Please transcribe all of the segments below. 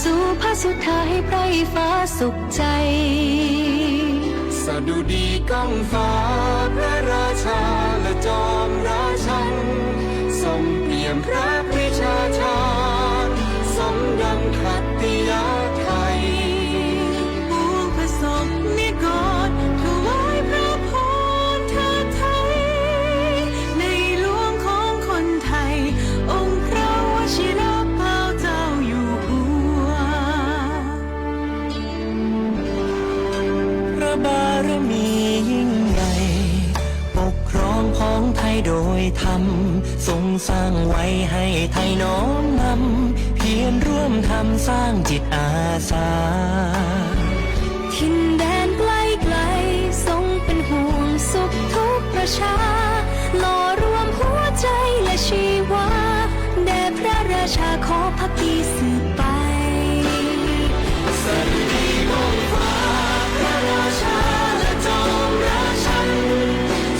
สู่พระสุธาให้ไพรฟ้าสุขใจสดุดีก้องฟ้าพระราชาและจอมราชันทรงเปี่ยมพระปรีชาชาญสมดังขัตติยาไทยปวงพระสงฆ์นิกรถวายพระพรเทิดไทยในหลวงของคนไทยองค์พระวชิรเกล้าเจ้าอยู่หัวพระบารมียิ่งใหญ่ปกครองของไทยโดยธรรมทรงสร้างไว้ให้ไทยน้อมนำเพียรร่วมทำสร้างจิตอาสาถิ่นแดนไกลไกลทรงเป็นห่วงสุขทุกประชาหล่อรวมหัวใจและชีวาแด่พระราชาขอพักดีสืบไปสดุดีก้องฟ้าพระราชาและจอมราชัน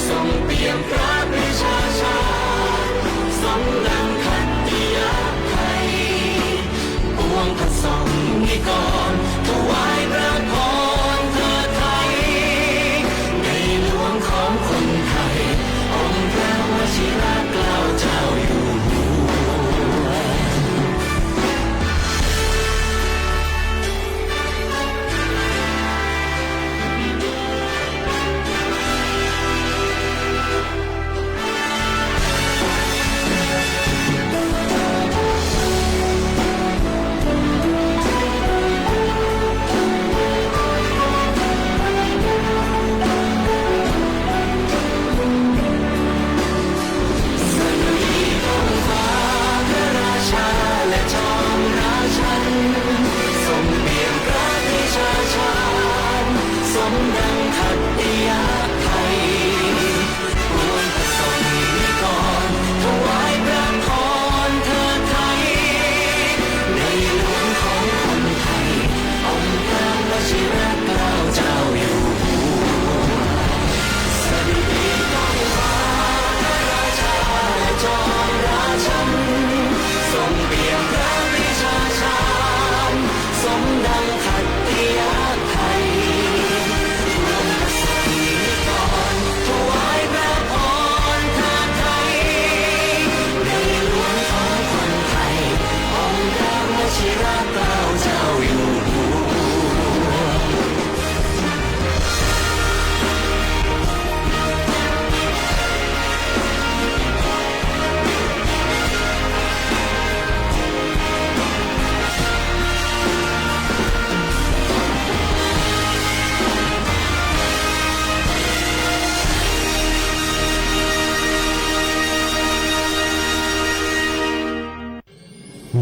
ทรงเปี่ยมพระปรีชาชาญสมดังขัตติยาไทยปวงพระสงฆ์นิกรถวายพระพรเทิดไทยในหลวงของคนไทยองค์พระวชิรเกล้าเจ้าอยู่หัว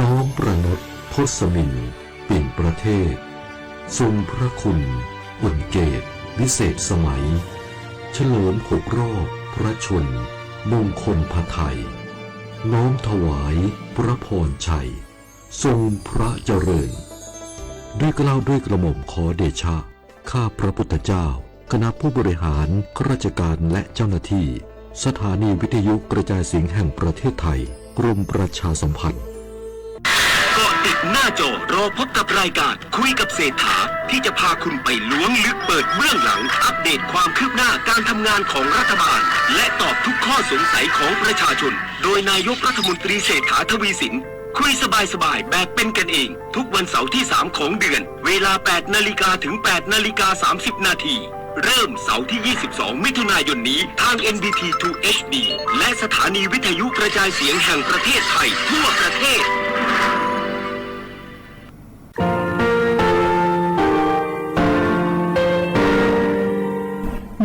น้อมประนตทศมินปิ่นประเทศทรงพระคุณอุ่นเกตวิเศษสมัยเฉลิม6 รอบพระชนมงคลพระไทยน้อมถวายพระพรชัยทรงพระเจริญด้วยเกล้าด้วยกระหม่อมขอเดชะข้าพระพุทธเจ้าคณะผู้บริหารข้าราชการและเจ้าหน้าที่สถานีวิทยุกระจายเสียงแห่งประเทศไทยกรมประชาสัมพันธ์เกาะติดหน้าจอรอพบกับรายการคุยกับเศรษฐาที่จะพาคุณไปล้วงลึกเปิดเบื้องหลังอัปเดตความคืบหน้าการทำงานของรัฐบาลและตอบทุกข้อสงสัยของประชาชนโดยนายกรัฐมนตรีเศรษฐาทวีสินคุยสบายๆแบบเป็นกันเองทุกวันเสาร์ที่3ของเดือนเวลา 8 นาฬิกาถึง 8 นาฬิกา 30 นาทีเริ่มเสาร์ที่ 22 มิถุนายนนี้ทาง NBT 2 HD และสถานีวิทยุกระจายเสียงแห่งประเทศไทยทั่วประเทศ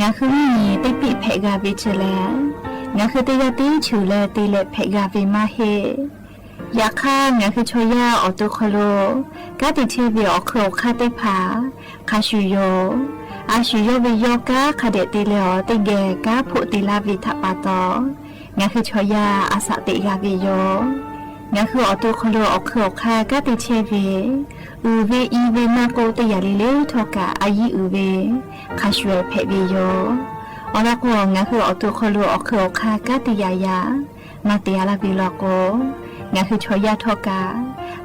งาคือมีติปิเพกาวิเชลงาคือติยาติชูเลติเลเพกาวิมาเฮยาค่างาคือชอยาออโตโคโลกาติเทวิออโครคาติผาคาชูโยอาชูโยวิโยกาคาเดติเลอติเกกาโพติลาวิทัปาโตงาคือชอยาอาสติกาวิโยงาคือออโตโคโลออโครคากาติเทวิอูเวอีเวมาโกตยาลิเลทอกาอายีอูเวคาชเวเพวิโยออลาโกงาคือออโตโคโลออโครคากาติยายามาติยาลาวิโลโกงาคือชอยาทอกา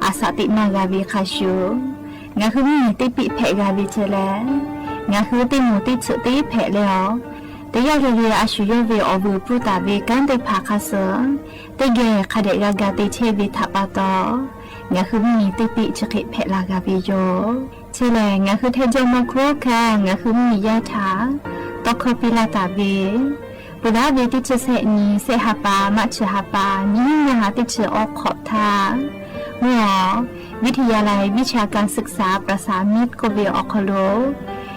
อาสาตินากาบีคาชูงาคือมีติปิเพกาบีเจแลงาคือติมูติสุติเพแล้วแต่ยาเรียอาชุยเวอบูปุตาเวกันติภาคาเสแต่เกคเดกากาติเชวิทัปตองาคือมีติปิชกิเพลากาบีโยเชแลงาคือเทจมาโครคางาคือมียาถาตอกคปิลาตาเวปุระเวติเชเสนีเสหปามัชหปายิ่งยังติเชออกขอบทาหัววิทยาลัยวิชาการศึกษาประสานมิตรโกเวออกโล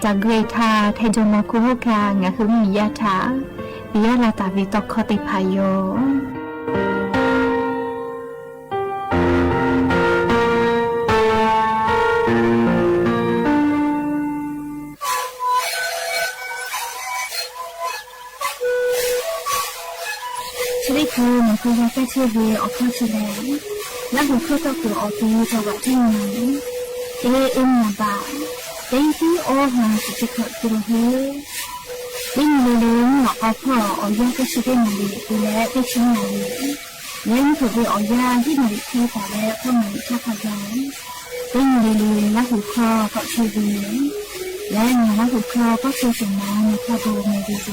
จากเกรธาเทจมาคุโฮกางาคือมียาถาวิยาลาตาวิตอกคติพายโยชีวิตคือมันคือยาแก้เชื้อเวออกข้อแสดงและหัวข้อต่อตัวออกตัวจังหวะที่ไหนเอ็มนาบาเต็งที่โอหาสิจะเกิดตัวเฮลิงเลงหลอกเอาพ่อเอายาแก้เชื้อได้มาดีดูแลได้ชิ้นมาดีเลี้ยงถูกไปเอายาที่มาดีที่แต่แล้วก็มาดีชาพยานลิงเลงและหัวข้อก็เชื้อเวและงานและหัวข้อก็คือสิ่งนั้นในข้อดูในดีโด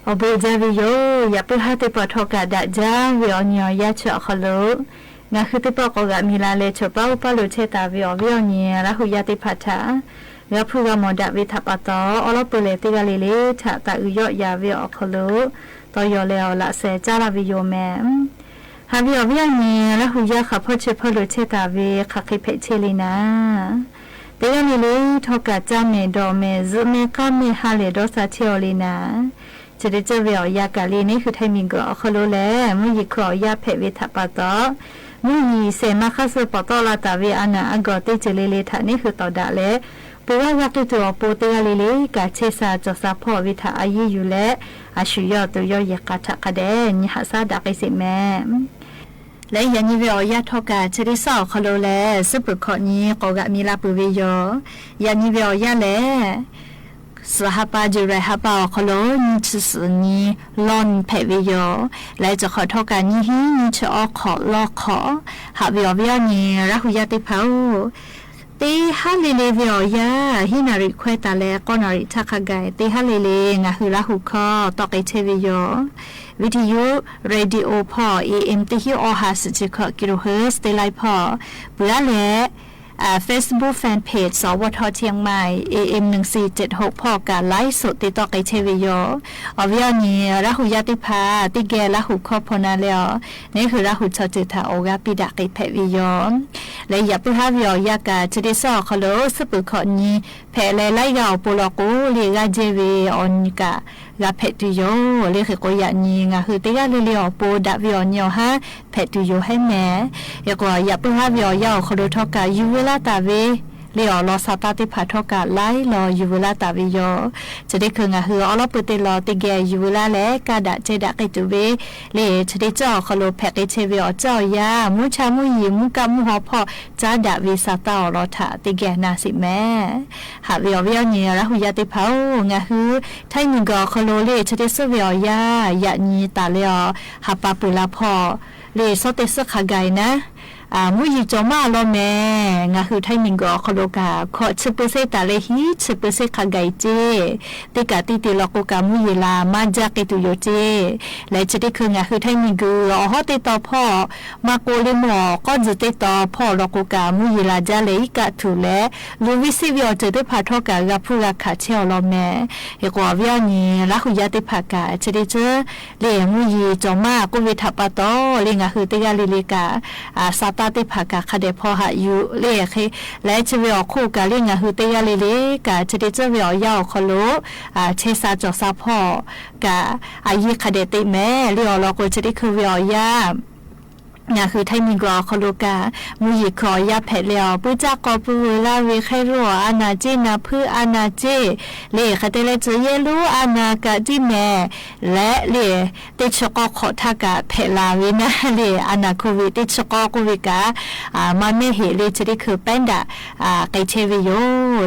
อเบจาวิโยอย่าเพิ่งให้ติปทอกาดะจ้าวิออนยอยาเชาะขลุงาคือติปกกะมีลาเลชเป้าปาลุเชตาวิอวิอเนียละหุยาติพัทาแล้วพูกามอดะวิทัปตออลปเลติกาลิเลทะตะอุยอยาวิอขลุตอยอเลอละเซจาลาวิโยแมฮาวิอวิอเนียละหุยาขะพอเชพลุเชตาวิขะคิเพเชลินาเตยาลิเลทอกะจาเมดอเมซุเมกะเมฮาเลดอซาเชอลินาจะได้เจอเวียวยากาลีนี่คือไทมิงก็ขลุแลมื่อยิครอยาเพวิทัปตอมื่อยีเสมาคัสปตอลาตาวิอานาอากอติเจเลเลทานี่คือต่อดะเลปูว่ายาตุตัวปูเตยาลิเลกาเชซาจอซาพอวิทาอายีอยู่และอาชุยอตัวยอยกาทักเดนิฮัสาดากิสิแมและยันยีเวียวยาทอกาจะได้สอบขลุแลสุปขอนี้ก็กะมีลาปูวิโยยันยีเวียวยาแลสหปาจูไรฮับเอาขลุ่นชิสนีลอนเพวิโยและจะขอโทษกันนี้ฮิจะออกขอลอกขอหาวิอวิอนีรักหุยาติเผาตีฮัลเลวิอยาฮินาริควตาเลก็นาริทักไกตีฮัลเลงาหุรักหุคอตอกไอเทวิโยวิทยุเรดิโอพอAM ติฮิโอฮาสจิคกิโลเฮิรตซ์เตไลพอเบื่อและFacebook Fanpage สวทเชียงใหม่ AM 1476พอการไลฟ์สดติดต่อไกเทวิโยอวิอนีระหุยาติภาติแกระหุคอพนาเลอนี่คือระหุชจิตาโอกาปิดาไกเพวิโยและอย่าเพิ่งหาวิอยากาจะได้สอขลุสปุขอนี้แผ่ไล่ยาวปุโลกูเรียกเจวีออนิกากาเพตุโยเรียกก็ยานีงาคือติกาเรียอปูดาวิออนยอฮะเพตุโยให้แม่อย่าเพิ่งหาวิอยาวขลุทอกายูเวลาตาเวเลียวรอสตาติพัทกาไลรอยูเวลาตาวิโยจะได้คืองาฮืออลปติลอติแกยูเวลาและกาดะเจดะกิตุเวเลจะได้จ่อขลุแพกเชวิอจ่อยามุชามุยิมุกามุหอพอจาดะวิสตาอรถาติแกนาสิแม่หาวิอวิอเนียระหุยาติเผางาฮือไทมิงกอขลุเลจะได้สวิอยายะนีตาเลอหาปาปุลาพอเลสเตสขะไกนะมุยจอมาลอแม่งาคือไทมิงก็ขโลกาขอชิปเซตาเลฮีชิปเซขะไกเจติกาติติลอกกามุยลามาจากิตุโยเจและจะได้คืองาคือไทมิงก็ฮอติต่อพ่อมาโกเลมอก็จะติต่อพ่อลอกกามุยลาจาเลกาทุเลลูวิซิวิอจะได้พาทอกากาพูกาขาเชลอแม่เอกว่าวิญญาละหุยาติภากาจะได้เจอเลมุยจอมากุวิทัปโตเลงาคือติกาลิเลกาซาตาติภากาคเดพอหาอยู่เลเคและจะวิอคู่กาเลงาคือติกาลิเลกาจะได้เจอวิอยาวขลุเชซาจอซาพ่อกาอายิคเดติแม่เลียวลอกจะได้คือวิอยางาคือไทมิงกอคโลกามุยคอยาแผดเลียวปุจากอปูลาเวไครัวอานาเจนาพืออานาเจเลคเตเลเจเยลูอานากาจิแมและเลติชกอขอทากาแผลาเวนะเลอานาโควิติชกอโควิกามาเมเหเลจะได้คือเป็นดาไกเทวิโย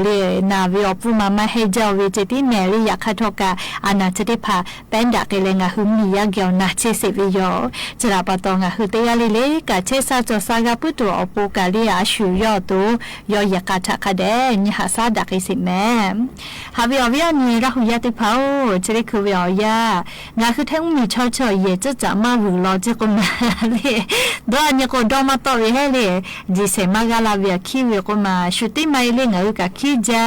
เลนาวิอปูมาให้เจ้าเวจติแมลีอยากคาทอกาอานาจะได้พาเป็นดาเกเลงาหุมียาเกียวนาเชเซวิโยจะรับปะตองาคือเตยาเลกาเชซาจอซากาปุตัวอปูกาลีอาชูยอตัวยอยากาทักเดนิฮัสาดักิสิแม่ฮาวิอวิอานีรักหุยาติเผาจะได้คือวิอยางาคือทั้งมีชอชอเยจะจะมาหุลอจะก็มาเลยดอเนี่ยก็ดอมาต่อวิเฮเลยดิเซมากาลาวิอาคิวิก็มาชุติไม่เล่งเอากาคิจา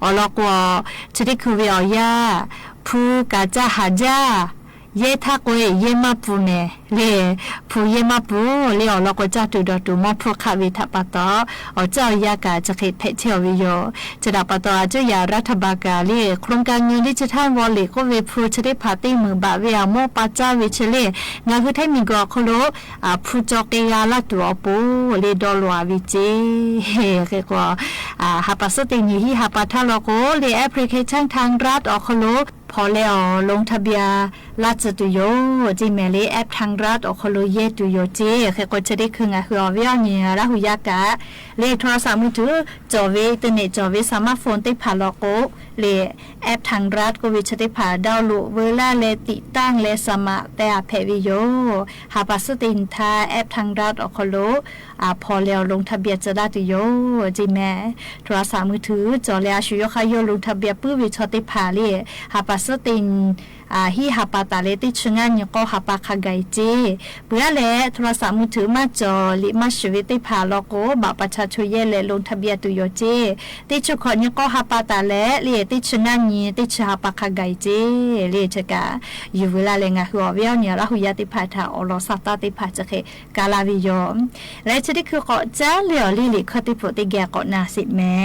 อลอกว่าจะได้คือวิอยาพูกาจาฮาจาเยทักเวเยมาปูเนเลผู้เยมาปูเลอลอกจะตุดตุมอพคาวิทัปตออเจ้ายากาจะเขตเพเชวิโยจะดับปตอเจ้ายารัฐบาลกาเลโครงการเงินดิจิทัลวอลเล็ตก็เวพูจะได้พาตีมือบาเวียโมปาจาวิเชเลงาคือไทมิงก็คโลผู้จอกยาละตัวปูเลดอลวาวิเจเกก็หาปัสตินีหาปัทาลโกเลแอปพลิเคชันทางรัฐอคโลพอแล้วลงทะเบียน ลาจะตุโยจีเมลีแอปทางรัฐอคโลเยตุโยเจเคก็จะได้คืองาคืออวิญญาณราหุยากะเลโทรศัพท์มือถือจอเวอินเทอร์เน็ตจอเวสมาร์ทโฟนได้ผ่านลอโกเลแอปทางรัฐก็วิจะได้ผ่านดาวน์โหลดเวลาเลติตั้งเลสมัครแต่เพวิโยหาปัสตินทาแอปทางรัฐอคโลพอแล้วลงทะเบียนจะได้ตุโยจีแม่โทรศัพท์มือถือจอแล้วชุยคายโยลงทะเบียนปื้อวิชได้ผ่านเลหาปัสตินฮีหาปาตาเลติชงานยก็หาปาคาไกเจเบื่อแลโทรศัพท์มือถือมาจอลิมาชีวิตติพาลโกบประชาชนเยเลลงทะเบียนตุโยเจติชุขอนยก็หาปาตาเลเลติชงานนี้ติชหาปาคาไกเจเลจกะอยู่เวลาเลงะหัวเวียวเนี่ยละหุยติพาทาอลอสัตตติพาจะเคกาลาวิยอมและจะได้คือก็จ้าเหลียวลิลิคติโปติแกก็นาสิแม่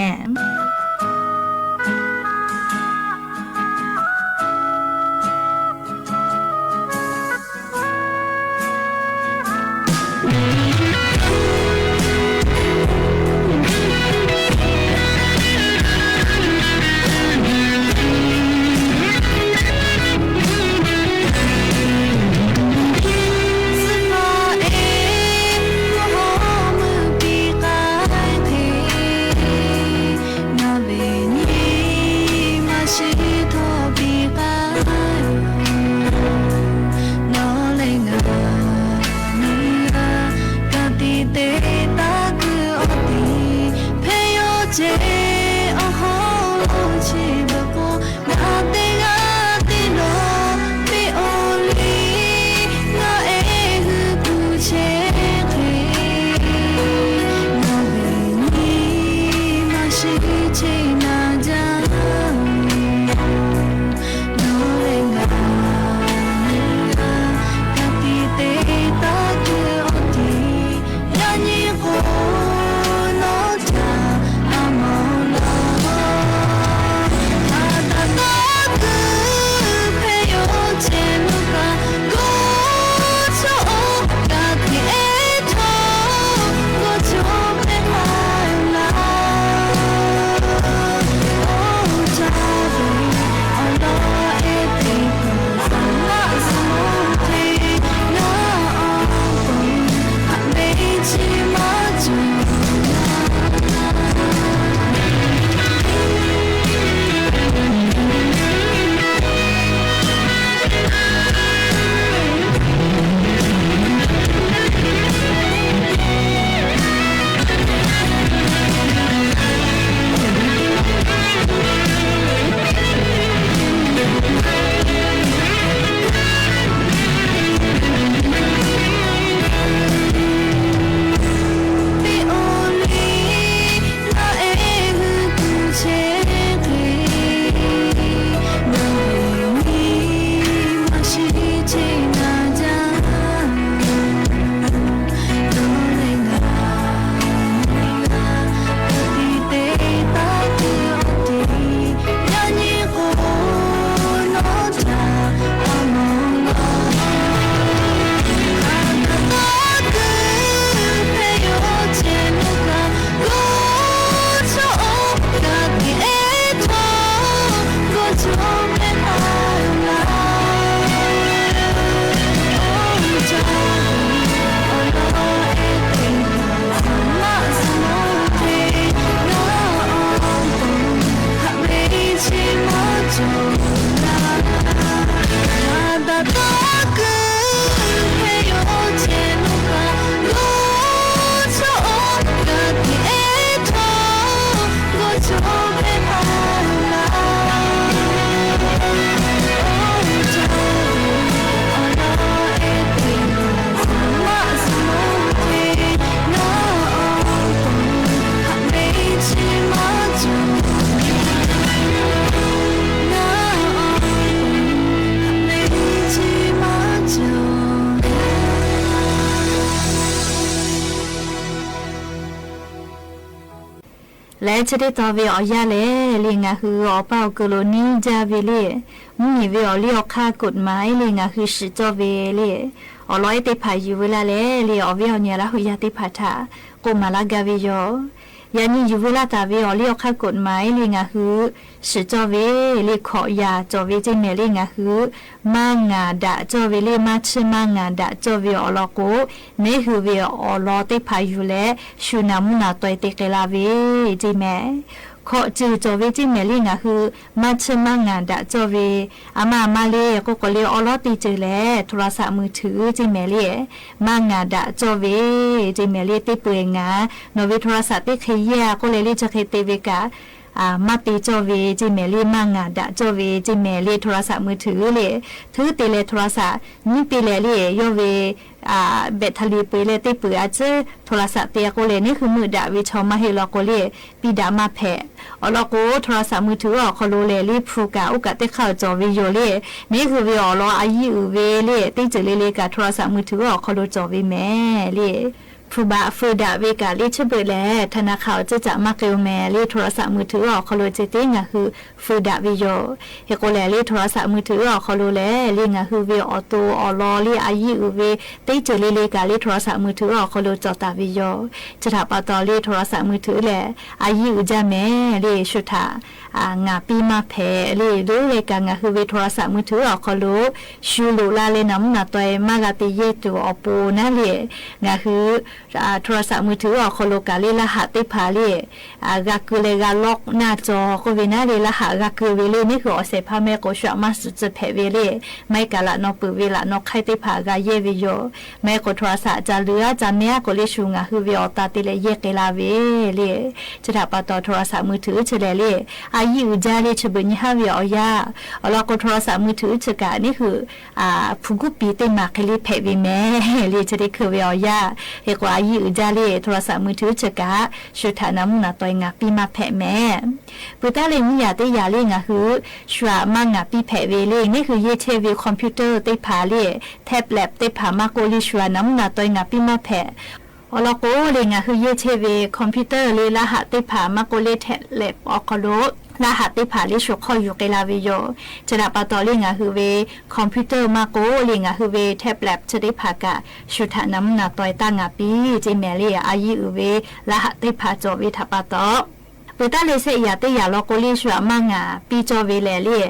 และจะได้ต่อวิอยาเลยเลียงคืออเป่ากโลนีจาเวเลมุ้งวิอเลียค่ากฎหมายเลียงคือสิจอเวเลอร้อยติพาอยู่เวลาเลยเลียอวิอเนี่ยละหุยาติพาทากุมาลากาวิโย ยานี่อยู่เวลาตาเวอเลี้ยวค่ากฎหมายเลยงะคือสิจอเวเลขอยาจอเวจิเมเลงะคือมางาดะจอเวเลมาชิมางาดะจอเวอลอโกเนคือเวอลอเตพายุเลชูนามุนาตอยเตเกลาเวจิเมขอจือจอเวจิเมลิงะคือมาชิมางานดะจอเวอามาเลก็เลยอลอติจือแลโทรศัพท์มือถือจิเมลีมางานดะจอเวจิเมลีติเปงาโนเวโทรศัพท์ติเคียก็เลยจะเคเตเวกามาตีจอเวจิเมลีมางาดะจอเวจิเมลีโทรศัพท์มือถือเลยถือตีเลโทรศัพท์นี่ปีเลลีโยเวเบทลีปีเลติปืออาจจะโทรศัพท์เตียก็เลยนี่คือมือดาวิชอมาเฮลอโกเลปีดามาแพอลอโกโทรศัพท์มือถือคอโลเลลีพรูกาอุกะเตเข้าจอวิโยเลนี่คือวิอลออายุเวเลติจเลเลกาโทรศัพท์มือถือคอโลจอวิแม่เลพรูบาฟูดาเวกาลิชเบแลธนาคารจะมาเกลแมลีโทรศัพท์มือถือคอโลเจติงะคือฟูดาวิโยเฮโกแลลีโทรศัพท์มือถือคอโลแลลีงะคือเวออโตอลอลีอายุเวติจเลเลกาลีโทรศัพท์มือถือคอโลจอตาวิโยจะถ้าปาตอลีโทรศัพท์มือถือแลอายุจาแม่ลีชุทางาปีมาแพลีดูเลกางะคือเวโทรศัพท์มือถือคอโลชูลูลาเลน้ำหน้าตัวมากาติเยตัวอปูนั่นเลยงะคือโทรศัพท์มือถือคอโลกาลีรหัสติพาลีกาคือเลกาล็อกหน้าจอก็เวน่าลีรหัสกาคือเวลีนี่คืออเสพาเมโกชมาสุดเผเวลีไม่กาละนอปือเวละนอใครติพากาเยวิโยแม่ก็โทรศัพท์จะเหลือจะเนี้ยก็เลชูงะคือเวอตาติเลเยกลาเวลีจะถ้าปาต่อโทรศัพท์มือถือเฉลลีอายุจารีชบุญฮาเวอยาแล้วก็โทรศัพท์มือถือเฉกานี่คือผู้กุปีเตมาคลีเผเวแม่ลีจะได้คือเวอยาเฮกว่าอายุจารีโทรศัพท์มือถือเฉกาชุดฐานะมุนาตัวงาปีมาแผแม่ปุตตะเลมียาเตยาเลงะคือชัวมางาปีแผเวเลนี่คือเยเชเวคอมพิวเตอร์เตพาเลแท็บเล็ตเตพามาโกลิชัวน้ำนาตัวงาปีมาแผอลโกเลงะคือเยเชเวคอมพิวเตอร์เลรหัสเตพามาโกเลแท็บเล็ตออกโลรหัสติผาลิชุคอยอยู่เกลาวิโยจะนับปะตอลิงะคือเวคอมพิวเตอร์มาโกลิงะคือเวแท็บเล็ตจะได้ผากะชุดน้ำหนักต่อยตั้งปีจิเมลีอายุเวรหัสติผาจวิทัปะตอปุตตะเลเสียติยาโลโกลิชัวมางาปีจอเวเลลี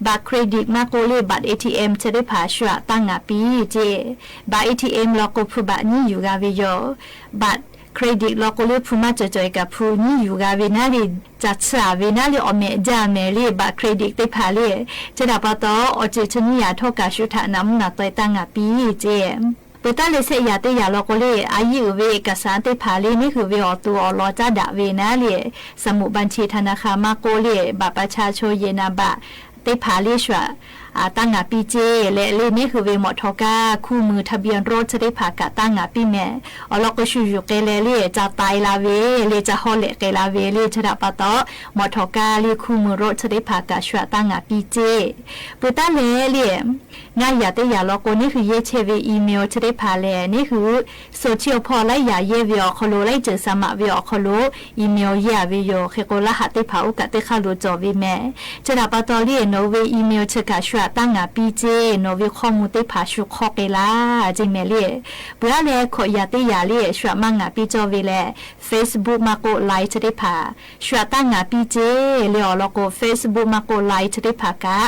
บัตรเครดิตมาโกเลบัตร ATM จะได้ผาชัวตั้งปีเจบัตร ATM โลโกพรูบัตนี่อยู่กาวิโยบัตรเครดิตโลโกเลพูมาจอยกับพูนี่อยู่กาเวนาลีจัดสาเวนาลีอเมจาเมลีบัตรเครดิตได้ผาลีจะดับปะตออจิชนิยาทกาชุทาน้ำหนักต่อยตั้งปีเจปุตตะเลเสียติยาโลโกเลอายุเวเอกสารติผาลีนี่คือเวอตัวลอจาดะเวนาลีสมุบัญชีธนาคารมาโกเลบัตรประชาชนเยนาบะติผาลีชัวตั้งปีเจและเลนี่คือเวมอทอกาคู่มือทะเบียนรถจะได้ผ่ากะตั้งปีแม่อลก็ชูอยู่เกเลเลจะตายลาเวเลจะฮอเลเกลาเวเลจะดับปะตอมอทอกาเลคู่มือรถจะได้ผ่ากะชัวตั้งปีเจปุตตะเลง่ายอย่าแต่อย่าลก็นี่คือเยเชเวอีเมลจะได้ผ่าแลนี่คือโซเชียลพอไล่อย่าเยวิอคโลไล่เจอสมัครวิอคโลอีเมลอย่าวิโยเคโกละหัดได้ผ่าอุกะได้ข้ารู้จอวิแม่จะดับปะตอเลโนเวอีเมลเชกะชัวตั้งปีเจโนวิข้อมูลได้ผาชุคอเกลาจิเมลีเบื่อเลยขอยาติยาลีชัวมังปีจอวิเล Facebook มาโกไลจะได้ผาชัวตั้งปีเจเลียวโลโก Facebook มาโกไลจะได้ผากะ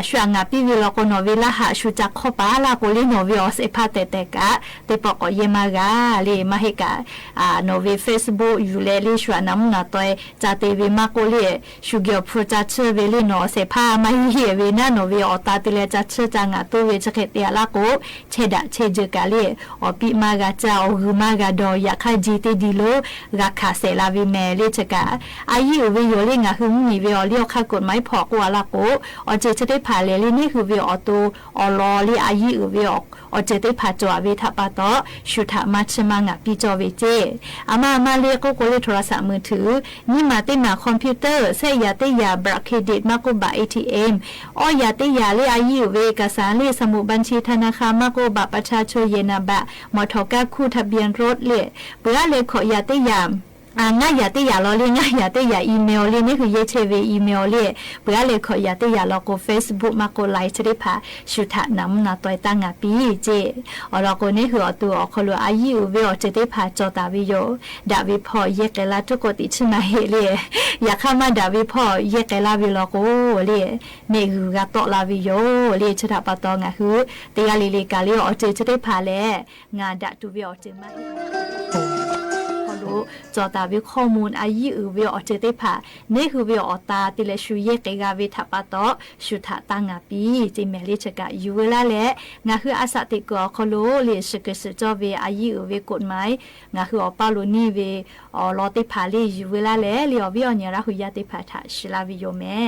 ช่วงปีวิลโกโนวิลาหาชุจักขปาลาโกลิโนวิอสเอพาเตเตกะเตปอกเยมากาเลมาเฮกาโนวิเฟซบุ๊กยูเลลิชัวน้ำนาตอยจาเตวิมาโกเลชูเกียวโปรจัชเวลิโนเซพามาเฮเวนาโนวิอตาติเลจัชจังตูเวชเกตเตียลาโกเชดะเชเจกาเลอปิมากาจาอหุมากาดอยาคาจีเตดิโลราคาเซลาวิเมเลชกาอายุวิโยเลงะหึมมีวิอเลียวคากฎหมายพอกว่าลาโกอเจจะได้ผ่าเลนี่คือวิออตูอลอลีอายุวิออเจได้ผ่าจอวิทัปะตอชุทามาชมังปีจอวิเจอามาเรียกก็เลยโทรศัพท์มือถือนี่มาติมาคอมพิวเตอร์เสยาติยาบัตรเครดิตมาก็บัตร ATM อยาติยาเลอายุเวเอกสารเลสมุดบัญชีธนาคารมาก็บัตรประชาชนเยนาบะมอทอกาคู่ทะเบียนรถเลเบื่อเลขอยาติยา ง่ายอย่าติอย่ารอเรียง่ายอย่าติอย่าอีเมลเรียนี่คือเยเชวีอีเมลเรียเพื่อเลยขออย่าติอย่ารอโก Facebook มาโกไลค์จะได้พาชุดน้ำนาตัวตั้งปีเจเราโกนี่คือตัวคนรู้อายุเวอจะได้พาจอดาวิโยดาวิพอเยกลาทุกคนติชนะเฮเรียอยากข้ามาดาวิพอเยกลาวิโลโกเรียเมกุกาโตลาวิโยเรียชุดปะตองอ่ะคือเตียลีลีกาเรียจะได้พาแลงานดัตุวิโอจะมาจอตาวิข้อมูลอายุวิวอเจติผานี่คือวิวอตาติเลชูเยกกาวิทัปะโตชุทะตังปีจิเมลิชกะยูเวลาและงาคืออาสาติกอคโลเลสกสจอเวอายุวิกฎหมายงาคืออปาโลนีเวอลอติผาเลยูเวลาและเลียววิอเนราหุยาติผาทะชิลาวิโยแม่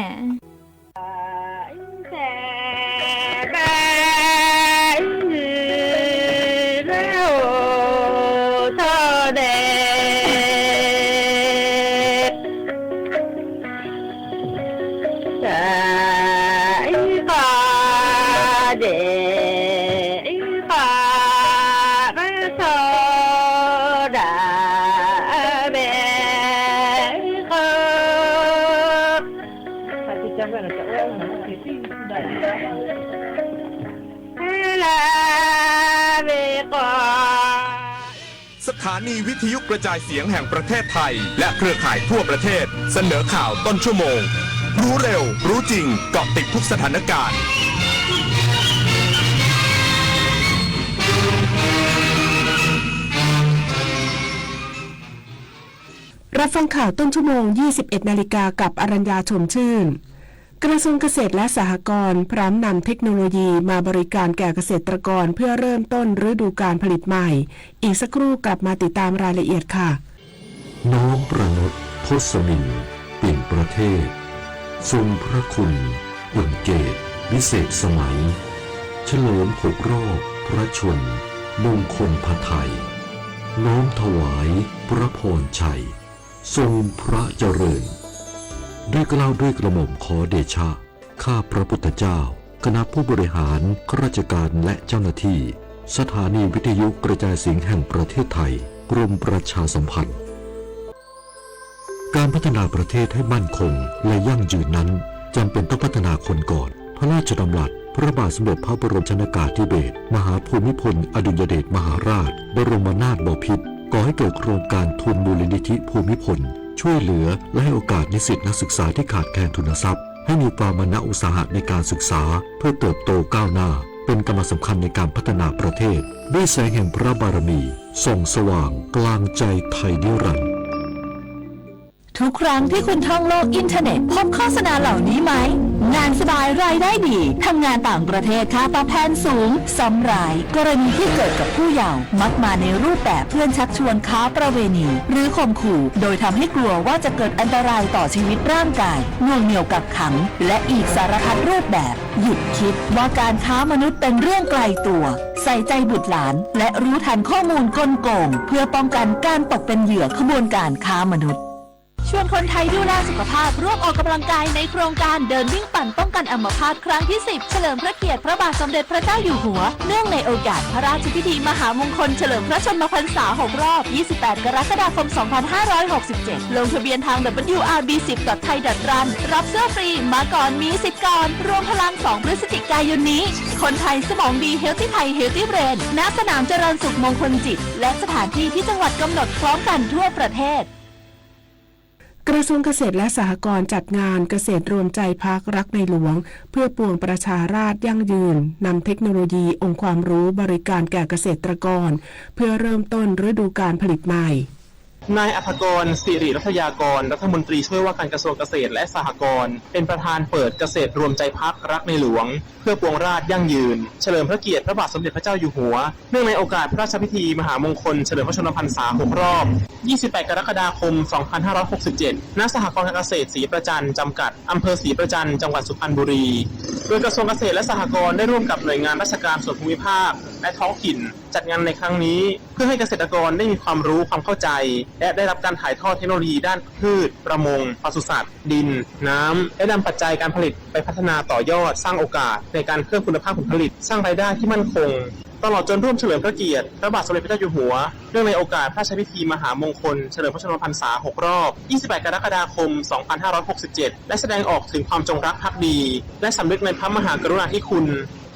สถานีวิทยุกระจายเสียงแห่งประเทศไทยและเครือข่ายทั่วประเทศเสนอข่าวต้นชั่วโมงรู้เร็วรู้จริงเกาะติดทุกสถานการณ์รับฟังข่าวต้นชั่วโมง 21 นาฬิกากับอรัญญาชมชื่นกระทรวงเกษตรและสหกรณ์พร้อมนำเทคโนโลยีมาบริการแก่เกษตรกรเพื่อเริ่มต้นฤดูการผลิตใหม่อีกสักครู่กลับมาติดตามรายละเอียดค่ะน้อมประนดทศมินปิ่นประเทศทรงพระคุณอุ่นเกตวิเศษสมัยเฉลิม6 รอบพระชนมงคลพระไทยน้อมถวายพระพรชัยทรงพระเจริญด้วยเกล้าด้วยกระหม่อมขอเดชะข้าพระพุทธเจ้าคณะผู้บริหารข้าราชการและเจ้าหน้าที่สถานีวิทยุกระจายเสียงแห่งประเทศไทยกรมประชาสัมพันธ์การพัฒนาประเทศให้มั่นคงและยั่งยืนนั้นจำเป็นต้องพัฒนาคนก่อนพระราชดำรัสพระบาทสมเด็จพระบรมชนกาธิเบศรมหาภูมิพลอดุลยเดชมหาราชบรมนาถบพิตรก่อให้เกิดโครงการทุนมูลนิธิภูมิพลช่วยเหลือและให้โอกาสนิสิตนักศึกษาที่ขาดแคลนทุนทรัพย์ให้มีความมนอุตสาหะในการศึกษาเพื่อเติบโตก้าวหน้าเป็นกำลังสำคัญในการพัฒนาประเทศด้วยแสงแห่งพระบารมีส่องสว่างกลางใจไทยนิรันดร์ ทุกครั้งที่คุณท่องโลกอินเทอร์เน็ตพบโฆษณาเหล่านี้ไหมงานสบายรายได้ดีทำงานต่างประเทศค่าตอบแทนสูงซ้ำรายกรณีที่เกิดกับผู้เยาว์มักมาในรูปแบบเพื่อนชักชวนค้าประเวณีหรือข่มขู่โดยทำให้กลัวว่าจะเกิดอันตรายต่อชีวิตร่างกายน่วงเหนี่ยวกักขังและอีกสารพัดรูปแบบหยุดคิดว่าการค้ามนุษย์เป็นเรื่องไกลตัวใส่ใจบุตรหลานและรู้ทันข้อมูลกลโกงเพื่อป้องกันการตกเป็นเหยื่อขบวนการค้ามนุษย์ชวนคนไทยดูแลสุขภาพร่วมออกกำลังกายในโครงการเดินวิ่งปั่นป้องกันอัมพาตครั้งที่ 10 เฉลิมพระเกียรติพระบาทสมเด็จพระเจ้าอยู่หัวเนื่องในโอกาสพระราชพิธีมหามงคลเฉลิมพระชนมพรรษา 6 รอบ 28 กรกฎาคม 2567 ลงทะเบียนทาง wrb10.thai.run รับเสื้อฟรีมาก่อนมีสิทธิ์ก่อนรวมพลัง 2 พฤศจิกายนนี้คนไทยสมองดีเฮลตี้ไทยเฮลตี้เบรนณสนามเจริญสุขมงคลจิตและสถานที่ที่จังหวัดกำหนดพร้อมกันทั่วประเทศกระทรวงเกษตรและสหกรณ์จัดงานเกษตรรวมใจพักรักในหลวงเพื่อปวงประชาราษฎร์ยั่งยืนนำเทคโนโลยีองค์ความรู้บริการแก่เกษตรกรเพื่อเริ่มต้นฤดูกาลผลิตใหม่นายอภกรศิริรัตยากรรัฐมนตรีช่วยว่าการกระทรวงเกษตรและสหกรณ์เป็นประธานเปิดเกษตรรวมใจพักรักในหลวงเพื่อปวงราษฎร์ยั่งยืนเฉลิมพระเกียรติพระบาทสมเด็จพระเจ้าอยู่หัวเนื่องในโอกาสพระราชพิธีมหามงคลเฉลิมพระชนมพรรษา 6 รอบ 28 กรกฎาคม 2567 ณ สหกรณ์การเกษตรศรีประจันจำกัดอำเภอศรีประจันจังหวัดสุพรรณบุรีโดยกระทรวงเกษตรและสหกรณ์ได้ร่วมกับหน่วยงานราชการส่วนภูมิภาคและท้องถิ่นจัดงานในครั้งนี้เพื่อให้เกษตรกรได้มีความรู้ความเข้าใจและได้รับการถ่ายทอดเทคโนโลยีด้านพืชประมงปศุสัตว์ดินน้ำและนำปัจจัยการผลิตไปพัฒนาต่อยอดสร้างโอกาสในการเพิ่มคุณภาพผลผลิตสร้างรายได้ที่มั่นคง ตลอดจนร่วมเฉลิมพระเกียรติพระบาทสมเด็จพระเจ้าอยู่หัวเนื่องในโอกาสพระราชพิธีมหามงคลเฉลิมพระชนมพรรษา6 รอบ 28 กรกฎาคม 2567 และแสดงออกถึงความจงรักภักดี และสำนึกในพระมหากรุณาธิคุณ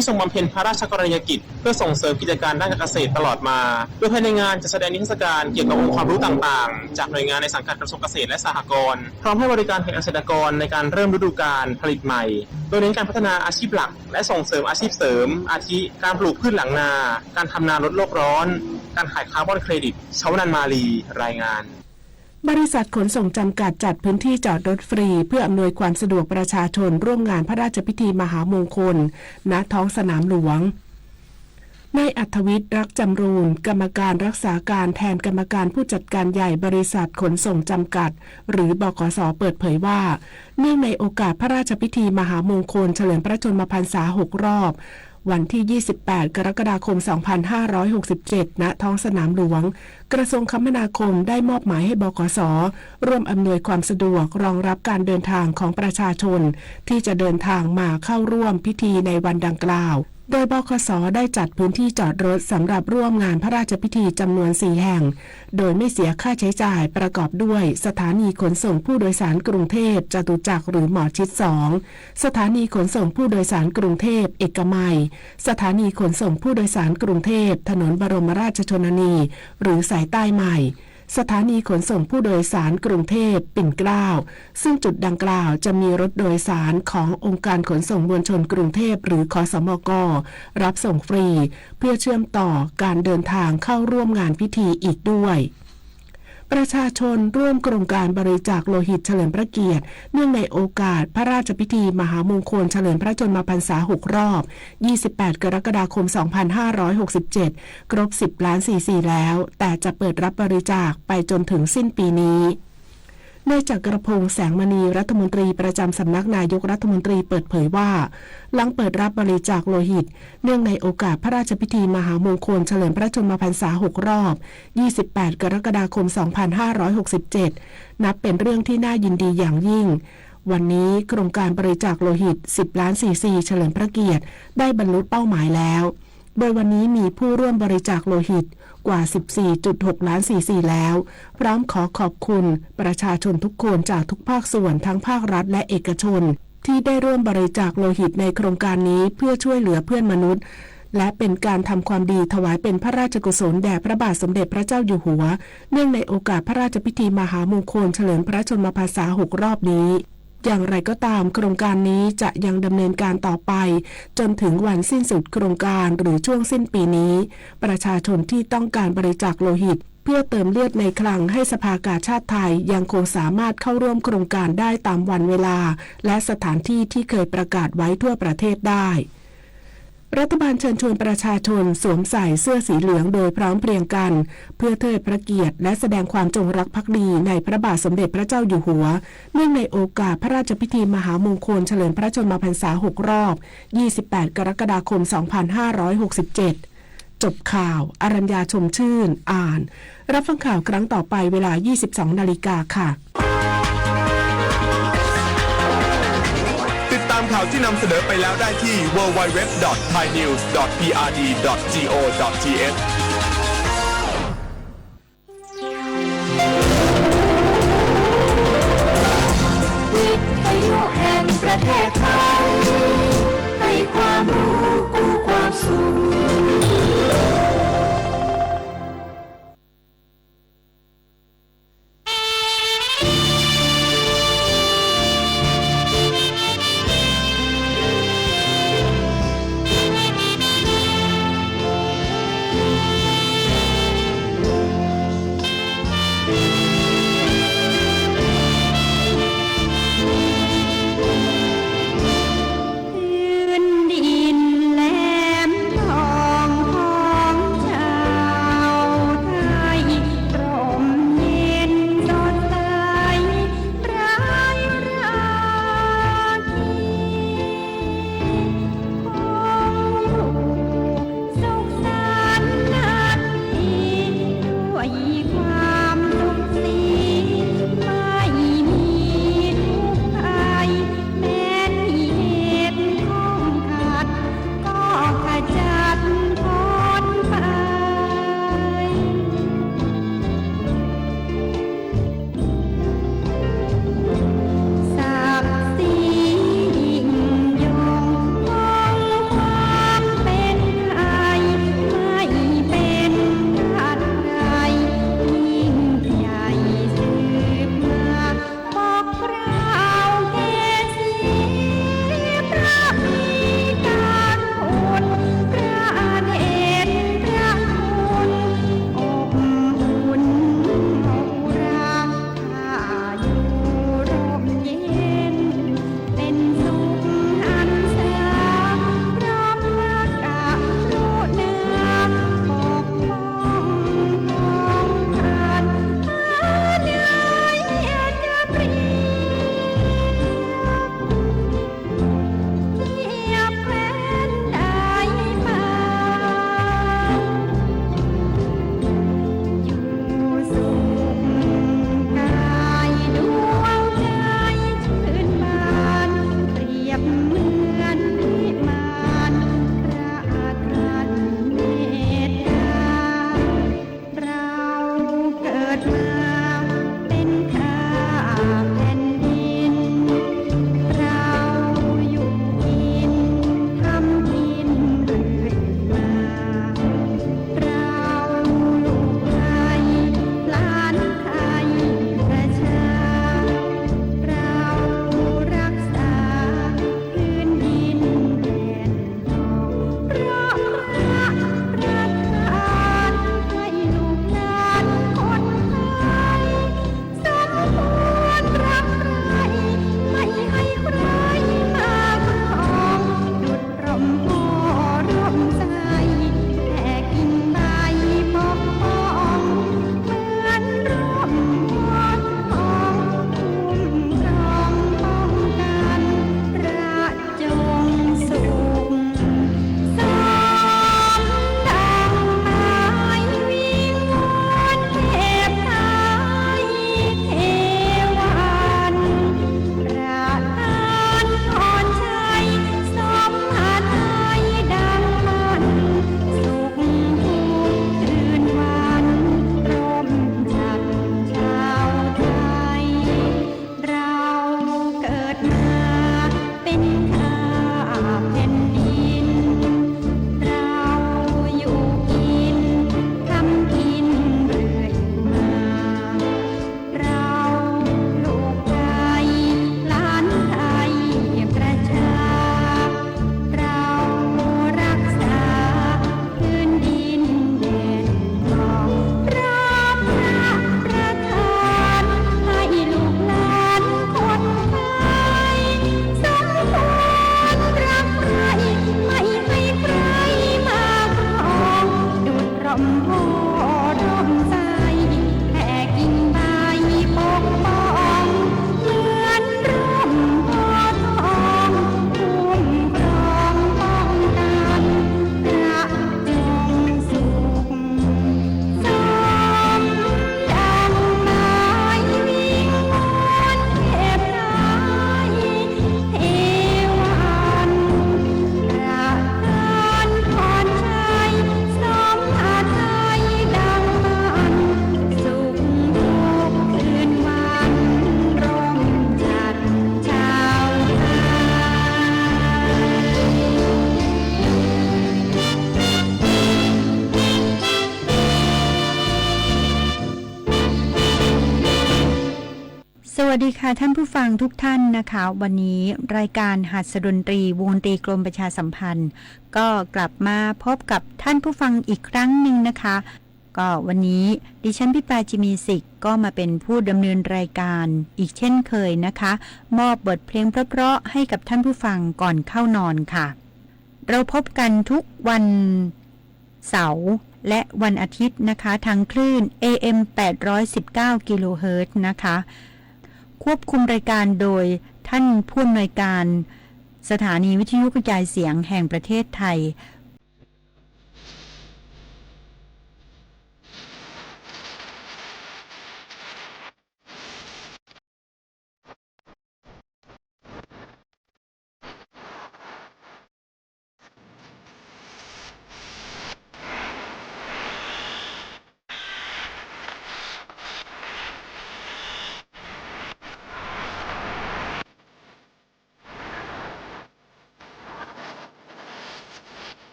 ที่ทรงบำเพ็ญพระราชกรณียกิจเพื่อส่งเสริมกิจการด้านการเกษตรตลอดมาโดยภายในงานจะแสดงนิทรรศการเกี่ยวกับองค์ความรู้ต่างๆจากหน่วยงานในสังกัดกระทรวงเกษตรและสหกรณ์พร้อมให้บริการแก่เกษตรกรในการเริ่มฤดูกาลผลิตใหม่โดยเน้นการพัฒนาอาชีพหลักและส่งเสริมอาชีพเสริมอาทิการปลูกพืชหลังนาการทำนาลดโลกร้อนการขายคาร์บอนเครดิตชวนันท์มาลีรายงานบริษัทขนส่งจำกัดจัดพื้นที่จอดรถฟรีเพื่ออำนวยความสะดวกประชาชนร่วมงานพระราชพิธีมหามงคลณท้องสนามหลวงนายอัธวิทย์รักจำรูนกรรมการรักษาการแทนกรรมการผู้จัดการใหญ่บริษัทขนส่งจำกัดหรือบขส.เปิดเผยว่าเนื่องในโอกาสพระราชพิธีมหามงคลเฉลิมพระชนมพรรษา6 รอบวันที่ 28 กรกฎาคม 2567 ณ ท้องสนามหลวงกระทรวงคมนาคมได้มอบหมายให้บขส.ร่วมอำนวยความสะดวกรองรับการเดินทางของประชาชนที่จะเดินทางมาเข้าร่วมพิธีในวันดังกล่าวโดยบขส.ได้จัดพื้นที่จอดรถสำหรับร่วมงานพระราชพิธีจำนวน 4 แห่งโดยไม่เสียค่าใช้จ่ายประกอบด้วยสถานีขนส่งผู้โดยสารกรุงเทพจตุจักรหรือหมอชิด 2 สถานีขนส่งผู้โดยสารกรุงเทพเอกมัยสถานีขนส่งผู้โดยสารกรุงเทพถนนบรมราชชนนีหรือสายใต้ใหม่สถานีขนส่งผู้โดยสารกรุงเทพปิ่นเกล้าซึ่งจุดดังกล่าวจะมีรถโดยสารขององค์การขนส่งมวลชนกรุงเทพหรือคสมก.รับส่งฟรีเพื่อเชื่อมต่อการเดินทางเข้าร่วมงานพิธีอีกด้วยประชาชนร่วมโครงการบริจาคโลหิตเฉลิมพระเกียรติเนื่องในโอกาสพระราชพิธีมหามงคลเฉลิมพระชนมพรรษา6 รอบ 28 กรกฎาคม 2567 ครบ 10 ล้านซีซีแล้วแต่จะเปิดรับบริจาคไปจนถึงสิ้นปีนี้นายจักรพงษ์แสงมณีรัฐมนตรีประจำสำนักนายกรัฐมนตรีเปิดเผยว่าหลังเปิดรับบริจาคโลหิตเนื่องในโอกาสพระราชพิธีมหามงคลเฉลิมพระชนมพรรษา6 รอบ 28 กรกฎาคม 2567 นับเป็นเรื่องที่น่ายินดีอย่างยิ่งวันนี้โครงการบริจาคโลหิต 10 ล้านซีซีเฉลิมพระเกียรติได้บรรลุเป้าหมายแล้วโดยวันนี้มีผู้ร่วมบริจาคโลหิตกว่า 14.6 ล้านซีซีแล้วพร้อมขอขอบคุณประชาชนทุกคนจากทุกภาคส่วนทั้งภาครัฐและเอกชนที่ได้ร่วมบริจาคโลหิตในโครงการนี้เพื่อช่วยเหลือเพื่อนมนุษย์และเป็นการทำความดีถวายเป็นพระราชกุศลแด่พระบาทสมเด็จพระเจ้าอยู่หัวเนื่องในโอกาสพระราชพิธีมหามงคลเฉลิมพระชนมพรรษา6 รอบนี้อย่างไรก็ตามโครงการนี้จะยังดำเนินการต่อไปจนถึงวันสิ้นสุดโครงการหรือช่วงสิ้นปีนี้ประชาชนที่ต้องการบริจาคโลหิตเพื่อเติมเลือดในคลังให้สภากาชาดไทยยังคงสามารถเข้าร่วมโครงการได้ตามวันเวลาและสถานที่ที่เคยประกาศไว้ทั่วประเทศได้รัฐบาลเชิญชวนประชาชนสวมใส่เสื้อสีเหลืองโดยพร้อมเพรียงกันเพื่อเทิดพระเกียรติและแสดงความจงรักภักดีในพระบาทสมเด็จพระเจ้าอยู่หัวเนื่องในโอกาสพระราชพิธีมหามงคลเฉลิมพระชนมพรรษา6 รอบ 28 กรกฎาคม 2567 จบข่าวอรัญญาชมชื่นอ่านรับฟังข่าวครั้งต่อไปเวลา 22 นาฬิกาค่ะติดตามข่าวที่นำเสนอไปแล้วได้ที่ www.thainews.prd.go.th วิทยุแห่งประเทศไทยให้ความรู้กู้ความสุข วัสดีค่ะท่านผู้ฟังทุกท่านนะคะ วันนี้รายการหัสดนตรีวงดนตรีกรมประชาสัมพันธ์ ก็กลับมาพบกับท่านผู้ฟังอีกครั้งหนึ่งนะคะ ก็วันนี้ดิฉันพี่ปราจิมีสิกก็มาเป็นผู้ดำเนินรายการอีกเช่นเคยนะคะ มอบบทเพลงเพราะๆให้กับท่านผู้ฟังก่อนเข้านอนค่ะ เราพบกันทุกวันเสาร์และวันอาทิตย์นะคะทางคลื่น AM 819 กิโลเฮิรตซ์นะคะควบคุมรายการโดยท่านผู้อำนวยการสถานีวิทยุกระจายเสียงแห่งประเทศไทย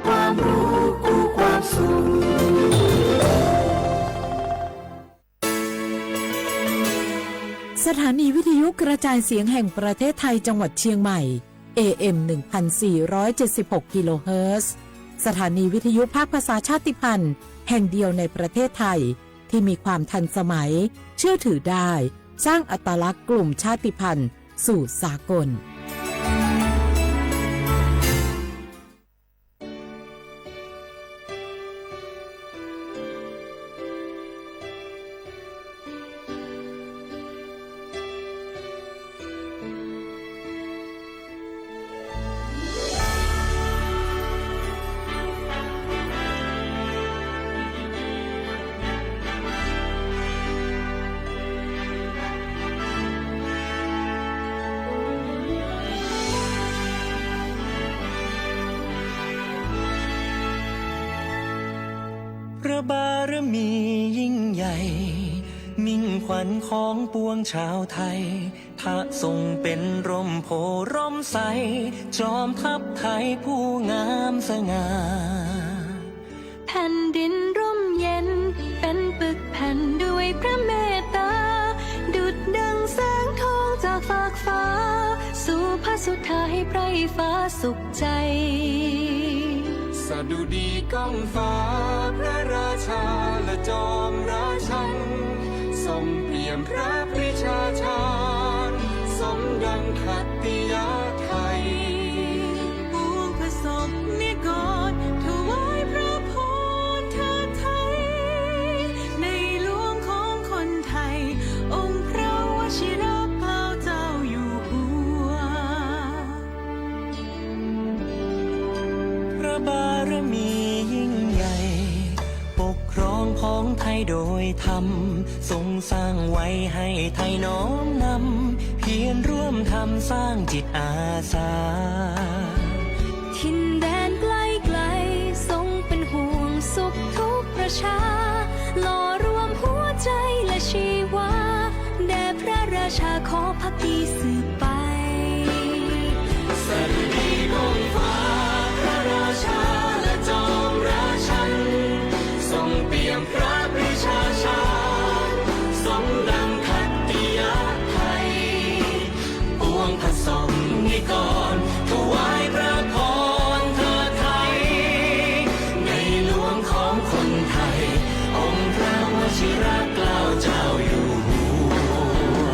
ความรู้คู่ความสุข สถานีวิทยุกระจายเสียงแห่งประเทศไทยจังหวัดเชียงใหม่ AM 1476 กิโลเฮิรตซ์สถานีวิทยุภาคภาษาชาติพันธุ์แห่งเดียวในประเทศไทยที่มีความทันสมัยเชื่อถือได้สร้างอัตลักษณ์กลุ่มชาติพันธุ์สู่สากลพระบารมียิ่งใหญ่มิ่งขวัญของปวงชาวไทยทะทรงเป็นร่มโพร่มใสจอมทัพไทยผู้งามสง่าแผ่นดินร่มเย็นเป็นปึกแผ่นด้วยพระเมตตาดุจดังแสงทองจากฟากฟ้าสู่พระสุธาให้ไพรฟ้าสุขใจสดุดีก้องฟ้าพระราชาและจอมราชันทรงเปี่ยมพระปรีชาชาญสมดังขัตติยาไทยปวงประสบนิกรถวายพระพรเทิดไทยในหลวงของคนไทยองค์พระวชิรเกล้าเจ้าอยู่หัว พ้องไทยโดยธรรมทรงสร้างไว้ให้ไทยน้อมนำเพียรร่วมทำสร้างจิตอาสา ทินแดนไกลไกลทรงเป็นห่วงสุขทุกประชาหล่อรวมหัวใจและชีวาแด่พระราชาขอพักดีสืบไปสดุดีดวงฟ้าพระราชาและจอมราชันทรงเปี่ยมพระปรีชาชาญทรงดังขัตติยไทยปวงผสมนิกรถวายพระพรเถิดไทยในหลวงของคนไทยองค์พระวชิรเกล้าเจ้าอยู่หัว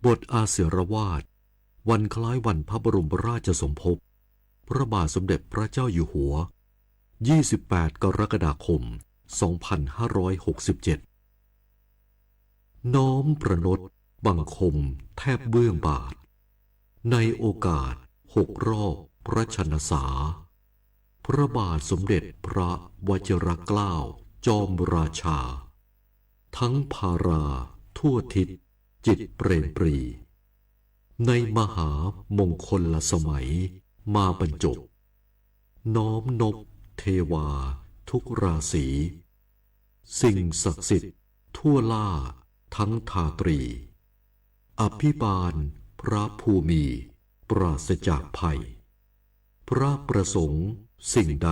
บทอาเสรวาทวันคล้ายวันพระบรมราชสมภพพระบาทสมเด็จพระเจ้าอยู่หัว28 กรกฎาคม 2567น้อมประนตบังคมแทบเบื้องบาทในโอกาส6 รอบพระชนสาพระบาทสมเด็จพระวชิรเกล้าจอมราชาทั้งภาราทั่วทิศจิตเปรมปรีในมหามงคลละสมัยมาบรรจบน้อมนบเทวาทุกราศีสิ่งศักดิ์สิทธิ์ทั่วล่าทั้งทาตรีอภิบาลพระภูมิปราศจากภัยพระประสงค์สิ่งใด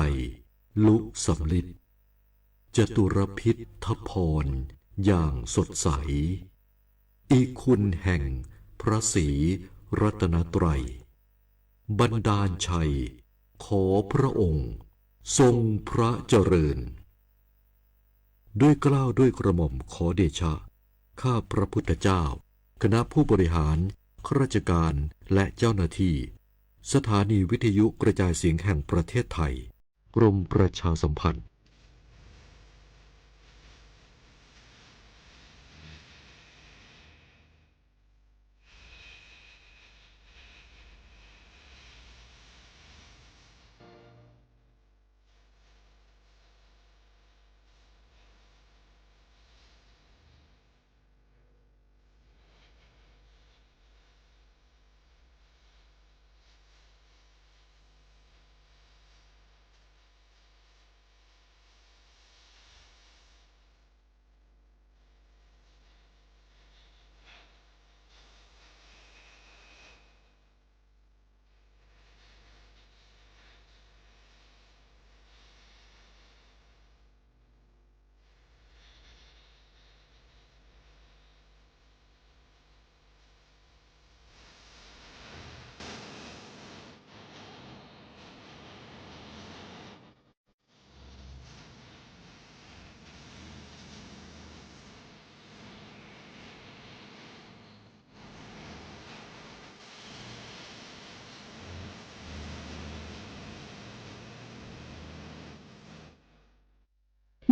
ลุสำลิดจตุรพิษทพรอย่างสดใสอีคุณแห่งพระศรีรัตนตรัยบันดาลชัยขอพระองค์ทรงพระเจริญด้วยเกล้าด้วยกระหม่อมขอเดชะข้าพระพุทธเจ้าคณะผู้บริหารข้าราชการและเจ้าหน้าที่สถานีวิทยุกระจายเสียงแห่งประเทศไทยกรมประชาสัมพันธ์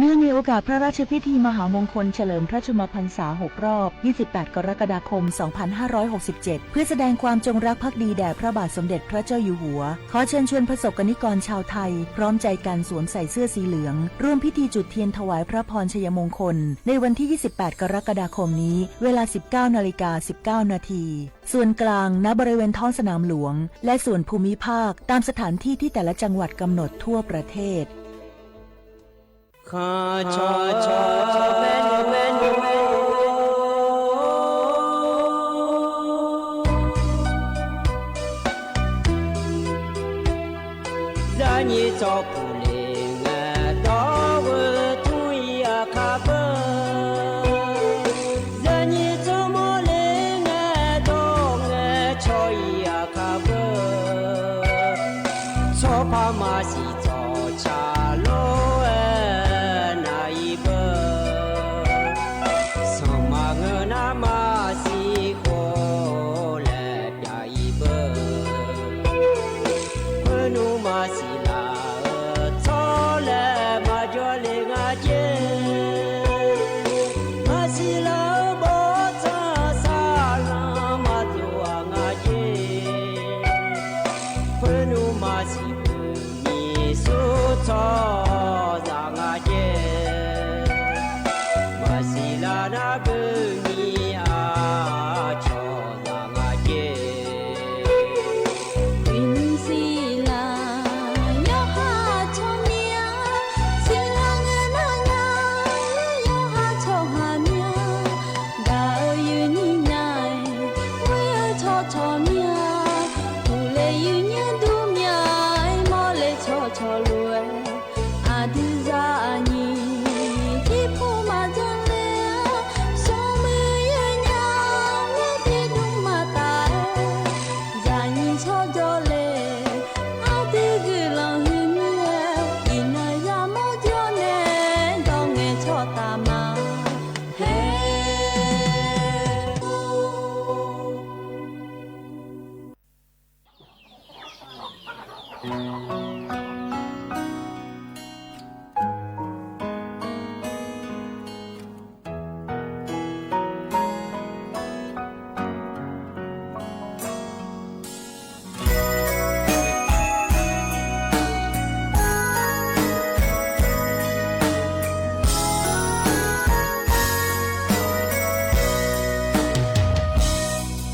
เนื่องในโอกาสพระราชพิธีมหามงคลเฉลิมพระชนมพรรษา6 รอบ 28 กรกฎาคม 2567 เพื่อแสดงความจงรักภักดีแด่พระบาทสมเด็จพระเจ้าอยู่หัวขอเชิญชวนประสบกนิกรชาวไทยพร้อมใจกันสวมใส่เสื้อสีเหลืองร่วมพิธีจุดเทียนถวายพระพรชัยมงคลในวันที่ 28 กรกฎาคมนี้เวลา 19:19 น.ส่วนกลางณบริเวณท้องสนามหลวงและส่วนภูมิภาคตามสถานที่ที่แต่ละจังหวัดกำหนดทั่วประเทศข้าชอชอแม่นแม่นซานีจอปูเลงดอวทุยอาคาเบซานีจอโมเลงดองชอยอาคาเบชอพามาสิจอชาโล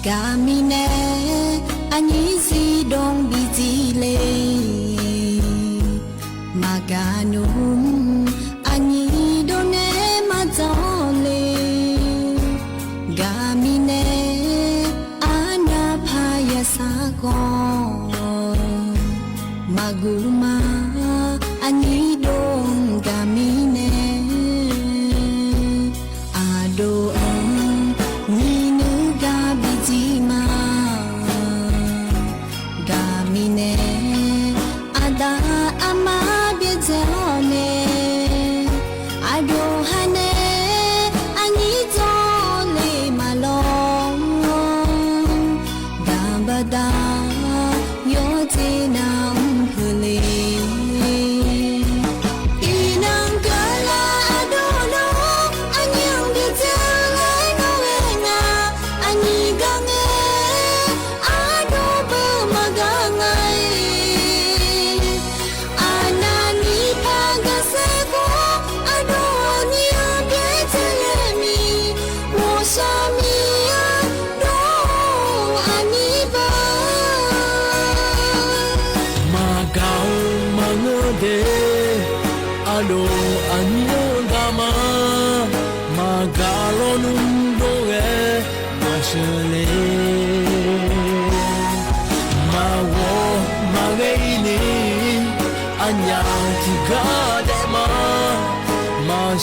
กามิเนอันนี้สีดงบีจีเลมากานุมอันนี้ดงเนมาจอเลกามิเนอานาพายาสากอนมากุมาอันนี้ดงกามิเนอาโด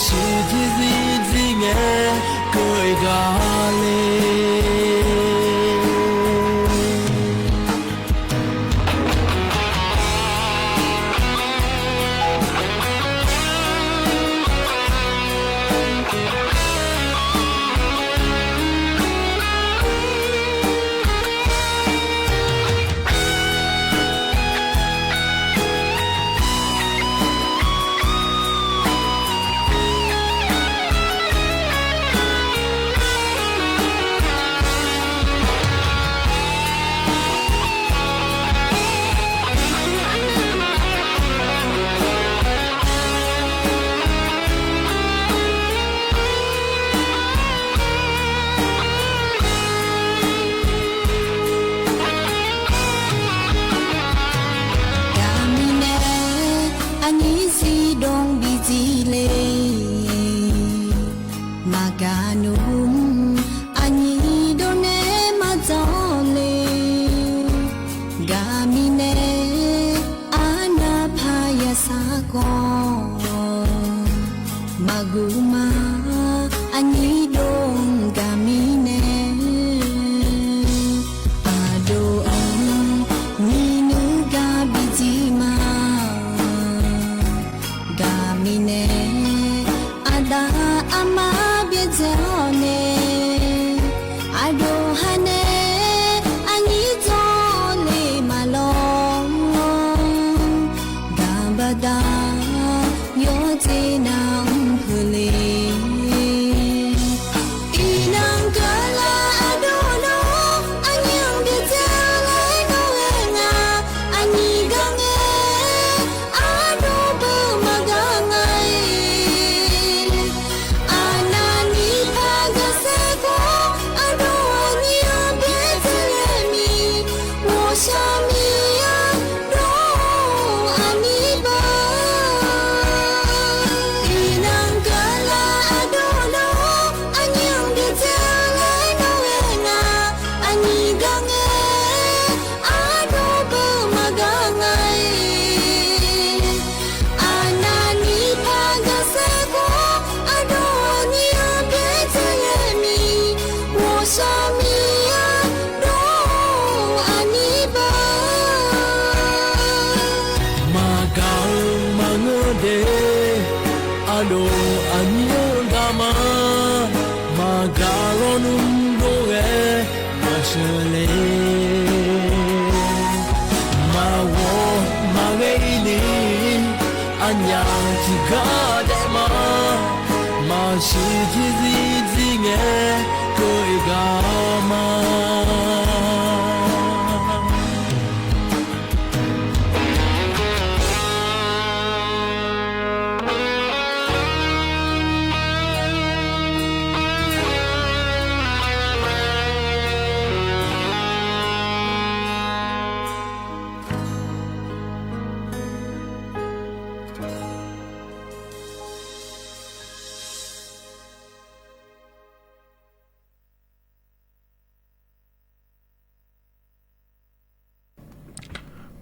ရှိသည်စီစီငယ်ကိုယ်ကလေ ก maguma anyidong gamine ado ang ninuga bijima gamine ada ama bijone ado hane anyidole malong gambada yo tina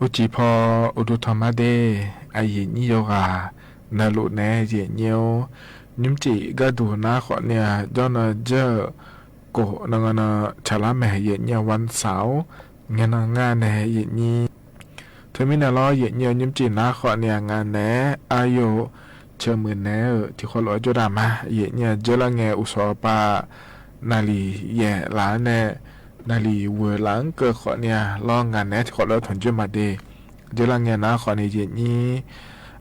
อุจิพออุดุธรรมเดไอเยนิโยกานาลุเนเยเนียวนิมจิกาดูนาขอเนี่ยจอนเจอโกนงนาชาลาแมเยเนียวันเสาร์เงินงานเนเยนีเธอมินาล้อเยเนียวนิมจินาขอเนี่ยงานเนอายุเชื่อมือเนที่คนรอจุดามาเยเนียเจละเงอุสอปานาลีเยหลานเนนาลีเวหลังเกิดขอเนี่ยลองงานเนที่คนรอถนจุมาเดเจละเงนาขอในเยนี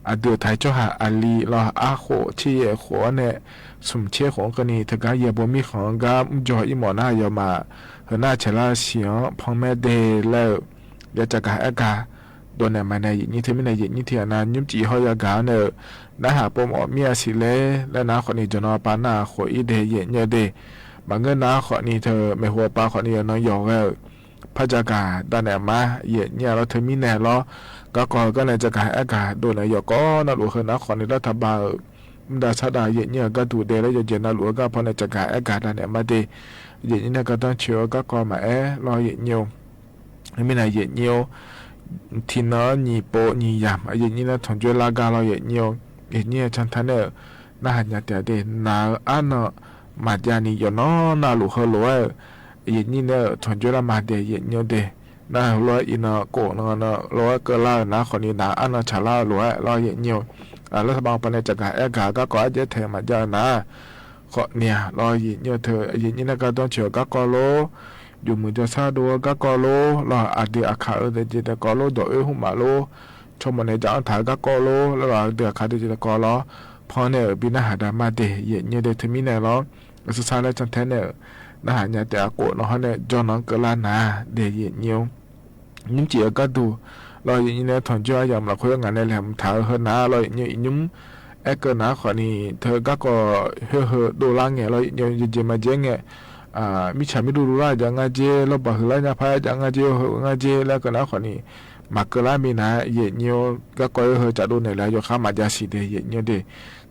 อเดือไทยเจ้าหาอาลีรออาโคที่ขอเนี่ยสมเชื่อของกันนี่ถ้าการเยบมีของกามจอยหมอหน้ายามาเฮน่าเชลาเสียงพองแม่เดแล้วอยากจะกาอากาโดนเนี่ยมาในยี่นี่เธอไม่ในยี่นี่เทียนานยุ่มจีหอยากาเนี่ยน้าหาปมอเมียสิเลและน้าคนนี้จะนอปานาขออีเดเยเนี่ยเดบางเงินน้าขอนี้เธอไม่หัวปลาขอนี้น้อยหยอกแล้วพระจากาด้านเนี่ยมาเยเนี่ยเราเธอมีแน่ล้อก็เลยจะกาอากาโดนเนี่ยก็น่าหลวงคือน้าขอนี้รัฐบาลดาชาดาเยเนี่ยก็ดูเดแล้วจะเจนาหลวงก็พอในจะกาอากาด้านเนี่ยมาเดเยเนี่ยก็ต้องเชื่อก็มารอเยเนี่ยไม่นายเยเนี่ยทีน้อนีโปนียามเยเนี่ยนะถอนจวยลากาเราเยเนี่ยฉันท่านเนี่ยน่าหันยาแต่เดนาอันมาจานียอนอน่าหลวงเขาหลวงเยเนี่ยถอนจวยละมาเดเยเนี่ยเดน่าหลวงอินาโกนนะหลวงก็ล่านะคนนี้นาอันชาลาหลวงรอเยเนี่ยรัฐบาลปนจากการกาก็อาจจะเทมาจานะก็เนี่ยรอยินเยอะเธอยินนี่ก็ต้องเชื่อก็โลอยู่มือจะซาดูก็โลรออาเดียอาคาเดจิตก็โลดอยหุมาโลชมในจางถ่ายก็โลแล้วรอเดียอาคาเดจิตก็โลพอเนี่ยบินาหาดามาเดยินเยอะเดทมิเนี่ยรอสุดท้ายแล้วจันเทเนี่ยนะหาเนี่ยแต่โกนเขาเนี่ยจอนน้องก็ลานาเดยินเยอะยิ่งเจียก็ดูรออย่างนี้เนี่ยถอนจ้อยามเราคุยงานในแหลมถาวเฮน่ารออย่างนี้ยุ่มเกินนะขอนี่เธอก็เฮดูล่างเงี้ยรออย่างเจมาเจงเงี้ยมิฉาไม่ดูรู้ว่าจังเจเราบอกเลยนะพายจังเจแล้วก็นะขอนี่มาเกล้ามีนะเย็นเงี้ยก็เฮจะดูในแล้วยกข้ามาจาสีเดเย็นเงี้ยเด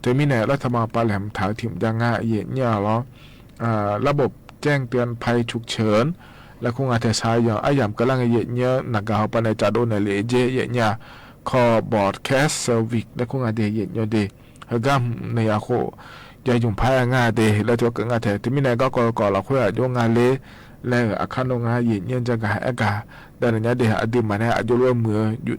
เธอมีไหนรัฐบาลปาแหลมถาวถิ่มจังเย็นเงี้ยหรอระบบแจ้งเตือนภัยฉุกเฉินและคงอาจจะใช้อย่างยามกำลังเยอะเนี่ยนักข่าวปนในจัดโดนในเลเจเยอะเนี่ยคอบอร์ดแคสเซอร์วิสและคงอาจจะเยอะเนี่ยเด กัมในอาโคยายุ่งพายงาเดแล้วตัวก็งาแท้ที่มีในก็ก่อเราคุยอยู่งานเลแล้วอาคารงานยินยันจะกะเอกะแต่เนี่ยเดอดีมาเนี่ยอายุรวมมืออยู่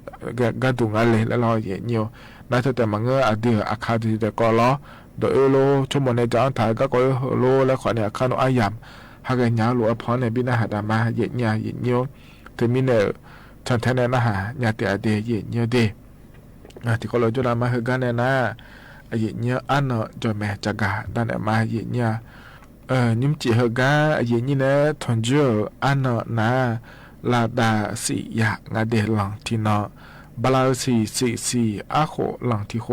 กันตุงานเลยแล้วเราเย็นเนียวน่าจะแต่มาเงออดีอาคารที่แต่ก็ล้อโดยโลชั่วโมงในจานถ่ายก็โลแล้วขอเนี่ยอาคารอายามหากยาวหลวงพ่อในบินาหาดามาเย็นเนียวที่มีเนี่ยฉันแทนนะฮะญาติอดีเย็นเนียวเดที่ก็เราจุฬามาคือกันเนี่ยนะเย็นเนียวอันเนาะจอยแม่จักกะด้านมาเย็นเนียวนิมจิเฮกาเย็นนี่นะทอนเจออันเนาะนะลาดาสิยางาเดลังที่เนาะบาลาสีอาโคลังที่โค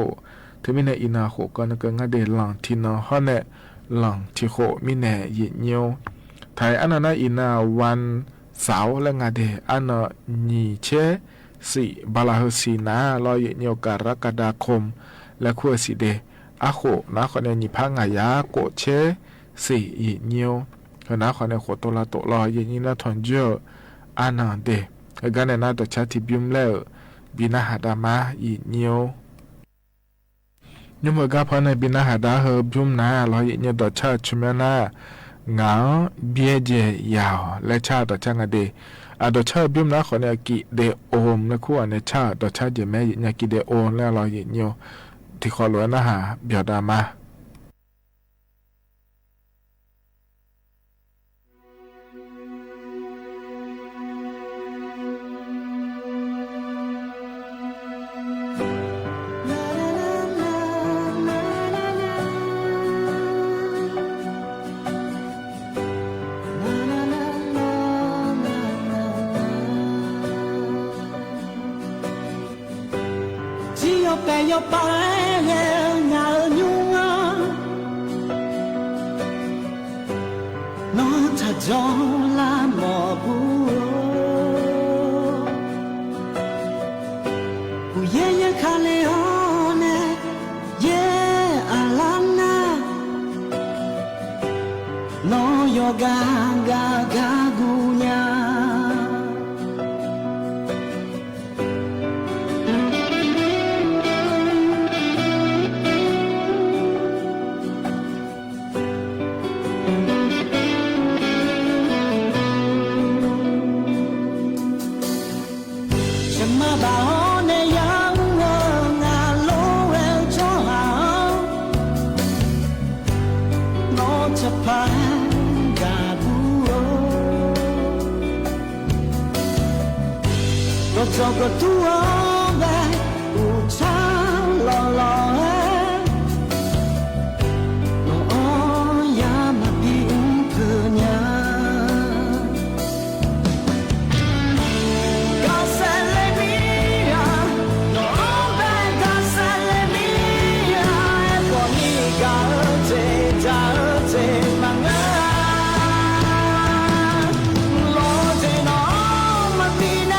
ที่มีในอินาโคก็นึกงาเดลังที่เนาะฮะเนี่ยลังที่โคมีในเย็นเนียวไทยอันนั้นอินาวันเสาร์และงาเดอันเนาะนีเชสิบาลาสีนะรอเย็นเนียวกรกฎาคมและขั้วสีเดอาโคนะคนเนี่ยนิพังายาโกเชสี่อีเนียวคณะคนในโคตรละตกลอยอย่างนี้นะทอนเจออานันเดกันในนั้นตัวชาติบิมเล่บินาหาดามาอีเนียวยุ่งเหมือนกับพอในบินาหาดาเฮบิมนะลอยอย่างนี้ตัวชาติชุมนาเงาเบียเจยาวและชาตัวช่างเดตัวชาบิมนะคนเนี่ยกิเดโอมและคู่ในชาตัวชาเจแม่อย่างกิเดโอมและลอยอย่างนี้ที่ขอหลวงนะฮะเบียดามา要白了那牛啊，那他叫拉莫布，不夜夜看了呢，夜阿兰呐，那有嘎嘎嘎姑娘。Cho có tua về u cha lo lo no ya ma bin punya ga se le mia no be ga se le mia e po mi ga te ja te manga lo te no ma bin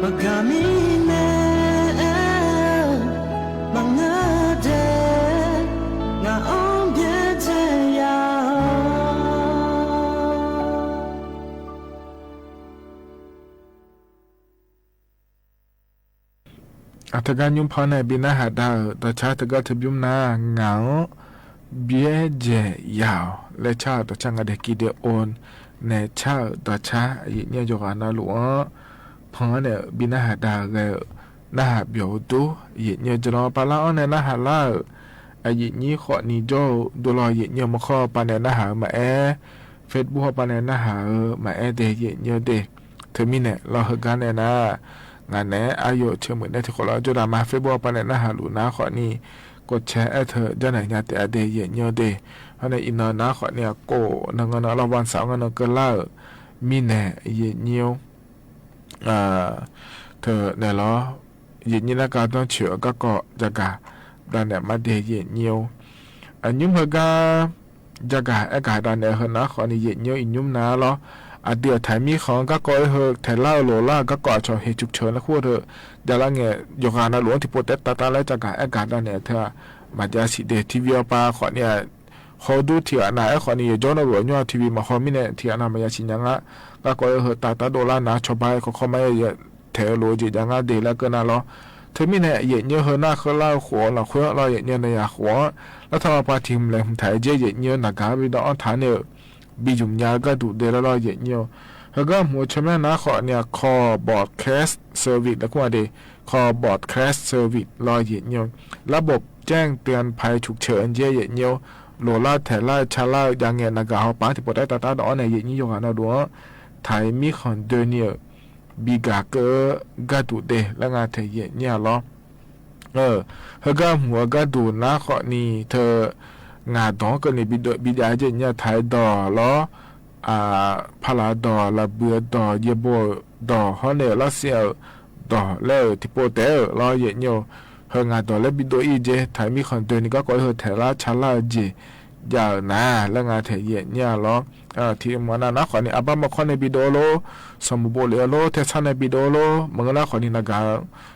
Magamine Mangade Nga ombyete ya อัตการยุมพอในบินาหาดาวต่อชาตก็ทบุมนาเหงาเบียเจยาวและชาต่อช่างอเดกิเดโอนในชาต่อชาอีเนี่ยจกานาหลวงพอเนี่ยบินาหาดาวเกนาหาเบียวตูอีเนี่ยจะรอปลาอ้อนในนาหาลาอายินี้ขอนี้โจดูรออีเนี่ยมาข้อปานในนาหามาเฟซบุ๊กปานในนาหามาเดอีเนี่ยเดเธอมีเนี่ยเราเหกันเนี่ยนะงานแหนอายุเชื่อเหมือนได้ที่คนเราจุดามาเฟซบุ๊กปานในนาหาหลูนะขอนี้กดแชร์เธอเจ้าไหนงานแต่เดย์เยอะเดย์เพราะในอินเนอร์นะขอเนี่ยโก้นังเงินเราวันเสาร์เงินก็เล่ามีแน่เยอะเธอเนี่ยล้อเยอะนะก็ต้องเชื่อก็จะกะดันเนี่ยมาเดย์เยอะอันยุ่งเหรอกะจะกะกะดันเนี่ยเหรอนะขอนี่เยอะอินยุ่งนะล้อเดี๋ยวถ่ายมีของก็ก่อยเหอะถ่ายเล่าโลล่าก็ก่อชอเหตุฉุกเฉินแล้วคู่เธอเดี๋ยวละเงี้ยยกงานหลวงที่โปรเตตตาแล้วจะกะกะดันเนี่ยเธอมาจะสิเดทีวีปาขอเนี่ยเขาดูที่อันไหนขอนี่ย้อนหลวงย้อนทีวีมาเขาไม่เนี่ยที่อันนั้นมาจะชิญยังละก็ก่อยเหอะตาโดล่านะชาวบ้านเขาไม่เทโลจิยังละเดแล้วก็น่าล้อเธอไม่เนี่ยเยอะเหอะหน้าเขาเล่าหัวเราคุยเราเยอะในยาหัวแล้วทำมาปาทีมเลยถ่ายเยอะนักการวิดอนฐานเนี่ยบีจุมยาก็ดูเดลล์เยอะๆแล้วก็หัวชแม่นะขอเนี่ยคอบอร์ดแคสต์เซอร์วิสแล้วก็ว่าเดคอบอร์ดแคสต์เซอร์วิสเยอะๆระบบแจ้งเตือนภัยฉุกเฉินเยอะๆโลล่าแถล่าชาล่ายังเงี้ยนักการปาที่ปวดได้ตาดอนในเยอะๆอย่างนั้นด้วยไทยมีคนเดินเนี่ยบีกาเกอก็ดูเดแล้วงานเธอเยอะๆล้อแล้วก็หัวก็ดูนะขอนี่เธองาดองก็ในบิดาเจเนี่ยไทยดอล้อพลาดอละเบือดอเยโบดอฮอนเนลเซียดอแล้วที่โปเตอล้อเยเนียวเฮงาดอและบิโดอีเจไทยมีคนเดินนี่ก็เฮเทลาชาลาเจยาวนะแล้วงาเทเยเนี่ยล้อที่มันนะขอนี่อับมาขอในบิโดโลสมบูรณ์โลเทชันในบิโดโลมันก็ละขอนี่นะกา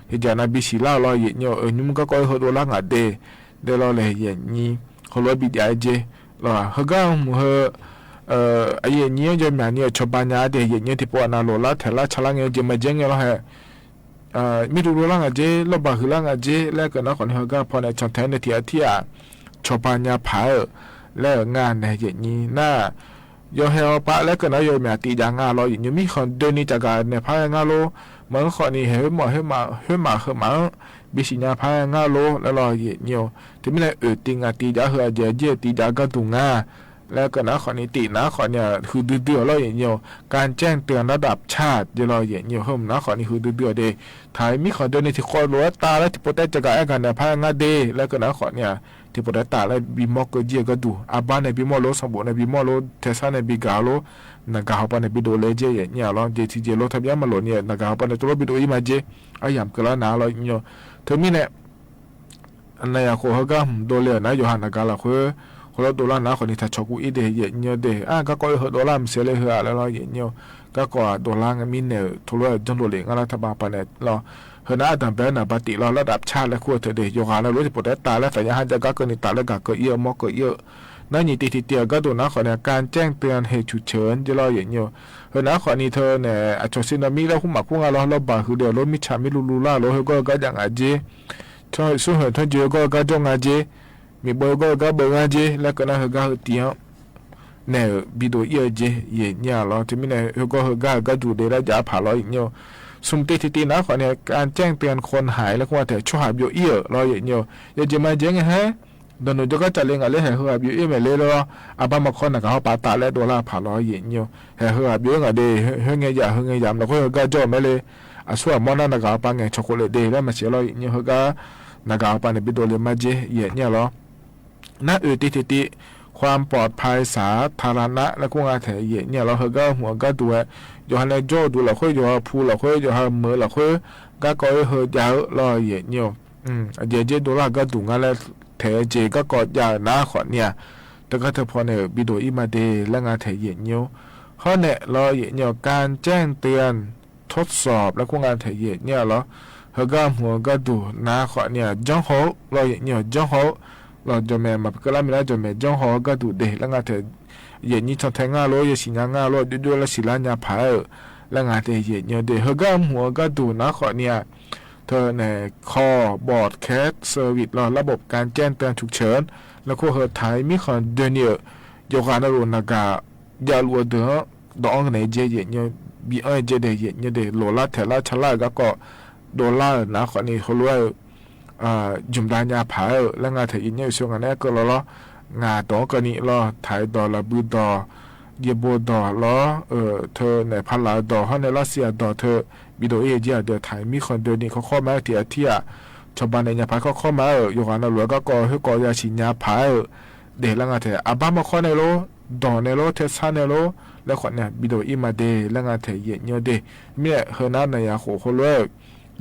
เฮจานาบิชิลาล้อเยเนียวนุ่มก็เฮโดลางาเดล้อเลยเยนี่เขาล้อบิดาเจล้อเฮก็มือไอ้เนี่ยจะมีเนี่ยชาวบ้านเนี่ยเดี๋ยวเนี่ยที่พวกนั้นโลละเทล่าชลังเนี่ยจะมาเจงแล้วฮะมีดูโลละงาเจลบะหือละงาเจแล้วก็นะคนเฮก็พอในจันทร์ในที่ชาวบ้านเนี่ยพายแล้วงานเนี่ยนี่น่ายอเฮลปะแล้วก็นะยอมีตีจางาลอยอยู่มีคนเดินนี่จากการเนี่ยพายงาโลมันคนนี้เฮมาบิสิญาพายงาโลแล้วลอยเนี่ยที่ไม่ได้ติงาตีจาเฮเจตีจาก็ตุงาแล้วก็นะขอนิตินะขอเนี่ยคือเดือดเราอย่างเดียวการแจ้งเตือนระดับชาติจะเราอย่างเดียวเพิ่มนะขอนี่คือเดือดเดย์ถ่ายมีขอเดินในที่คอรัวตาและที่โปรเตจะกันกันเนี่ยพายงาเดแล้วก็นะขอเนี่ยที่โปรเตตาและบีมอกก็เจียก็ดูอาบ้านในบีมอโลสมบูรณ์ในบีมอโลเทซ่าในบีกาโลนักข่าวปานในบีโดเลเจอย่างเนี่ยเราเจทีเจโลทำยังมาโลเนี่ยนักข่าวปานในตัวบีโดอีมาเจอายามก็แล้วนะเราอย่างเดียวเธอมีเนี่ยอันไหนอะโคฮก็โดเลนะโยฮันนักข่าวละคือคนละดอลลาร์นะคนนี้ถ้าชกุอีเดียเยอะเดก็ก็เหดอลลาร์มันเสียเลยเหรอแล้วเราเยอะก็ดอลลาร์มีเนี่ยทุเรศจนตัวเล็กรัฐบาลปานเนี่ยเราเห็นอาดัมเป็นนะปฏิเราระดับชาติและขั้วเธอเดียกงานเรารู้ที่ปวดตาและแต่ยังหันจะก็นี่ตาและก็เยอะมากก็เยอะนั่นนี่ตีเตียก็ดูนะคนเนี่ยการแจ้งเตือนเหตุฉุกเฉินจะเราเยอะเห็นนะคนนี้เธอเนี่ยอาจจะซึนามิแล้วหุ่มหมักหุ่งเราบาคือเดี๋ยวรถมิชามิลูล่าเราก็ยังอาเจช่วยสู้เหตุทั้งเจอก็จงอาเจมีเบอร์ก็เบอร์เจแล้วก็นะเฮก็เตียเนี่ยบิดเยอะเจเยเนี่ยเราที่มีเนี่ยเฮก็ดูเดี๋ยวจะผ่าเราอีกเนี่ยสุ่มตีนะขอเนี่ยการแจ้งเตือนคนหายแล้วก็ว่าแต่ช่วยหาบิวเยอะเราอย่างเนี่ยอย่าจะมาเจ๊งฮะดนจะก็จะเลี้ยงอะไรให้เฮาบิวเยอะไม่เลยแล้วอาบ้ามาคนน่ะเขาปาตาและดอลลาร์ผ่าเราอย่างเนี่ยให้เฮาบิวอะไรเฮงยามแล้วก็จ่อไม่เลยส่วนมันน่ะก็ปังไงช็อกโกแลตเดย์แล้วมาเสียเราอย่างเนี่ยเฮก็นักข่าวปันบิดเลยมาเจเนี่ยหรอน่าติความปลอดภัยสาธารณะและก็งานแถเยเนี่ยเราเฮก็หัวก็ดูอยู่ฮันในโจดูเราค่อยอยู่พูเราค่อยอยู่ฮันมือเราค่อยก็เฮยาวรอเยเนี่ยเจดูเราก็ดูงานแล้วแถเจก็กอดยาหน้าขอเนี่ยแต่ก็เธอพอเนี่ยบิดอีมาเดและงานแถเยเนี่ยเขาเนี่ยรอเยเนี่ยการแจ้งเตือน ทดสอบแล้วก็งานเทเยเนี่ยเหรอเฮก็หัวก็ดูนะขอเนี่ยจ้องโหเราเนี่ยจ้องโหเราจะแม่มาก็แล้วไม่ได้จะแม่จ้องโหก็ดูเดแล้วงานเทเยนี่ทำแทงงานโลยสิงานโลด้วยแล้วสิลาญาผาแล้วงานเทเยเนี่ยเดเฮก็หัวก็ดูนะขอเนี่ยเธอในคอบอร์ดแคสเซอร์วิสระบบการแจ้งเตือนฉุกเฉินแล้วก็เฮอไทยมีคนเดือนเนี่ยยกการรุนากายาลัวเดือดองในเจเยเนี่ยบีเอเจเดเยเนี่ยเดโลลาเทลาชลาก็ดอลลาร์นะขอนี่เขารู้จุมดานยาผาแล้วงานถ่ายอินเนี่ยช่วงนั้นก็ล้องานต่อก็นี่ล้อถ่ายดอลลาร์บูดอเยโบดอล้อเธอในพันลาดอเขาในรัสเซียดอเธอบิโดเอเจียเดือถ่ายมีคนเดินนี่เขาเข้ามาที่ชาวบ้านในยาผาเขาเข้ามาอยู่กันแล้วหลวงก็ให้ก่อยาชินยาผาเดี๋ยวแล้วงานถ่ายอาบ้ามาข้อในโลดอในโลเทสาในโลแล้วคนเนี่ยบิโดอีมาเดแล้วงานถ่ายเยเนี่ยเดเมื่อเฮนันในยาโขเขาเลย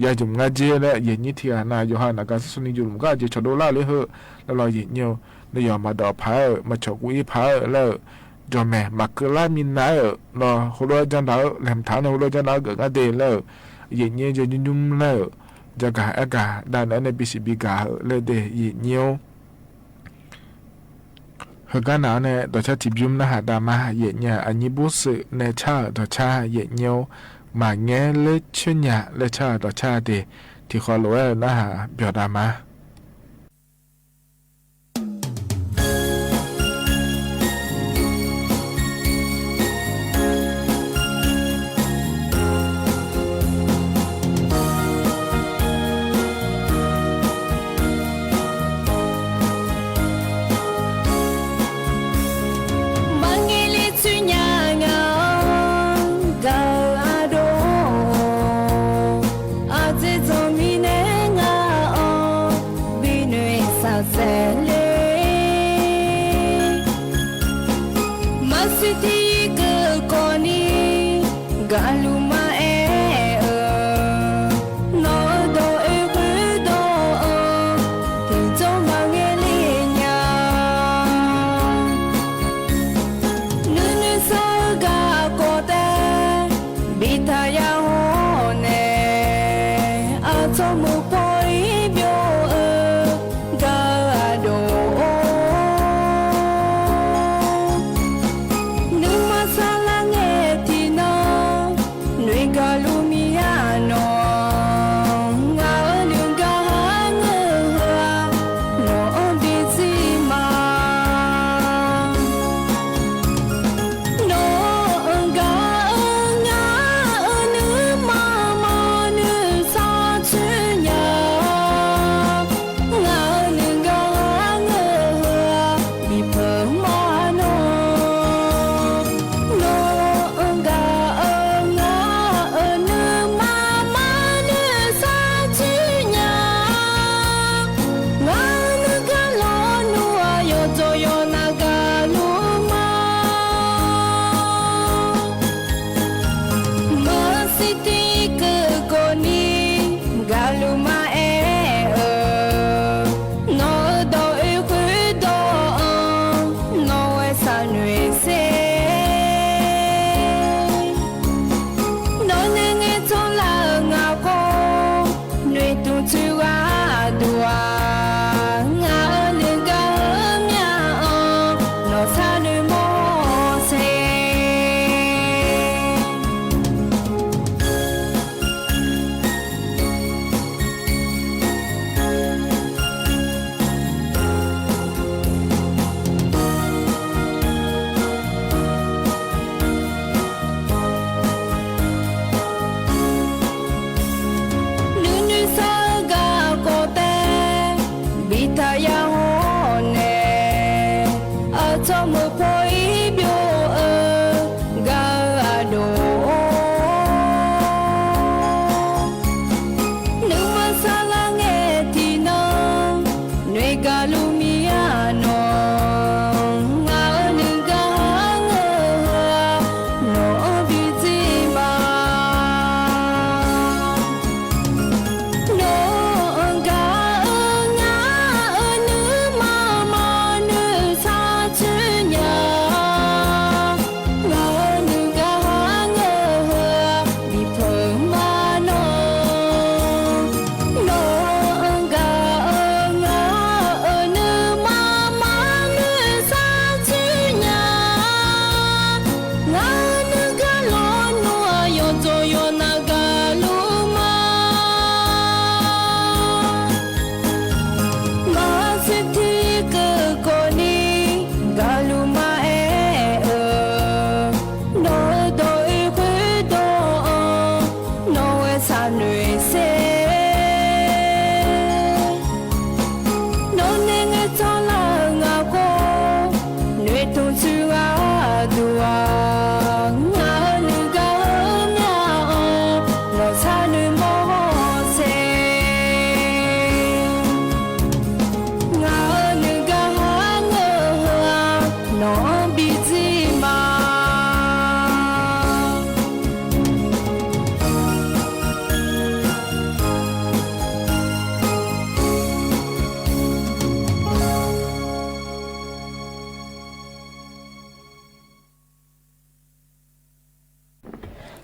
ยาจุ่มงาเจและเย็นนิที่นายโยฮานาการสุนิจุ่มก็จะชดโดล่าเลยเหอะแล้วเราเย็นเนียวในยอมมาดอพายมาฉกวิพายแล้วจอมแม่มาเกล่ามินนายเราหัวจันดาวแหลมฐานหัวจันดาวเกิดกันเดแล้วเย็นเนียวจะยุ่มแล้วจะกะอากาด้านนั้นในปีสิบิกาเลยเดเย็นเนียวเฮกันหนาวเนี่ยตัวชาติบิมนะฮะดามาเย็นเนี่ยอันนี้บุษในชาตัวชาเย็นเนียวมาแง่เล็กเช่นเนี่ยเล็กชาต่อชาเดที่ขอรู้นะฮะเบียดามา这种米呢啊哦。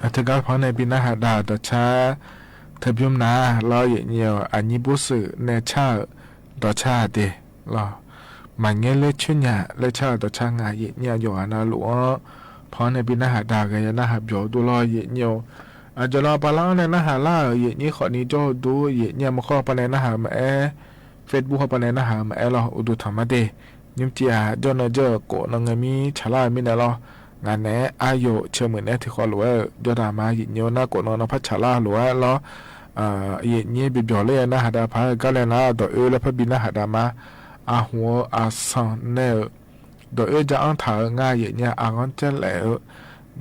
ถ้าก็พอในปีหน้าหาดาต่อช้าเธอพิมนาลอเยี่ยวอันนี้บุษเนชาต่อชาเดลอมันเงี้ยเล็ชุนยาเล็ชาต่อชางาเยี่ยอยู่อันนั้นหลวงพอในปีหน้าหาดากันยันหน้าหับอยู่ดูลอเยี่ยวอาจจะรอปลาในหน้าหาล่าเยี่ยขอนี้โจดูเยี่ยมาข้อปในหน้าหามาเฟซบุ๊กปในหน้าหามาลออุดุธรรมะเดยิมจีอาจนเจอโกนังมีชลามินาลองานแหนอายุเชื่อเหมือนที่ขอหลวงยอดามาหยิบเยอะน่ากดนอนพัชชาลาหลวงล้อหยิบเงี้ยบิบยอเลยนะหาดาพาก็เลยนะดอกแล้วพบินนะหาดามาอาหัวอาสังเนอดอกจะอังถ่ายง่ายหยิบเงี้ยอ่างเจแล้ว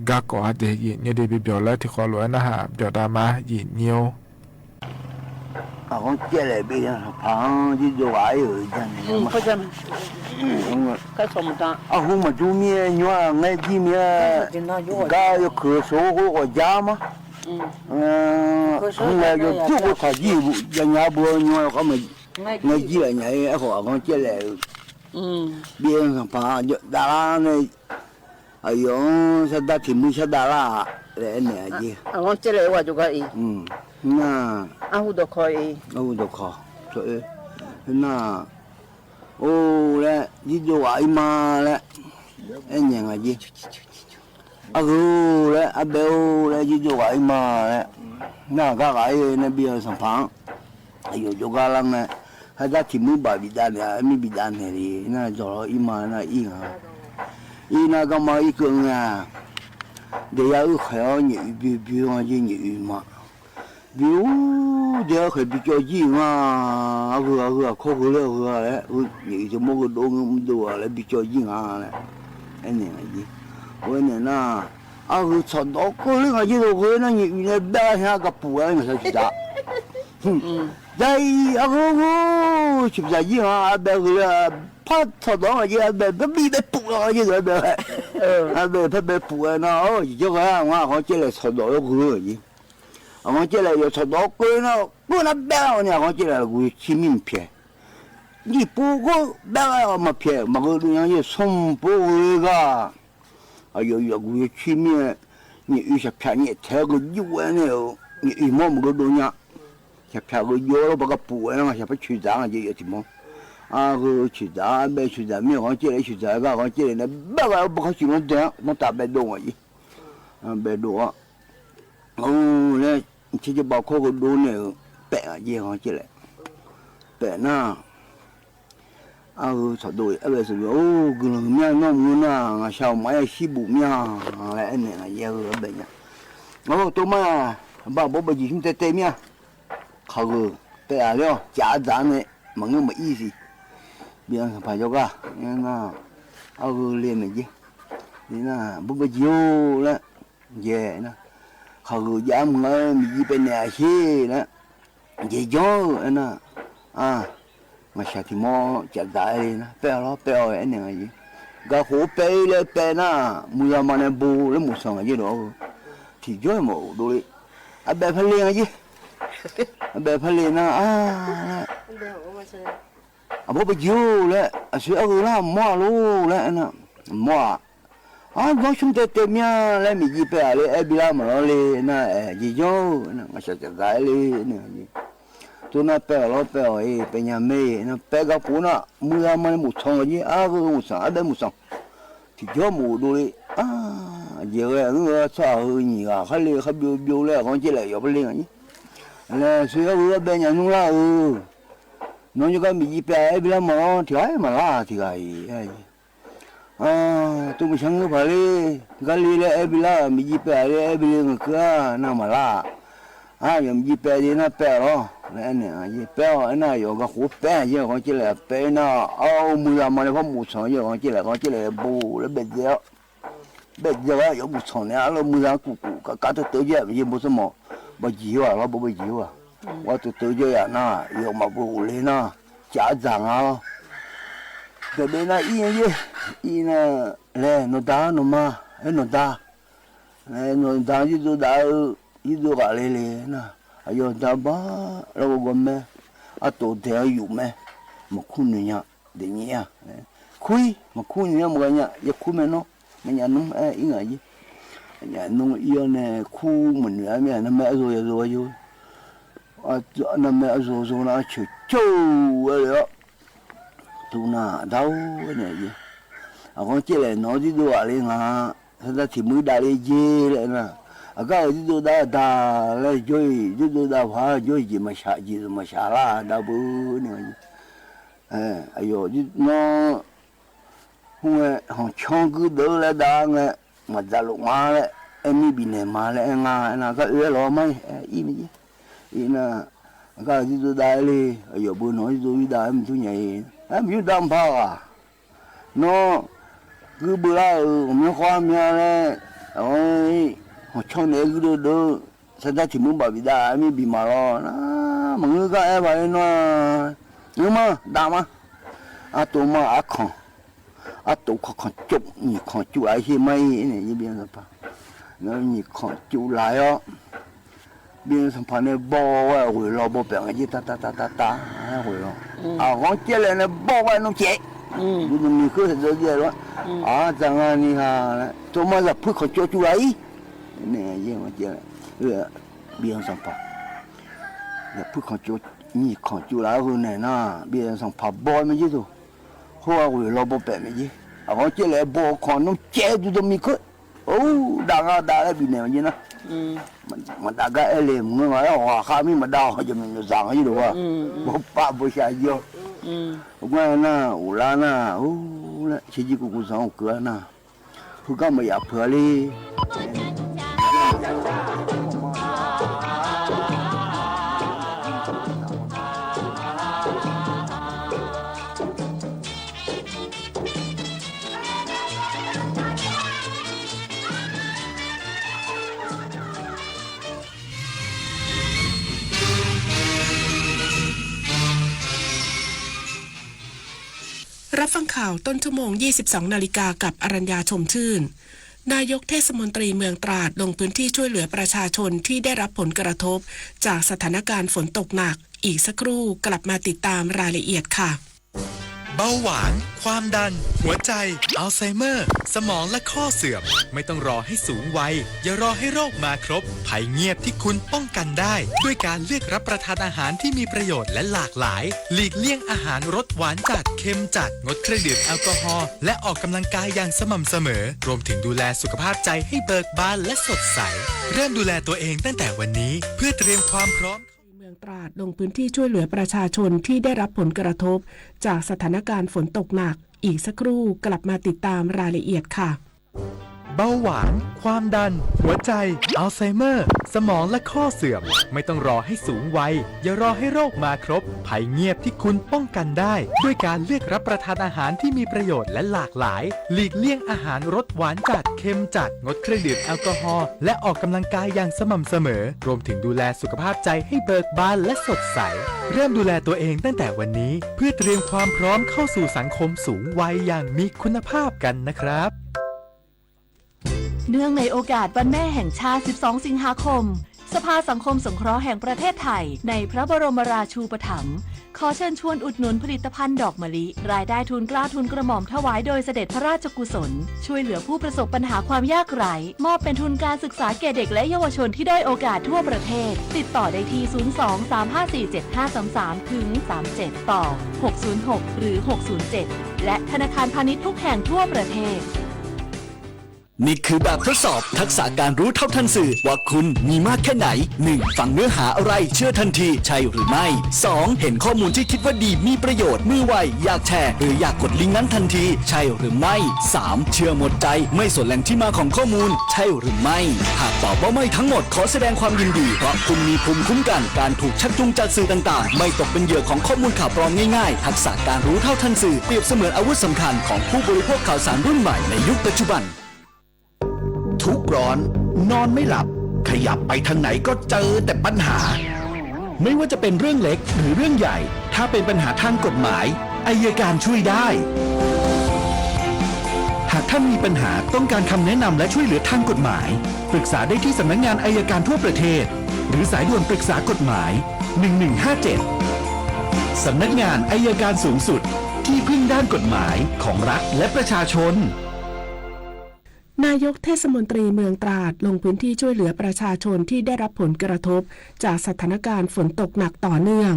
กากอเดียหยิบเงี้ยเดบิบยอแล้วที่ขอหลวงนะฮะยอดามาหยิบเงี้ยว我借来别人旁就就还有一件那个嘛。不是，该什么的？我们做面肉，俺这面家有可收获我家嘛。俺就做过他几步，人家不肉他们，俺几人家也好，我借来。别人旁就打啦那，哎呦，是打题目是打啦，来那的。我借来我就可以。那阿虎都可以，阿虎都可，所以那哦嘞，你就话嘛嘞，一年啊子，阿虎嘞，阿伯嘞，你就话嘛嘞，那个个那边上旁，哎呦，就个人嘞，还在题目把比单的，没比单的哩，那做了一嘛那一啊，一那个嘛一个啊，得要有还要你比方就你嘛。比如这还比较近啊，可了嘞，你就么个多么多嘞，比较近啊嘞，哎那个，我那那，个炒到可了个就个那你那白下个补啊，你说是咋？在个是不是近啊？白个怕炒到个就白比白补了就白，白补啊那哦，就个我好这来炒到个个。我这来要炒到贵呢，不那白呢，我这来我去名片，你不过白我没片，么个东西送不回个，哎呦呦，我去名，你有些片你太个油呢，你一毛么个东西，些片个油了把个补呢，些不去脏就有什么，个去脏没去脏，没我这来去脏个，我这来那白个不可喜欢点，那大白多我一，白多，哦嘞。其实包括个路呢，白啊也好起来，白呐，差不多，是哦，个面那么那，小麦西部面，来那个也个白呀，多嘛，把不几兄在对面，靠个白啊了，家长呢，没那么意思，别人拍照个，那，个脸没的，你那不久了，也那。เขาย้ำเงินมีเป็นแนวชี้นะเยอะๆนะมาชาติมอจัดได้เลยนะเปล่าเปล่าไอ้เนี่ยยี่ก็หัวเปย์เลยเปย์นะมือมันเนี่ยบูแล้วมือส่งยี่ดอกที่ย่อยหมดดูเลยแบบพลีนยี่แบบพลีนนะพอไปอยู่แล้วเสือก็ล่าหม้อรู้แล้วนะหม้อ我兄弟对面来米几百嘞，比他们嘞，那一样，那我晓得在嘞，那都那白老白哎，白伢妹，那白个不那，木他们木厂个个木厂，木厂，提交木多嘞，这个我操你啊，还标嘞，讲起来要不灵啊，那所以我白伢弄啦弄就个米几百，比他们调嘛啦，这个哎。tu macam apa le? Kali le bila miji pe le bila ngka na mala. Yang miji pe dia na pe lo. Le ni aje pe na yo ga hu pe je ko chi le pe na au mu ya ma le ko mu chang je ko chi le bu le be je. Be je wa yo mu chang ne lo mu ya ku ka to je ye mu什么ba ji wa lo ba ji wa. Wa to je ya na yo ma bu le na家长啊。这边那一那来弄大弄嘛，弄大，弄大一做个来那，哎呦大把那个么，多条有么，没困难呀，的你呀，亏没困难么个呀，也困难喏，没呀弄应该 nhà nông yêu này khu mình nữa mẹ nó mẹ rồi nó mẹ rồi nó chịu trâu rồi tu na đau này gì con chỉ là nói đi đùa lên à thật ra thì mới đại đi dê lại nè cái đi đùa đã lại chơi đi đùa đã phá chơi gì mà xả la đau bự này ayo đi nó không họ chọn cứ đỡ lại đã nghe mà ra lục má lại em bị này má lại là cái ế lo mấy im gì im là cái đi đùa đại đi ayo bữa nói rồi đại em thu nhảy em biết đam phá à nó cứ bữa mình khoa mình này ôi họ cho này cứ đỡ thật ra thì muốn bảo bị đá em bị mà lo mà người cái em vậy nó nhưng mà đam à tụi mà tụi con chụp nhỉ con chụp ai khi mấy này như bây giờ nó nhỉ con chụp lại á bây giờ phần này bò rồi lo bò bẹn cái gì ta rồi lo con chơi này nó bò vậy nó chết mình cứ thấy rồi đó chẳng hạn như là tôi mà là phước họ cho chú ấy này gì mà chơi bây giờ sản phẩm là phước họ cho nhỉ họ chú ấy hơn này na bây giờ sản phẩm bò mấy chứ thôi hoa rồi lo bò bẹn mấy chứ con chơi này bò còn nó chết tôi mình cứ đã lại bị này như nó mà đã cái em người nói hòa khá mi mà đau cho mình rằng cái gì đâu bố ba bố xài vô ngoài na ula na chỉ cũng sống cửa na cứ có mà yapphơi điรับฟังข่าวต้นชั่วโมง 22 นาฬิกากับอรัญญาชมชื่นนายกเทศมนตรีเมืองตราดลงพื้นที่ช่วยเหลือประชาชนที่ได้รับผลกระทบจากสถานการณ์ฝนตกหนักอีกสักครู่กลับมาติดตามรายละเอียดค่ะ เบาหวานความดันหัวใจอัลไซเมอร์สมองและข้อเสื่อมไม่ต้องรอให้สูงวัยอย่ารอให้โรคมาครบภัยเงียบที่คุณป้องกันได้ด้วยการเลือกรับประทานอาหารที่มีประโยชน์และหลากหลายหลีกเลี่ยงอาหารรสหวานจัดเค็มจัดงดเครื่องดื่มแอลกอฮอล์และออกกำลังกายอย่างสม่ำเสมอรวมถึงดูแลสุขภาพใจให้เบิกบานและสดใสเริ่มดูแลตัวเองตั้งแต่วันนี้เพื่อเตรียมความพร้อมเมืองตราดลงพื้นที่ช่วยเหลือประชาชนที่ได้รับผลกระทบจากสถานการณ์ฝนตกหนักอีกสักครู่กลับมาติดตามรายละเอียดค่ะ เบาหวานความดันหัวใจอัลไซเมอร์สมองและข้อเสื่อมไม่ต้องรอให้สูงวัยอย่ารอให้โรคมาครบภัยเงียบที่คุณป้องกันได้ด้วยการเลือกรับประทานอาหารที่มีประโยชน์และหลากหลายหลีกเลี่ยงอาหารรสหวานจัดเค็มจัดงดเครื่องดื่มแอลกอฮอล์และออกกำลังกายอย่างสม่ำเสมอรวมถึงดูแลสุขภาพใจให้เบิกบานและสดใสเริ่มดูแลตัวเองตั้งแต่วันนี้เพื่อเตรียมความพร้อมเข้าสู่สังคมสูงวัยอย่างมีคุณภาพกันนะครับเนื่องในโอกาสวันแม่แห่งชาติ 12 สิงหาคม สภาสังคมสงเคราะห์แห่งประเทศไทยในพระบรมราชูปถัมภ์ขอเชิญชวนอุดหนุนผลิตภัณฑ์ดอกมะลิรายได้ทุนกล้าทุนกระหม่อมถวายโดยเสด็จพระราชกุศลช่วยเหลือผู้ประสบปัญหาความยากไร้มอบเป็นทุนการศึกษาแก่เด็กและเยาวชนที่ด้อยโอกาสทั่วประเทศติดต่อได้ที่ 02-354-7533 ถึง 37 ต่อ 606 หรือ 607 และธนาคารพาณิชย์ทุกแห่งทั่วประเทศนี่คือแบบทดสอบทักษะการรู้เท่าทันสื่อว่าคุณมีมากแค่ไหน 1. ฟังเนื้อหาอะไรเชื่อทันทีใช่หรือไม่ 2. เห็นข้อมูลที่คิดว่าดีมีประโยชน์มือไวอยากแชร์หรืออยากกดลิงก์นั้นทันทีใช่หรือไม่ 3. เชื่อหมดใจไม่สนแหล่งที่มาของข้อมูลใช่หรือไม่หากตอบว่าไม่ทั้งหมดขอแสดงความยินดีเพราะคุณมีภูมิคุ้มกันการถูกชักจูงจากสื่อต่างๆไม่ตกเป็นเหยื่อของข้อมูลข่าวปลอมง่ายๆทักษะการรู้เท่าทันสื่อเปรียบเสมือนอาวุธสำคัญของผู้บริโภคข่าวสารรุ่นใหม่ในยุคปัจจุบันทุกข์ร้อนนอนไม่หลับขยับไปทางไหนก็เจอแต่ปัญหาไม่ว่าจะเป็นเรื่องเล็กหรือเรื่องใหญ่ถ้าเป็นปัญหาทางกฎหมายอัยการช่วยได้หากท่านมีปัญหาต้องการคำแนะนำและช่วยเหลือทางกฎหมายปรึกษาได้ที่สำนักงานอัยการทั่วประเทศหรือสายด่วนปรึกษากฎหมาย1157สำนักงานอัยการสูงสุดที่พึ่งด้านกฎหมายของรัฐและประชาชน นายกเทศมนตรีเมืองตราดลงพื้นที่ช่วยเหลือประชาชนที่ได้รับผลกระทบจากสถานการณ์ฝนตกหนักต่อเนื่อง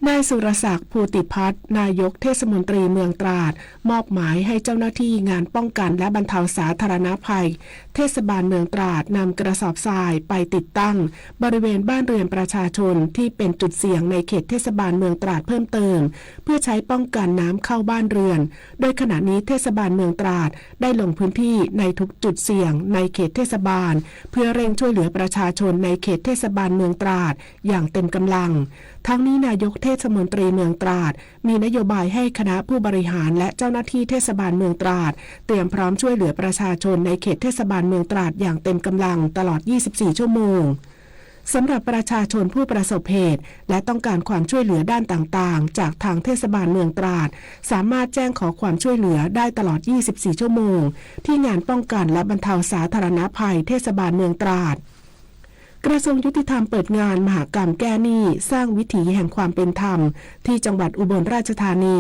นายสุรศักดิ์ภูติพัฒน์นายกเทศมนตรีเมืองตราดมอบหมายให้เจ้าหน้าที่งานป้องกันและบรรเทาสาธารณภัยเทศบาลเมืองตราดนำกระสอบทรายไปติดตั้งบริเวณบ้านเรือนประชาชนที่เป็นจุดเสี่ยงในเขตเทศบาลเมืองตราดเพิ่มเติมเพื่อใช้ป้องกันน้ำเข้าบ้านเรือนโดยขณะนี้เทศบาลเมืองตราดได้ลงพื้นที่ในทุกจุดเสี่ยงในเขตเทศบาลเพื่อเร่งช่วยเหลือประชาชนในเขตเทศบาลเมืองตราดอย่างเต็มกำลังทั้งนี้นายกเทศมนตรีเมืองตราดมีนโยบายให้คณะผู้บริหารและเจ้าหน้าที่เทศบาลเมืองตราดเตรียมพร้อมช่วยเหลือประชาชนในเขตเทศบาลเมืองตราดอย่างเต็มกำลังตลอด 24 ชั่วโมงสำหรับประชาชนผู้ประสบเหตุและต้องการความช่วยเหลือด้านต่างๆจากทางเทศบาลเมืองตราดสามารถแจ้งขอความช่วยเหลือได้ตลอด 24 ชั่วโมงที่งานป้องกันและบรรเทาสาธารณภัยเทศบาลเมืองตราดกระทรวงยุติธรรมเปิดงานมหกรรมแก้หนี้สร้างวิถีแห่งความเป็นธรรมที่จังหวัดอุบลราชธานี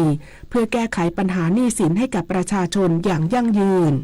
เพื่อแก้ไขปัญหาหนี้สินให้กับประชาชนอย่างยั่งยืน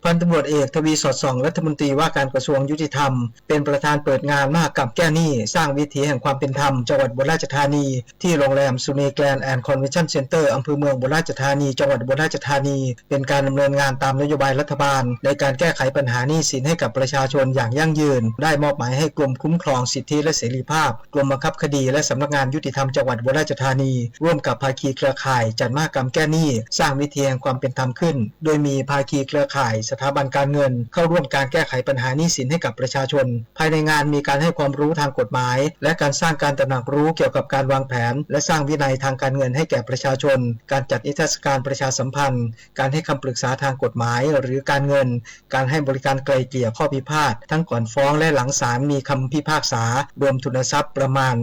พันตำรวจเอกทวีสอดส่องรัฐมนตรีว่าการกระทรวงยุติธรรมเป็นประธานเปิดงานมหกรรมแก้หนี้สร้างวิถีแห่งความเป็นธรรมจังหวัดอุบลราชธานีที่โรงแรมสุนีแกรนด์แอนด์คอนเวนชั่นเซ็นเตอร์อำเภอเมืองอุบลราชธานีจังหวัดอุบลราชธานีเป็นการดำเนินงานตามนโยบายรัฐบาลในการแก้ไขปัญหาหนี้สินให้กับประชาชนอย่างยั่งยืนได้มอบหมายให้กรมคุ้มครองสิทธิและเสรีภาพกรมบังคับคดีและสำนักงานยุติธรรมจังหวัดอุบลราชธานีร่วมกับภาคีเครือข่ายจัดมหกรรมแก้หนี้สร้างวิถีแห่งความเป็นธรรมขึ้นโดยมีภาคีเครือข่ายสถาบันการเงินเข้าร่วมการแก้ไขปัญหาหนี้สินให้กับประชาชนภายในงานมีการให้ความรู้ทางกฎหมายและการสร้างการตระหนักรู้เกี่ยวกับการวางแผนและสร้างวินัยทางการเงินให้แก่ประชาชนการจัดนิทรรศการประชาสัมพันธ์การให้คำปรึกษาทางกฎหมายหรือการเงินการให้บริการไกล่เกลี่ยข้อพิพาททั้งก่อนฟ้องและหลังศาลมีคำพิพากษารวมทุนทรัพย์ประมาณ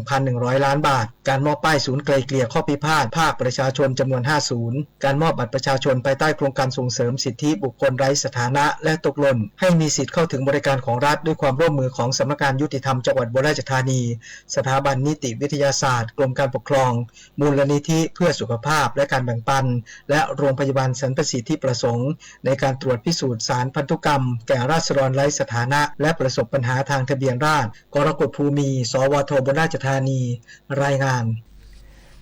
1,100 ล้านบาทการมอบป้ายศูนย์ไกล่เกลี่ยข้อพิพาทภาคประชาชนจำนวน5ศูนย์การมอบบัตรประชาชนภายใต้โครงการส่งเสริมสิทธิบุคคลไร้สถานะและตกหล่นให้มีสิทธิ์เข้าถึงบริการของรัฐด้วยความร่วมมือของสำนักงานยุติธรรมจังหวัดอุบลราชธานีสถาบันนิติวิทยาศาสตร์กรมการปกครองมูลนิธิเพื่อสุขภาพและการแบ่งปันและโรงพยาบาลสรรพสิทธิประสงค์ในการตรวจพิสูจน์สารพันธุกรรมแก่ราษฎรไร้สถานะและประสบปัญหาทางทะเบียนราษฎรกรกฎภูมิสวทอุบลราชธานีรายงาน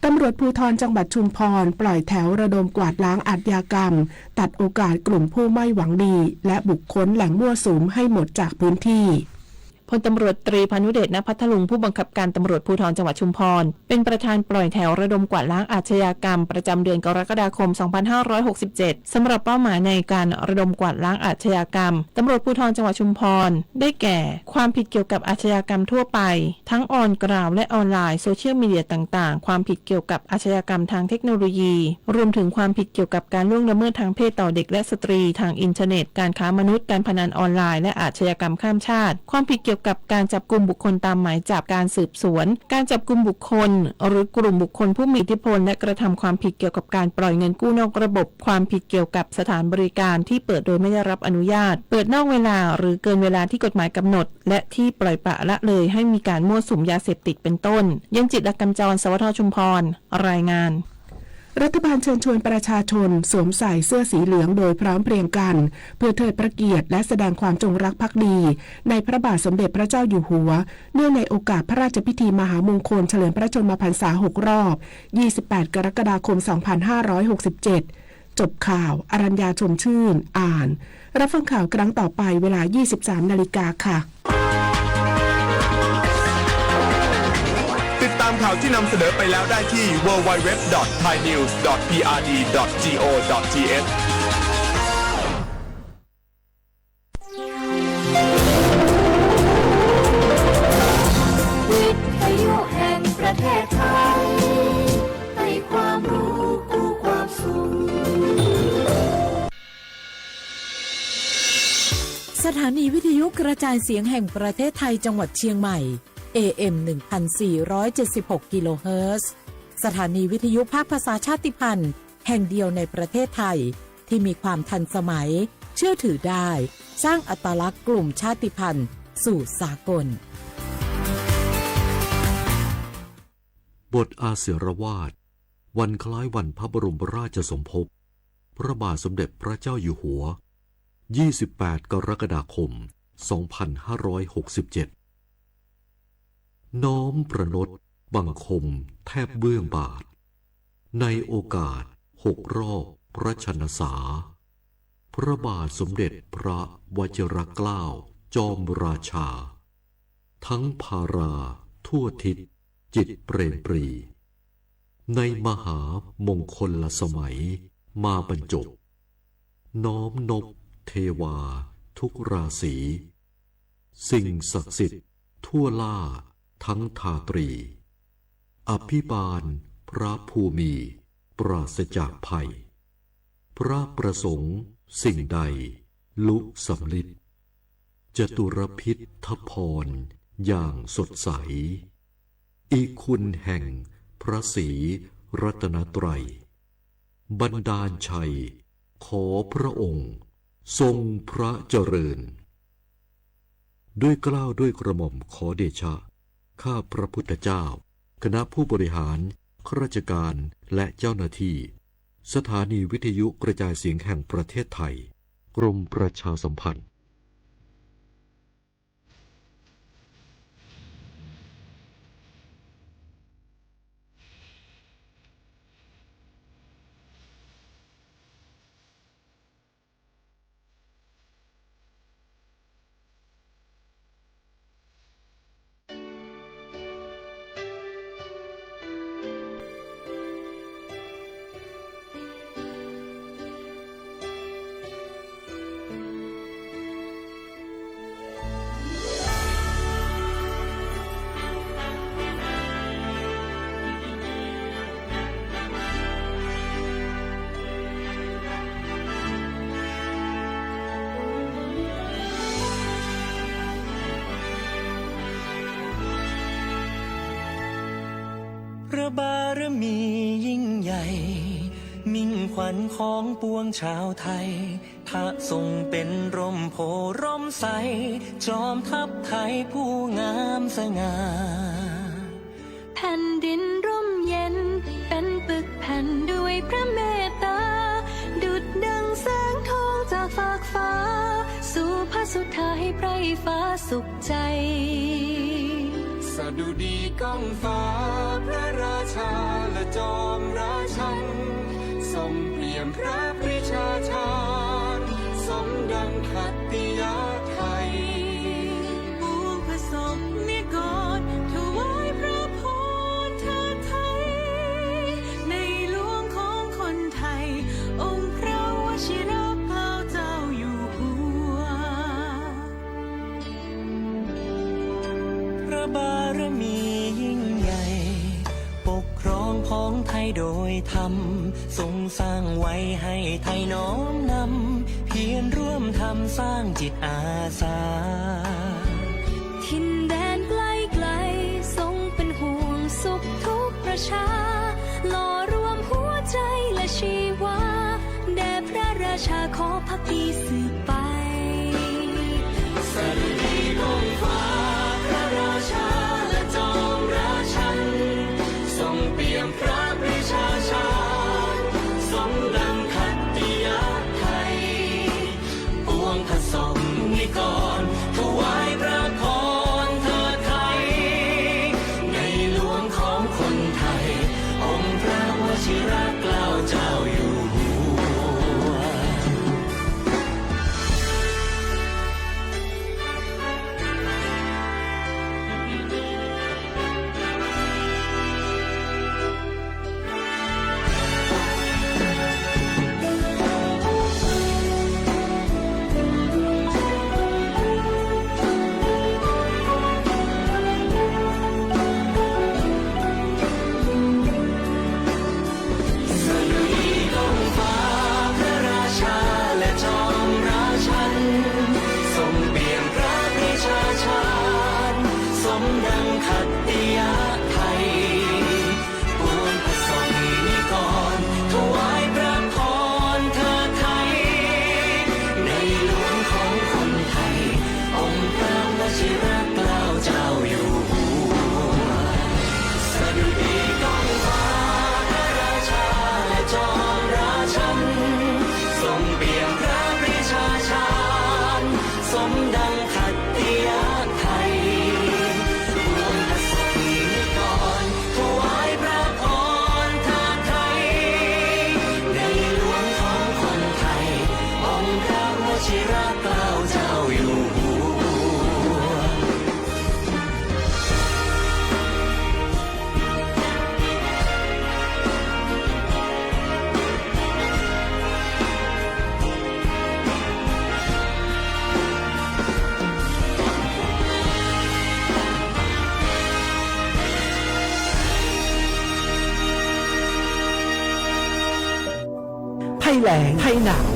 ตำรวจภูธรจังหวัดชุมพรปล่อยแถวระดมกวาดล้างอาชญากรรมตัดโอกาสกลุ่มผู้ไม่หวังดีและบุคคลแหล่งมั่วสุมให้หมดจากพื้นที่พลตำรวจตรีพานุเดช ณ พัทลุงผู้บังคับการตำรวจภูธรจังหวัดชุมพรเป็นประธานปล่อยแถวระดมกวาดล้างอาชญากรรมประจำเดือนกรกฎาคม 2567 สำหรับเป้าหมายในการระดมกวาดล้างอาชญากรรมตำรวจภูธรจังหวัดชุมพรได้แก่ความผิดเกี่ยวกับอาชญากรรมทั่วไปทั้งออนกราวและออนไลน์โซเชียลมีเดียต่างๆความผิดเกี่ยวกับอาชญากรรมทางเทคโนโลยีรวมถึงความผิดเกี่ยวกับการล่วงละเมิดทางเพศต่อเด็กและสตรีทางอินเทอร์เน็ตการค้ามนุษย์การพนันออนไลน์และอาชญากรรมข้ามชาติความผิดเกี่ยวกับการจับกุมบุคคลตามหมายจับการสืบสวนการจับกุมบุคคลหรือกลุ่มบุคคลผู้มีอิทธิพลและกระทำความผิดเกี่ยวกับการปล่อยเงินกู้นอกระบบความผิดเกี่ยวกับสถานบริการที่เปิดโดยไม่ได้รับอนุญาตเปิดนอกเวลาหรือเกินเวลาที่กฎหมายกำหนดและที่ปล่อยปละละเลยให้มีการมั่วสุมยาเสพติดเป็นต้นยังจิตรกำจรสวทชุมพรรายงานรัฐบาลเชิญชวนประชาชนสวมใส่เสื้อสีเหลืองโดยพร้อมเพรียงกันเพื่อเทิดพระเกียรติและแสดงความจงรักภักดีในพระบาทสมเด็จพระเจ้าอยู่หัวเนื่องในโอกาสพระราชพิธีมหามงคลเฉลิมพระชนมพรรษา6 รอบ 28 กรกฎาคม 2567 จบข่าวอรัญญาชมชื่นอ่านรับฟังข่าวครั้งต่อไปเวลา 23 นาฬิกาค่ะติดตามข่าวที่นำเสนอไปแล้วได้ที่ www.thainews.prd.go.th วิทยุแห่งประเทศไทยให้ความรู้กู้ความสุขสถานีวิทยุกระจายเสียงแห่งประเทศไทยจังหวัดเชียงใหม่AM 1476 กิโลเฮิรตซ์สถานีวิทยุภาคภาษาชาติพันธุ์แห่งเดียวในประเทศไทยที่มีความทันสมัยเชื่อถือได้สร้างอัตลักษณ์กลุ่มชาติพันธุ์สู่สากลบทอาเสรวาทวันคล้ายวันพระบรมราชสมภพพระบาทสมเด็จพระเจ้าอยู่หัว 28 กรกฎาคม 2567 น้อมประนตบังคมแทบเบื้องบาทในโอกาส6 รอบพระชนสาพระบาทสมเด็จพระวชิรเกล้าจอมราชาทั้งภาราทั่วทิศจิตเปรมปรีในมหามงคลสมัยมาบรรจบน้อมนบเทวาทุกราศีสิ่งศักดิ์สิทธิ์ทั่วล่าทั้งทาตรีอภิบาลพระภูมิปราศจากภัยพระประสงค์สิ่งใดลุสำลิดจตุรพิธพรอย่างสดใสอีคุณแห่งพระศรีรัตนตรัยบันดาลชัยขอพระองค์ทรงพระเจริญด้วยเกล้าด้วยกระหม่อมขอเดชะข้าพระพุทธเจ้าคณะผู้บริหารข้าราชการและเจ้าหน้าที่สถานีวิทยุกระจายเสียงแห่งประเทศไทยกรมประชาสัมพันธ์พระบารมียิ่งใหญ่มิ่งขวัญของปวงชาวไทยพระทรงเป็นร่มโพร่มใสจอมทัพไทยผู้งามสง่าแผ่นดินร่มเย็นเป็นปึกแผ่นด้วยพระเมตตาดุจดังแสงทองจากฟากฟ้าสู่พระสุธาให้ไพรฟ้าสุขใจสดุดีก้องฟ้าพระราชาและจอมราชันทรงเปี่ยมพระปรีชาชาญสมดังขัตติยาไทยปวงพระสงฆ์นิกรถวายพระพรเทิดไทยในหลวงของคนไทยองค์พระวชิรเกล้าเจ้าอยู่หัวพระบารมียิ่งใหญ่ปกครองของไทยโดยธรรมทรงสร้างไว้ให้ไทยน้อมนำเพียรร่วมทำสร้างจิตอาสาถิ่นแดนไกลไกลทรงเป็นห่วงสุขทุกประชาหล่อรวมหัวใจและชีวาแด่พระราชาขอภักดีสืบไปสดุดีก้องฟ้าพระราชาและจอมราชันทรงเปี่ยมพระปรีชาชาญสมดังขัตติยาไทยปวงพระสงฆ์นิกร ภัยแล้งภัยหนาว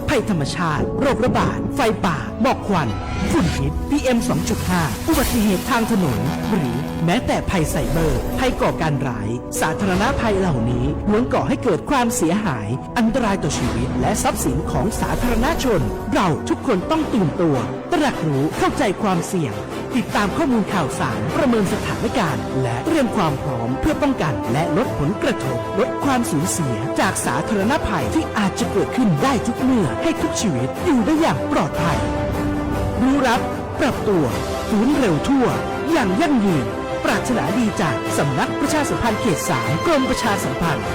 ภัยธรรมชาติโรคระบาดไฟป่าหมอกควันฝุ่นพิษ PM 2.5 อุบัติเหตุทางถนนหรือแม้แต่ภัยไซเบอร์ภัยก่อการร้ายสาธารณภัยเหล่านี้ล้วนก่อให้เกิดความเสียหายอันตรายต่อชีวิตและทรัพย์สินของสาธารณชนเราทุกคนต้องตื่นตัวตระหนักรู้เข้าใจความเสี่ยงติดตามข้อมูลข่าวสารประเมินสถานการณ์และเตรียมความพร้อมเพื่อป้องกันและลดผลกระทบลดความสูญเสียจากสาธารณภัยที่อาจจะเกิดขึ้นได้ทุกเมื่อให้ทุกชีวิตอยู่ได้อย่างปลอดภัยรู้รับปรับตัวฟื้นเร็วทั่วอย่างยั่งยืนปรารถนาดีจากสำนักประชาสัมพันธ์เขต 3 กรมประชาสัมพันธ์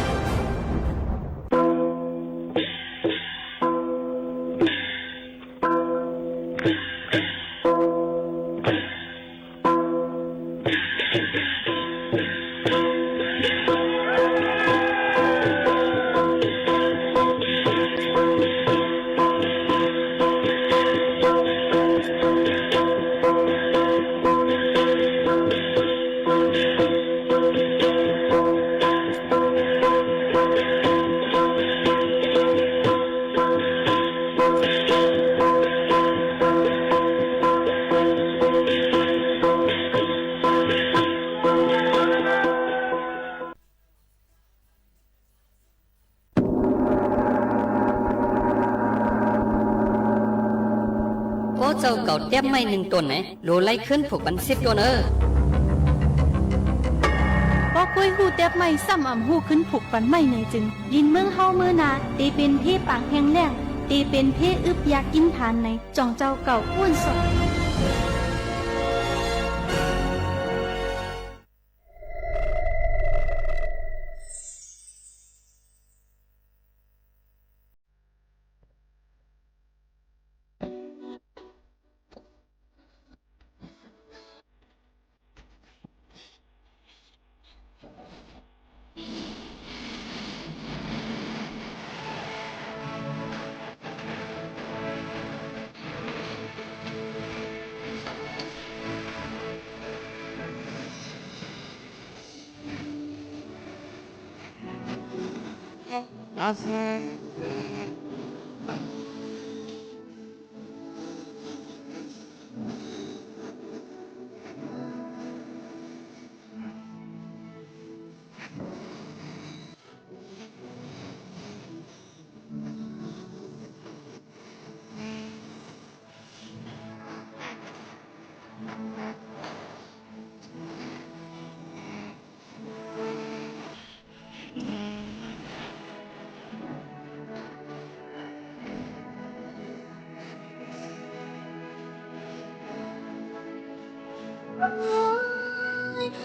เจ้าเก่าเตี้ยไม่หนึ่งตัวไหนโลไล่ขึ้นผูกบัน10ตัวบ่คุยหูเตี้ยไม่ซ้ำอ่ำหูขึ้นผูกปันไม่ในจึงดินเมืองเฮามือนาตีเป็นพี่ปางแห้งแล้งตีเป็นพี่อึบอยากกินทานในจ่องเจ้าเก่าอ้วนสด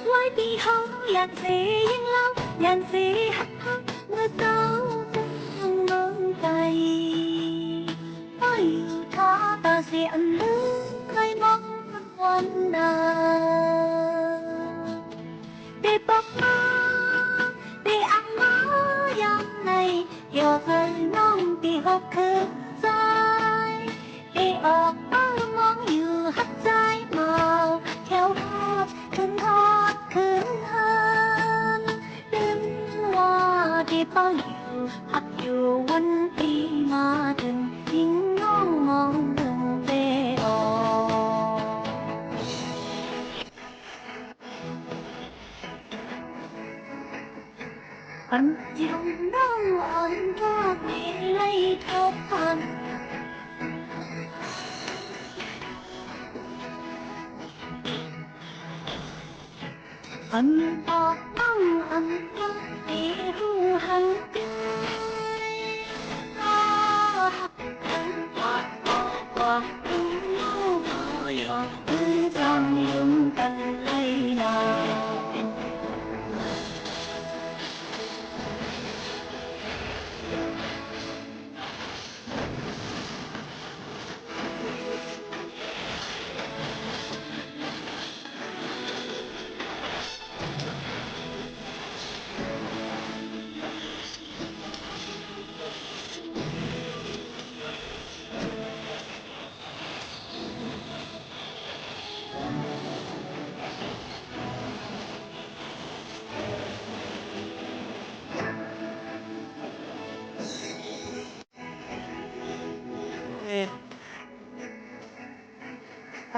ไว้ปีห้องยันสียิ่งเล่ายันสีหักเมื่อเจ้าต้องมองใจก็อยู่ท้อตาเสียอันลึกเคยมองวันนาได้บอกมาได้อ่างมายังในอย่าเคยน้องตีหกคือใจได้ออกมองอยู่หักใจมาแค่ทอดขึ้นหันลืมว่าที่ป้าอยู่หักอยู่วันปีมาถึงยิ่งน้องมองถึงเตออันยังน้องอ่อนว่าไม่ไล่เท่าพันอันออกต้องอันรักที่รู้หันใจหักกันปัดออกความรู้อยากมือจำลืมกันเลยนะ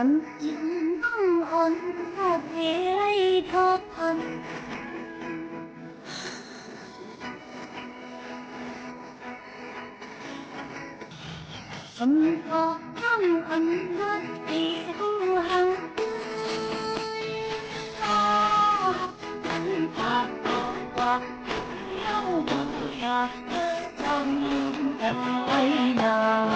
คนก็เพยทบทนคนก็ทำคนรักที่ผู้หังมันภาพบอกว่าเย้าบอกอยากจำกันไว้นาน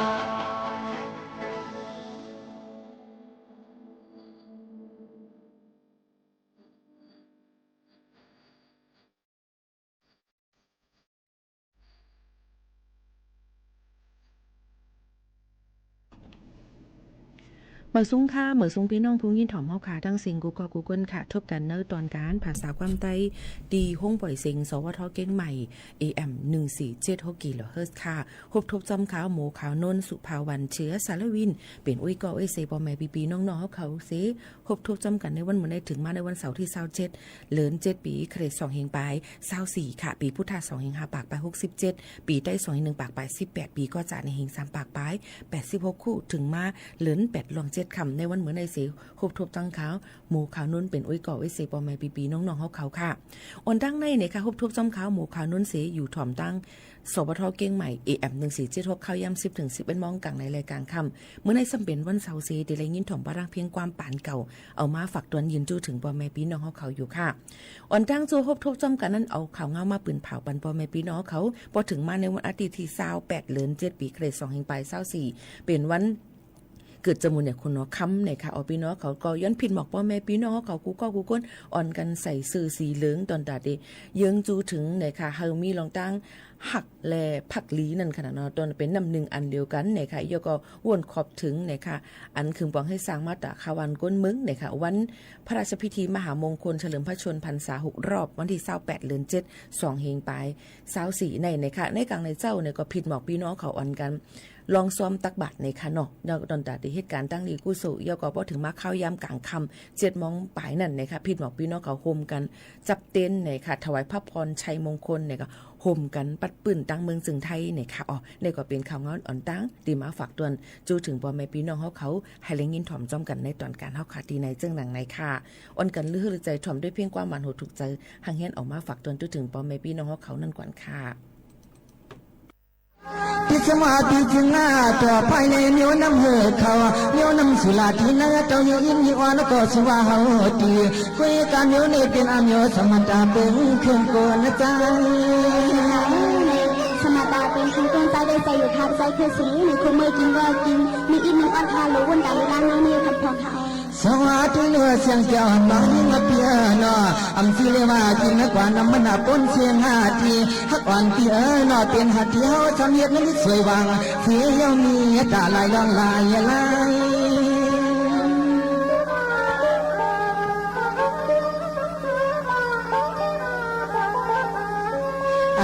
เหมือซุ้งค่ะเหมือซุ้งพี่น้องผู้ยินถ่อมเฮาค่ะทั้งสิงกูก็กูเกิลค่ะทบกันเนอตอนการภาษาความใต้ดีห้องปล่อยเสียงสวทเก้งใหม่ AM 1476กิโลเฮิรตซ์ค่ะครบทบจำขาวหมูขาวนนสุภาวันเชื้อสารวินเป็นอุ้ยก็เซปอแม่ปีน้องๆเฮาเขาเสครบทบจำกันในวันมื้อนี้ถึงมาในวันเสาร์ที่27เดือน7ปีเครด2เฮงปลาย24ค่ะปีพุทธศักราช2เฮง5ปากปลาย67ปีใต้2เฮง1ปากปลาย18ปีก็จะในเฮง3ปากปลาย86คู่ถึงมาเดือน8ลอง7คำในวันเหมือนในเสียครบทบตั้งขาวหมูขาวนุ่นเป็นอุ้ยก่อไว้เสปอแม่ปีน้องๆเขาค่ะอ่อนตั้งในเนี่ยค่ะครบทบจำขาวหมูขาวนุ่นเสียอยู่ถ่อมตั้งสปทเก้งใหม่ AM 1476เข้าย่ำ10ถึง11มองกลางในรายการค่ำเมื่อในสำเป็นวันเสาร์เสได้ยินถ่อมบารางเพียงความปานเก่าเอามาฝากตวนยืนจู้ถึงปอแม่ปีน้องเขาอยู่ค่ะอ่อนตั้งจูครบทบจำกันนั้นเอาข่าวเงามาปืนเผาปันปอแม่ปีน้องเขาพอถึงมาในวันอาทิตย์ที่28เดือน7ปีเกรด2เฮงปลาย24เป็นวันเกิดจมูกเนี่ยคุณเนาะค้ำเนี่ยค่ะเอาพี่น้องเขาก็ย้อนผิดบอกว่าแม่พี่น้องเขากูก็กูก้นอ่อนกันใส่สื่อสีเหลืองตอนตาเดเยื้องจูถึงเนี่ยค่ะเฮามีลองตั้งหักแลผักลีนั่นขนาดเนาะตอนเป็นน้ำหนึ่งอันเดียวกันเนี่ยค่ะยก็วนขอบถึงเนี่ยค่ะอันคือปองให้สร้างมาตราคาวันก้นมึงเนี่ยค่ะวันพระราชพิธีมหามงคลเฉลิมพระชนมพรรษา6รอบวันที่28เดือน7 2เฮงปลาย24ในเนี่ยค่ะในกลางในเจ้าเนี่ยก็ผิดหมอกพี่น้องเขาอ่อนกันลองซ้อมตักบาตรในค่ะเนาะตอนตัดเหตุการณ์ตั้งดีกู้สู่ยก็พอถึงมาเข้ายามกลางค่ำ7 โมงปลายนั่นนะคะผิดหมอกพี่น้องเขาโฮมกันจับเต้นในค่ะถวายพระพรชัยมงคลเนี่ยก็โฮมกันปัดปืนตั้งเมืองจึงไทยเนี่ยค่ะอ๋อในก็เป็นข่าวงอนอ่อนตั้งดีมาฝากตวนจูถึงพ่อแม่พี่น้องเขาให้เลี้ยงยินถ่อมจ้อมกันในตอนการเฮาขาดีในเจ้งหนังในค่ะอ่อนกันลือใจถ่อมด้วยเพียงความหมันโหดถูกใจหังเฮียนออกมาฝากตวนจูถึงพ่อแม่พี่น้องเขานั่นก่อนค่ะที่สมาธิจึงหน้าต่อภายในเนียวน้ำเหือเขาเนียวน้ำสุราที่นาเจ้าเนียวอินยิวานก็สว่าเฮาตีคุยกันเนียวนี่เป็นอามโยสมตาเป็นเครื่องโกนใจสมตาเป็นเครื่องโกนใจได้ใจอยู่ทับใจคือสีในคุณมือกินว่ากินมีอีกหนึ่งอันทารู้วันใดร้านน้ำมีคำพองเขาสวัสดีเนื้อเสียงเจ้าน้องยิ่งเปียโนอัมซีเลว่ากินกว่าน้ำมันปนเสียงหาทีฮักอ่อนเปียโนเป็นหัดเที่ยวทำเย็ดนั้นสวยวังเสียมีตาลายลองลายลาย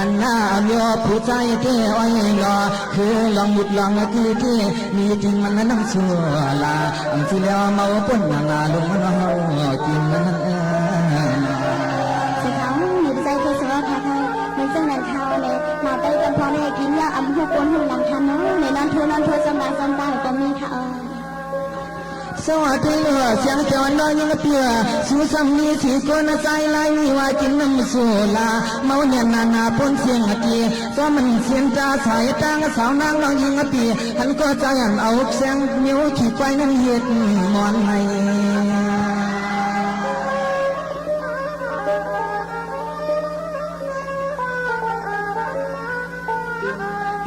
อันน่าเมียผู้ใจเที่อ้อยงอคือลองหยุดลองคือที่มีจริงมันน้ำชัวลาอันที่แล้วเมาป่นงาลงมันเอากินมันจะเขาหยุดใจคือสวัสดิ์ค่ะมันซึ่งนั่นเขาเลยมาไปกันพอในกินยาอัมหูปนหูหลังทันเนาะในนอนทัวจำบางจำตาก็มีค่ะสวัสดีเนื้อเสียงเจ้าน้อยยังเปียสู้ซ้ำนี้สีคนใจลายมีว่ากินน้ำสูลาเมาเนี่ยนาปนเสียงกีก็มันเสียงจ้าสายตั้งสาวนางน้องยิงปีหันก็ใจหันเอาเสียงนิ้วขี่ไปนั่งเห็ดมอนใน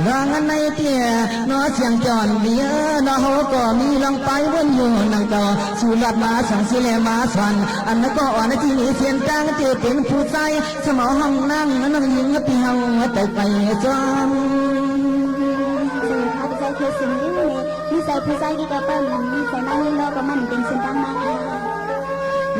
ลองอันในเตี้ยน้อเสียงจอนเบียน้อโหก็มีลองไปวนอยู่นั่งต่อสู่หลับมาสังสิเลมาสวันอันนั้นก็อ่อนที่นี่เสียงตั้งเจเป็นผู้ใจสมองห้องนั่งนั่งยิงปีเฮาแต่ไปจอมสื่อเขาใจคือสิ่งนี้มีใจผู้ใจที่ก็เปิ้ลมีใจนั่งยิงเราก็มันเป็นสิ่งตั้งมา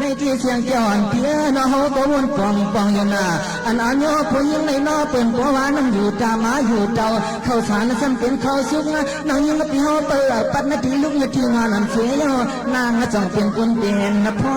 ในที่เสียงจอนเพียน้อโหก็วนปองอยู่หน้าอันอันโยผู้ยิงในน้อเป็นผัวว่านั่งอยู่ตามาอยู่เจ้าเข้าสารซ้ำเป็นเข้าสุกนั่งยิงปีเฮาเปิดปัดนาทีลุกนาทีงานนั่นเสียนางจ้องเป็นคนเป็นนพร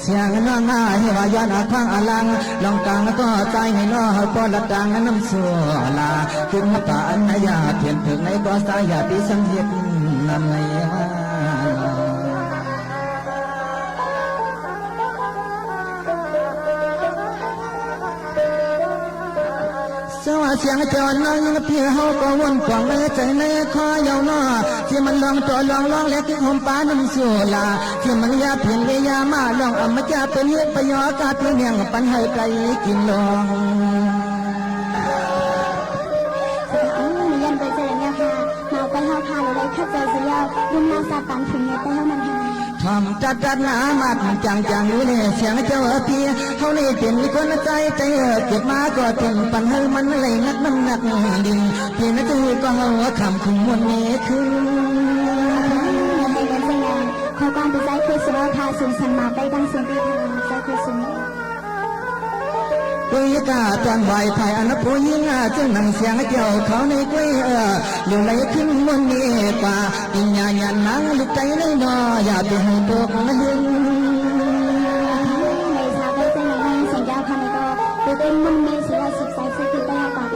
ส สียงน้องให้ว่าย้อนอาพังอลังลองกลางก็ใจให้น้อปอละตังน้ำสัวลาถึงป่าอันยาเพียนถึงในก็สายาปีสังเฮ็ดนำในเสียงจอนน้องยังเพียเฮาก็วนกว่างเลยใจในคอยาวนอที่มันลองตัวลองเล็กที่หอมปาน้ำสัวลาที่มันยาเพียงเวียมาลองมาจะเป็นเฮ็ดประโยชน์กาเพียงเนียงปันให้ไกลกินลองยันไปเจอเนี่ยค่ะมาไปเฮาพาเลยข้าเจอเสียรุ่มน้ำซาตันถึงเนี่ยไปเฮามันหาทำจัดหนามัดจังอยู่เนี่ยเสียงเจ้าพี่เขานี่เป็นคนใจเก็บมาก็ถึงปันให้มันเลยนักน้ำหนักดินพี่นั่นคือก็หัวคำคุมวันนี้คือให้กันสัญญาขอความเป็นใจคือสุราพาสูงสันมาไปดังเสียงที่ทางใจคือสุนกุยกาจังไหวไทยอันผู้ยิ่งจึงนั่งเสียงเจ้าเขาในกุยเดี๋ยวไหลขึ้นวันนี้ป่าอินญาญานังลุกใจในนออย่าไปให้ตกนะหึงในชาไปเส้นในเสียงยาวคำก็ตัวเองมันมีเสียสุดใจสุดที่ไปเอาก่อน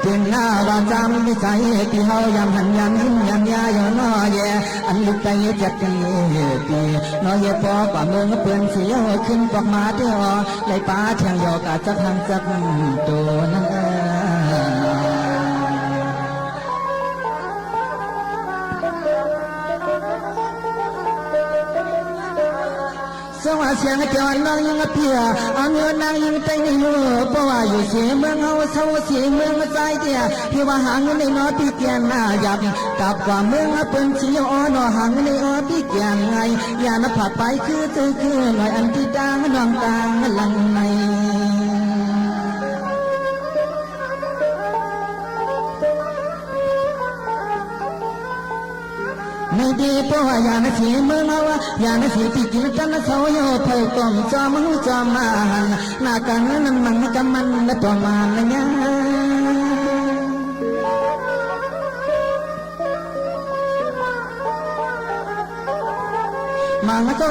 เป็นหน้าวาจำวิสัยที่เฮายำหันยันหินยันยาอยู่นอแย่อันลุกใจจัดกันปีนอแย่พอป่าเมืองเปื่อนเสียวขึ้นปอกมาเที่ยวไหลป้าเทียงยอกาจักหังจักตัวนั่นสวัสดิ์เสียงจอนน้องยังเพียเอาเงินนางยังใจอยู่เพราะว่าอยู่เสียเมืองเฮาเศร้าเสียเมืองใจเดียพี่ว่าหางเงินในนอพี่เกียนหน้าหยับกับว่าเมืองเป็นสีอ้อนอหางเงินในอ้อพี่เกียนไงอย่านับผัดไปคือหน่อยอันที่ดังน้องต่างหลังในไม่ดีเพราะว่าอย่านะสีเมืองเอาอย่านะสีที่กินกันนะเขาโยเผยกลมจอมจอมมาหันหน้ากันนั้นมันกันมันนะตัวมันนะเนี่ยมังก็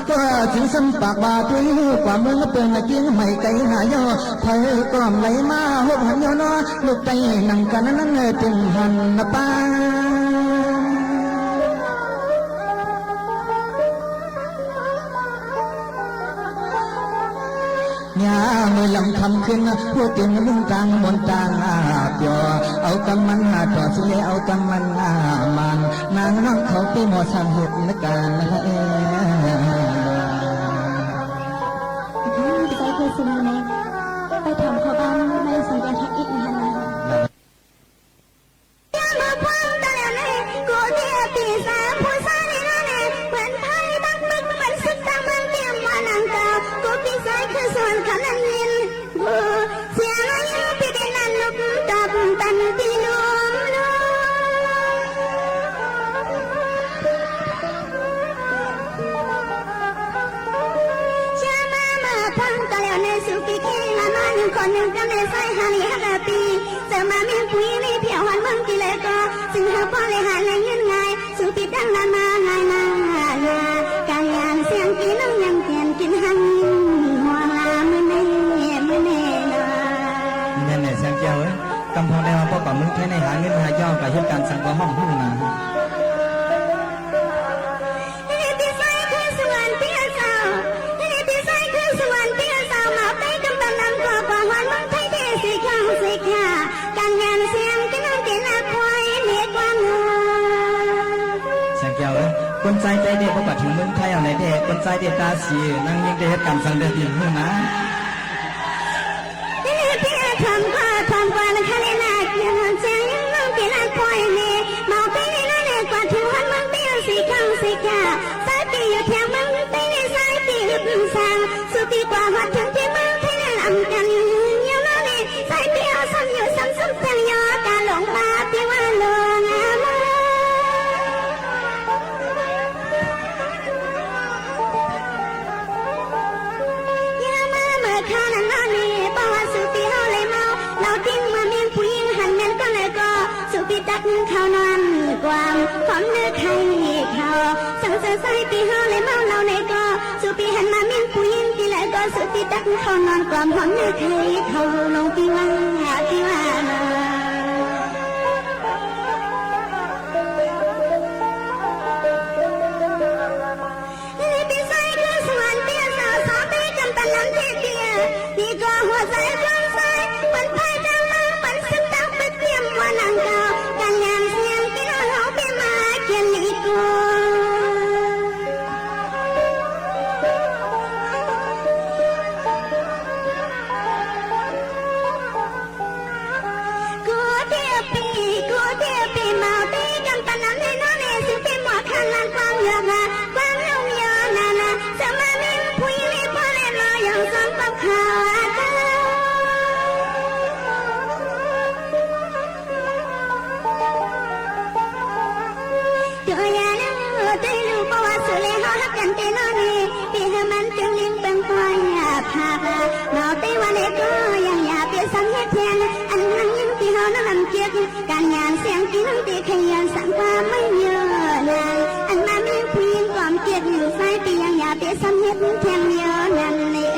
ถึงสัมปากว่าตัวกว่าเมืองเปิดกินไม่ไกลหายเผยกลมไหลมาหบหันโยนลูกไตนั่งกันนั้นจึงหันนะป้ายาเมื่อลำคำขึ้นพูดถึงลุงต่างบนต่างเปียวเอากำมันต่อสิเลเอากำมันมันนางน้องเขาไปหมดสังหุบนักการใจคือสุนเนไปทำขอบ้านในสัญญาณทักอีกนะคนหนึ่งกันในสายหาลีฮักปีจะมาเมียนปุยในเพียวหันเมืองกิเลก็ซึ่งหาพ่อเลยหาแรงเงินไงสุปิดดังนานมาไงนาการยานเสียงปีน้องยังเปลี่ยนกินหันหัวลามือเน่แน่เสียงเจ้าเอ้ยกำพองได้มาพ่อกับมึงแค่ในหาเงินหาย่อกับเหตุการณ์สังกัดห้องหุ้นนะคนใจเด็กพอปัดถึงเมืองไทยเอาไหนเด็กคนใจเด็กตาสีนั่งยิงเด็กกำสังเดือดยิ่งขึ้นนะพี่ทำกว่านะคะเลยนะยังเสียงยังน้องกินละคอยเมย์มาไปในนั่นเองกว่าถึงวันเมืองเตี้ยสีข้างสีขาสายปีอยู่แถวเมืองไปในสายปีหึบสางสุดที่กว่าหัดถึงที่เมืองไทยนั่นลำกันยังนั่นเองสายปีเอาซ้ำอยู่ซ้ำเพียงยอการหลงมาพี่ว่าลงมาเขานอนความของเนื้อไข่เขาสังเสริญใส่ปีเฮาเลยเมาเราในก็ ตักเขานอนกล่อมหอมนึกให้เขาลงที่ว่านานี่เป็นไส้คือสวรรค์เตี้ยสาวสาวไปจำเป็นน้ำเตี้ยนี่ก็หัวใจกว้างใสปันพายจังมาปันสักตักไปเตรียมว่านังเก่าการงานเสียงที่เราเอาไปมาเขียนลีกูมาตีกันปนันให้น้องเนี่ยสิเป็นหมอขันลันความเยอะนะความยงยอนานาสมามินผู้หญิงนี่พอเล่นมาอย่างซ้ำกับเขาเดี๋ยวยานะได้รู้ประวัติสุเลหะกันเตนนี่ปีให้มันจึงลิ้นเป็นควายพาพาเมาตีวันเด็กก็ยังอยากเปลี่ยนสังเหตุแทนอันนั้นยิ่งที่เขานั้นลำเกียจการงานเสียงที่นั่งตีขยันสั่งความไม่เยอะนานอันมามีผู้หญิงความเกลียดอยู่ไฟปียังอยากเปลี่ยนสังเหตุแทนเยอะนั่นเลย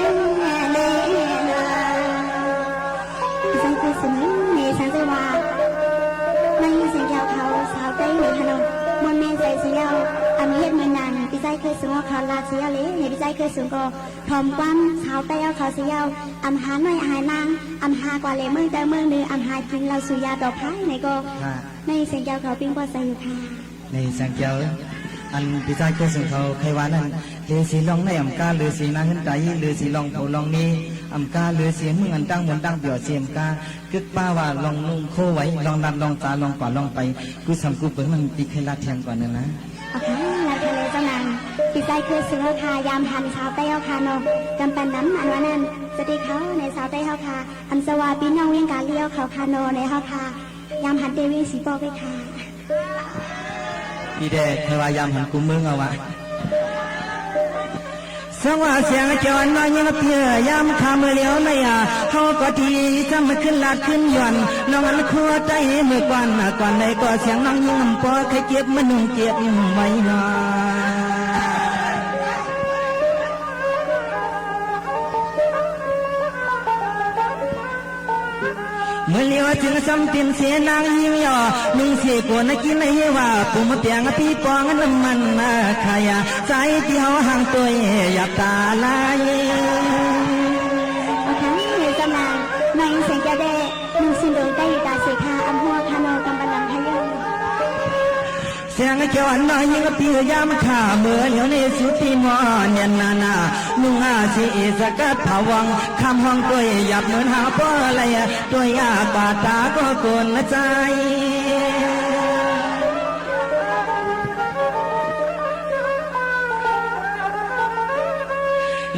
สังคือสมิงในสังเสวาไม่เสียงยาวเขาสาวใจหรือขนมมนเมนใจเสียวอำเฮ็ดเมืองนานพี่ใจเคยสูงเขาลาเสียวเลยในพี่ใจเคยสูงก็พร้อมความสาวใจเอาเขาเสียวอำหาหน่อยหายนางอำหากว่าเลยเมืองแต่เมืองนึงอำหากินเราสุยาดอกไผ่ในก็ในเสียงยาวเขาปิ้งปอใส่อยู่ค่ะในเสียงเจ้าอันพิจารณาซึ่งเขาใครว่านั้นหรือสีลองในอำกาหรือสีนาขึ้นใจหรือสีลองเผาลองนี้อำกาหรือเสียงมึงอันตั้งมนตั้งเบี่ยวเสียมกากึกป้าว่าลองนุ่งโคไว้ลองนับลองตาลองกว่าลองไปกูสำกูเปิดมันตีใครลาเทียงกว่านั้นนะโอเคลาทะเลเจ้านางพิจารณาซึ่งเขาคายามหันสาวเต้าคาโนจำเป็นน้ำอันว่านั้นจะได้เขาในสาวเต้าคาอันสวาปีน้องเวียงกาเลี้ยวเขาคาโนในเขาคายามหันเตวีสีโปไปค่ะพี่เด็กใครว่ายามหันกูมึงเอาวะสว่าเสียงจอนน้อยยังเพียยามคำเลี้ยวในเขาก็ทีจำขึ้นลาดขึ้นย่อนน้องอันคัวใจเมื่อก่อนในก็เสียงน้องยิ่งพอใครเก็บมันนุ่งเก็บไว้นอนเมื่อเลี้ยวถึงซ้ำตินเสียนางยิ้มย่อนุ่งเสียกวนกินในว่าปุ่มเปียงพี่ปองน้ำมันมาขายใจที่เขาห่างตัวหยับตาลายโอเคเจ้านางในเสียงจะได้นุ่งสินโดยได้ตาเสียคาอันหัวคาโนกำบังพยงเสียงเจ้าอันน้อยยิ่งพี่ยามข้าเมื่อเลี้ยวในสุดที่มอเนียนนานุ่งอาชีสกัดผาวังคำห้องตัวหยับเหมือนหาพ่ออะไรตัวยาบาตาก็โกนใจ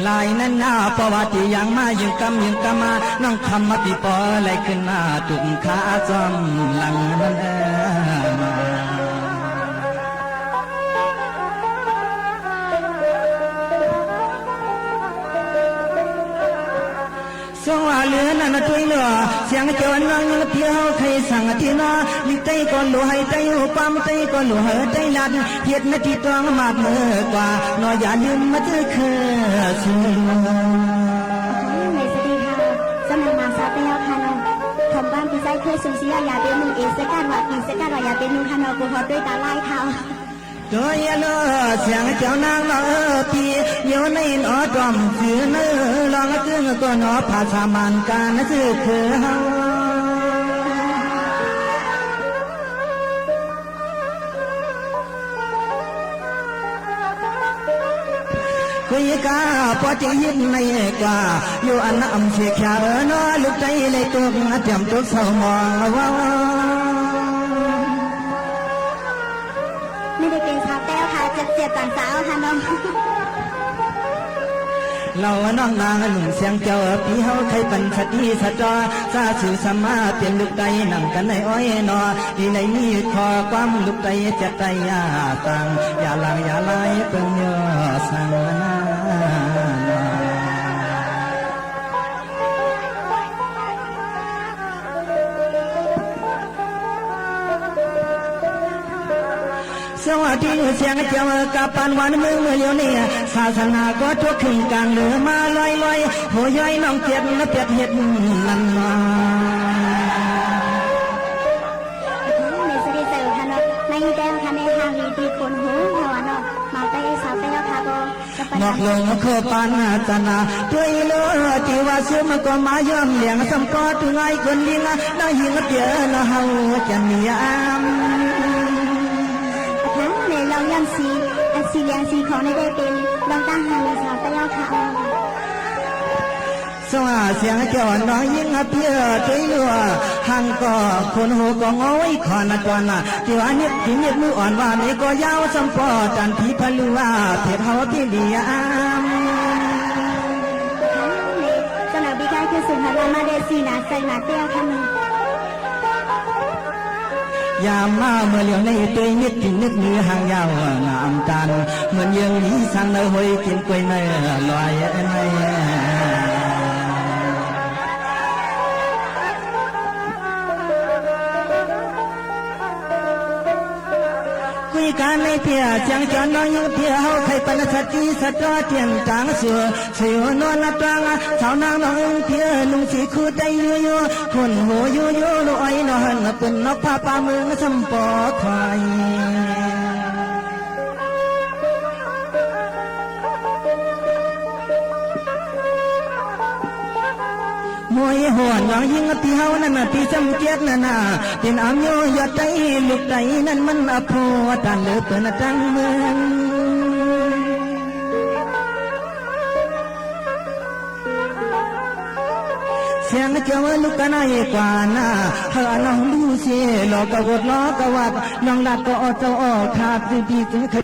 ลายนั้นหน้าประวัติยังมายังกำมาน้องคำมาปีปอไหลขึ้นหน้าตุ่มขาจอมหลังนั้นมาสว่าเลือนั่นตัวเหลือเสียงเจ้าอันวังเพียวใครสั่งที่นอลิใจก่อนหลัวให้ใจหัวปั๊มใจก่อนหลัวเหอใจลัดเพียรนาทีต้องมากเมื่อกว่านออย่าลืมมาเจอเคยสูงในสตีค่ะสำนักงานสาวเต้าคาโนผมบ้านพี่ใจเคยสูงเสียอย่าเป็นมึงเอสกัดว่าปีสกัดว่าอย่าเป็นมึงคาโนกูหอดด้วยตาไล่เท้าตัวเยลเสียงเจ้านางลปีโยนในนอจอมสื่อเนื้อลองจึงก็นอภาษามันการสื่อคือเฮาคุยกาพอจะยิ้มในกว่าอยู่อันน้ำเสียขานอลูกใจเลยตัวเตรียมตัวเศร้ามองว่าไม่ได้เป็นสาวแต้วค่ะเจ็บต่างสาวค่ะน้องเราน้องนางหนุ่มเสียงเจ้าพี่เฮาใครเป็นสติสะจอซาสื่อสมาเปลี่ยนลูกใจนั่งกันในอ้อยนอที่ในนี้ขอความลูกใจจะใจยาตังอย่าลางอย่าไล่เปิ่งยอสังนาส วัสดีเสียงเจ้ากับปันวันเมืองเลี้ยวเนี่ยศาสนาก็ทุกขึ้นกลางเรือมาลอยๆหัวย้อยน้องเจ็บและเปียกเห็ดนั่นมาในสติเจอค่ะเนาะไม่แต่ค่ะในทางดีคนหูหัวเนาะมาไปสาวไปเอาค่ะบ่นอกลงคือปานตนาตัวอีโลที่ว่าซื้อมาก็มาย่อมเลี้ยงสำกอถึงไอ้คนลิงน่าหิงเปียน่าเฮาจะมีอามในเรายังสีเลี้ยงสีของในได้เป็นลองตั้งหาสาวไปเอาค่ะสว่าเสียงเจ้าน้อยยิ่งเพียตัวอีโลห่างก็คนหูก็งอยขอนจวนที่ว่านิดที่นิดมืออ่อนว่านี่ก็ยาวสำปอจันทีพลือว่าเพชรเฮาที่เลียมสำหรับบิ๊กไก่คือสุนทรมาเดซีนาใส่มาเตี้ยค่ะมึงยามมาเมื่อเลี้ยวในตัวนิดที่นึกมือห่างยาวงามจันเหมือนยังนี้สั่งเนยหอยกินกล้วยเนยลอยในคุยกันในเพียจังจอนน้อยเพียเฮาใครปันสัจจีสัจเทียนจางเสือเสียวนวลตรังสาวนางน้องเพียนุ่งสีคู่ใจอยู่คนหัวอยู่ลอยนอนเป็นนกผ้าป่าเมืองสมปอคอยมวยหัวน้องยิงที่เฮานั่นที่จำเกียรตินั่นเป็นอามโยยอดใจลูกใจนั่นมันอภวตันเลือเปินจังเมืองเสียงเจ้าลูกกันไอ้กว่าน่ะเฮาน้องดูเสียหลอกกะวดล้อกะวัดน้องลัดก็อเจ้าออกขาดดีๆจึงค่ะ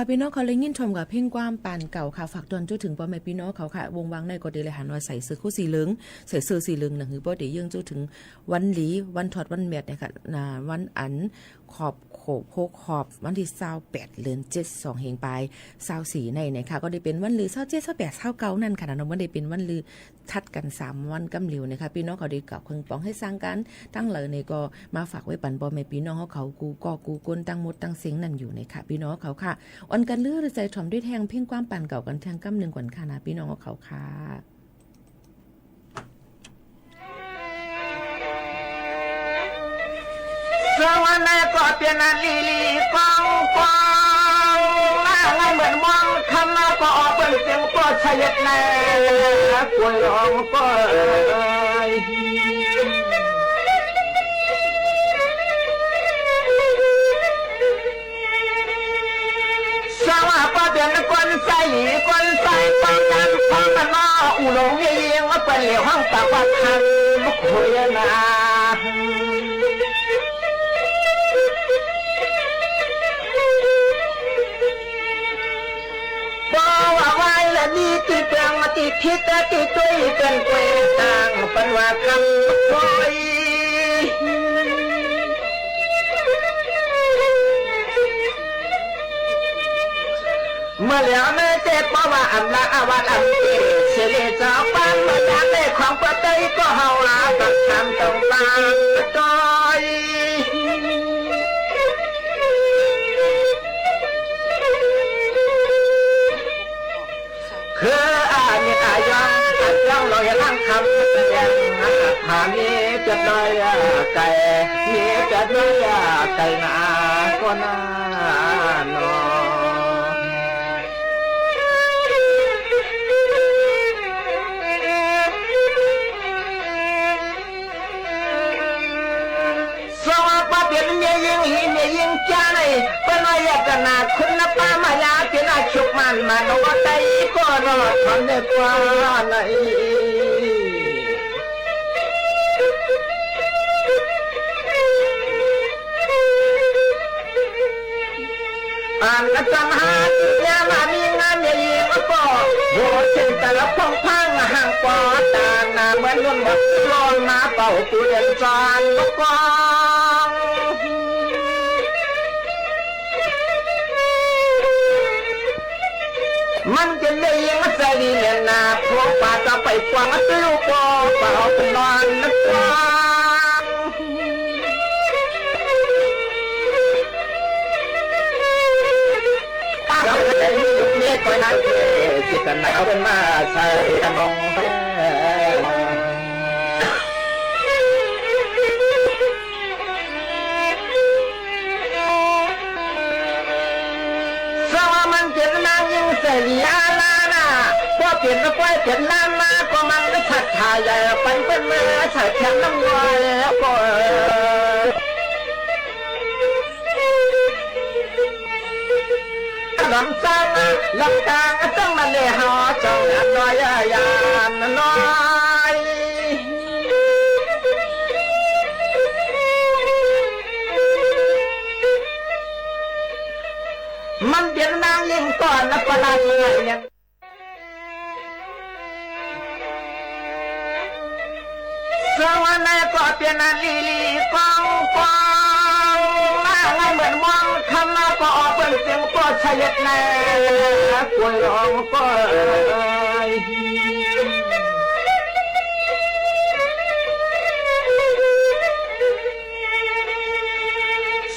พี่น้องเขาเลยยินชมกับเพ่งกว้ามปานเก่าค่ะฝากตอนจุดถึงพ่อแม่พี่น้องเขาค่ะวงวังในก็ดีเลยหันว่าใส่เสื้อคู่สีเหลืองใส่เสื้อสีเหลืองหนังหือบ่ได้ยังจุดถึงวันหลีวันถอดวันแมดเนี่ยค่ะวันอันขอบโขบโคขอบวันที่28เดือน7 2เฮงปลาย24ในเนี่ยค่ะก็ได้เป็นวันลือ27 28 29นั่นค่ะน้องบ่ได้เป็นวันลือทัดกัน3วันกำเหลียวนะคะพี่น้องเขาได้กับเครื่องปองให้สร้างกันตั้งเลยเนี่ยก็มาฝากไว้ปันพ่อแม่พี่น้องเขากูก็กูก้นตั้งหมดตั้งเสียงนั่นอยู่ในค่ะพี่น้องเขาค่ะอ่อนกันเลือดใจถ่อมด้วยแทงเพ่งความปั่นเก่ากันแทงกำหนึ่งกว่าค่ะนะพี่น้องเขาค่ะสวัสดีก็เปลี่ยนลีกองกองหน้าไงเหมือนมองคำมาก็ออกเป็นเสียงก็ชยัดแน่กวยร้องก็สวัสดีเปลี่ยนคนใส่คนนั้นฟังมันมาอุลงยิงว่าเป็นเหลียวห้องตาวัดทันลุกหัวนาว่าไว้ละนี่ติดเปลืองมาติดทิศติดตุ้ยเป็นเกวยต่างเป็นว่าคำคอยเมื่อแล้วเมื่อเจ็บเพราะว่าอันละอวัดอันเจ็บเสียเลยเจ้าบ้านมาจากในของประเทศก็เฮาลาตัดคำต้องตามจอยคืออาย่องลอยล่างคำแสดงหามีจะน้อยไก่มีจะน้อยไก่นาก็น่านอสวัสดีเป็นเมียยิงจ้าในเป็นอะไรกันนะคุณนป้ามายาเป็นอาชุกมันมาโนว่าใจก็รอดทนได้กว่าไหนอันจังหาเยามามีงานยิงก็โหเช่นแต่ละพงพังห่างปอตาหน้าเหมือนนุ่นบัดลอยมาเป่าปูเรียนจานก็กองค มันจะเลยยังใจดีเนี่ยนะพวกป่าจะไปกวางติ้วปอป่าเอาไปนอนนักกวางป้าเราจะยุบเย็ดก่อนนะจิตใจเอาเป็นมาใส่กระมองเสียลานะพอเปลี่ยนมาไว้เปลี่ยนลามาก็มันก็ชัดทายใหญ่ปันเป็นเมื่อชัดแข็งน้ำลอยแล้วก็ลำซังลำกลางจังมันเลยหอจังน้อยยานน้อยมันเปลี่ยนนางยิ่งก่อนนะประหลาดเนี่ยสวรรค์ก็เปลี่ยนลีลีกองกองหน้าไงเหมือนมองคำมาก็ออกเป็นเสียงก็เฉยแน่กวยร้องก็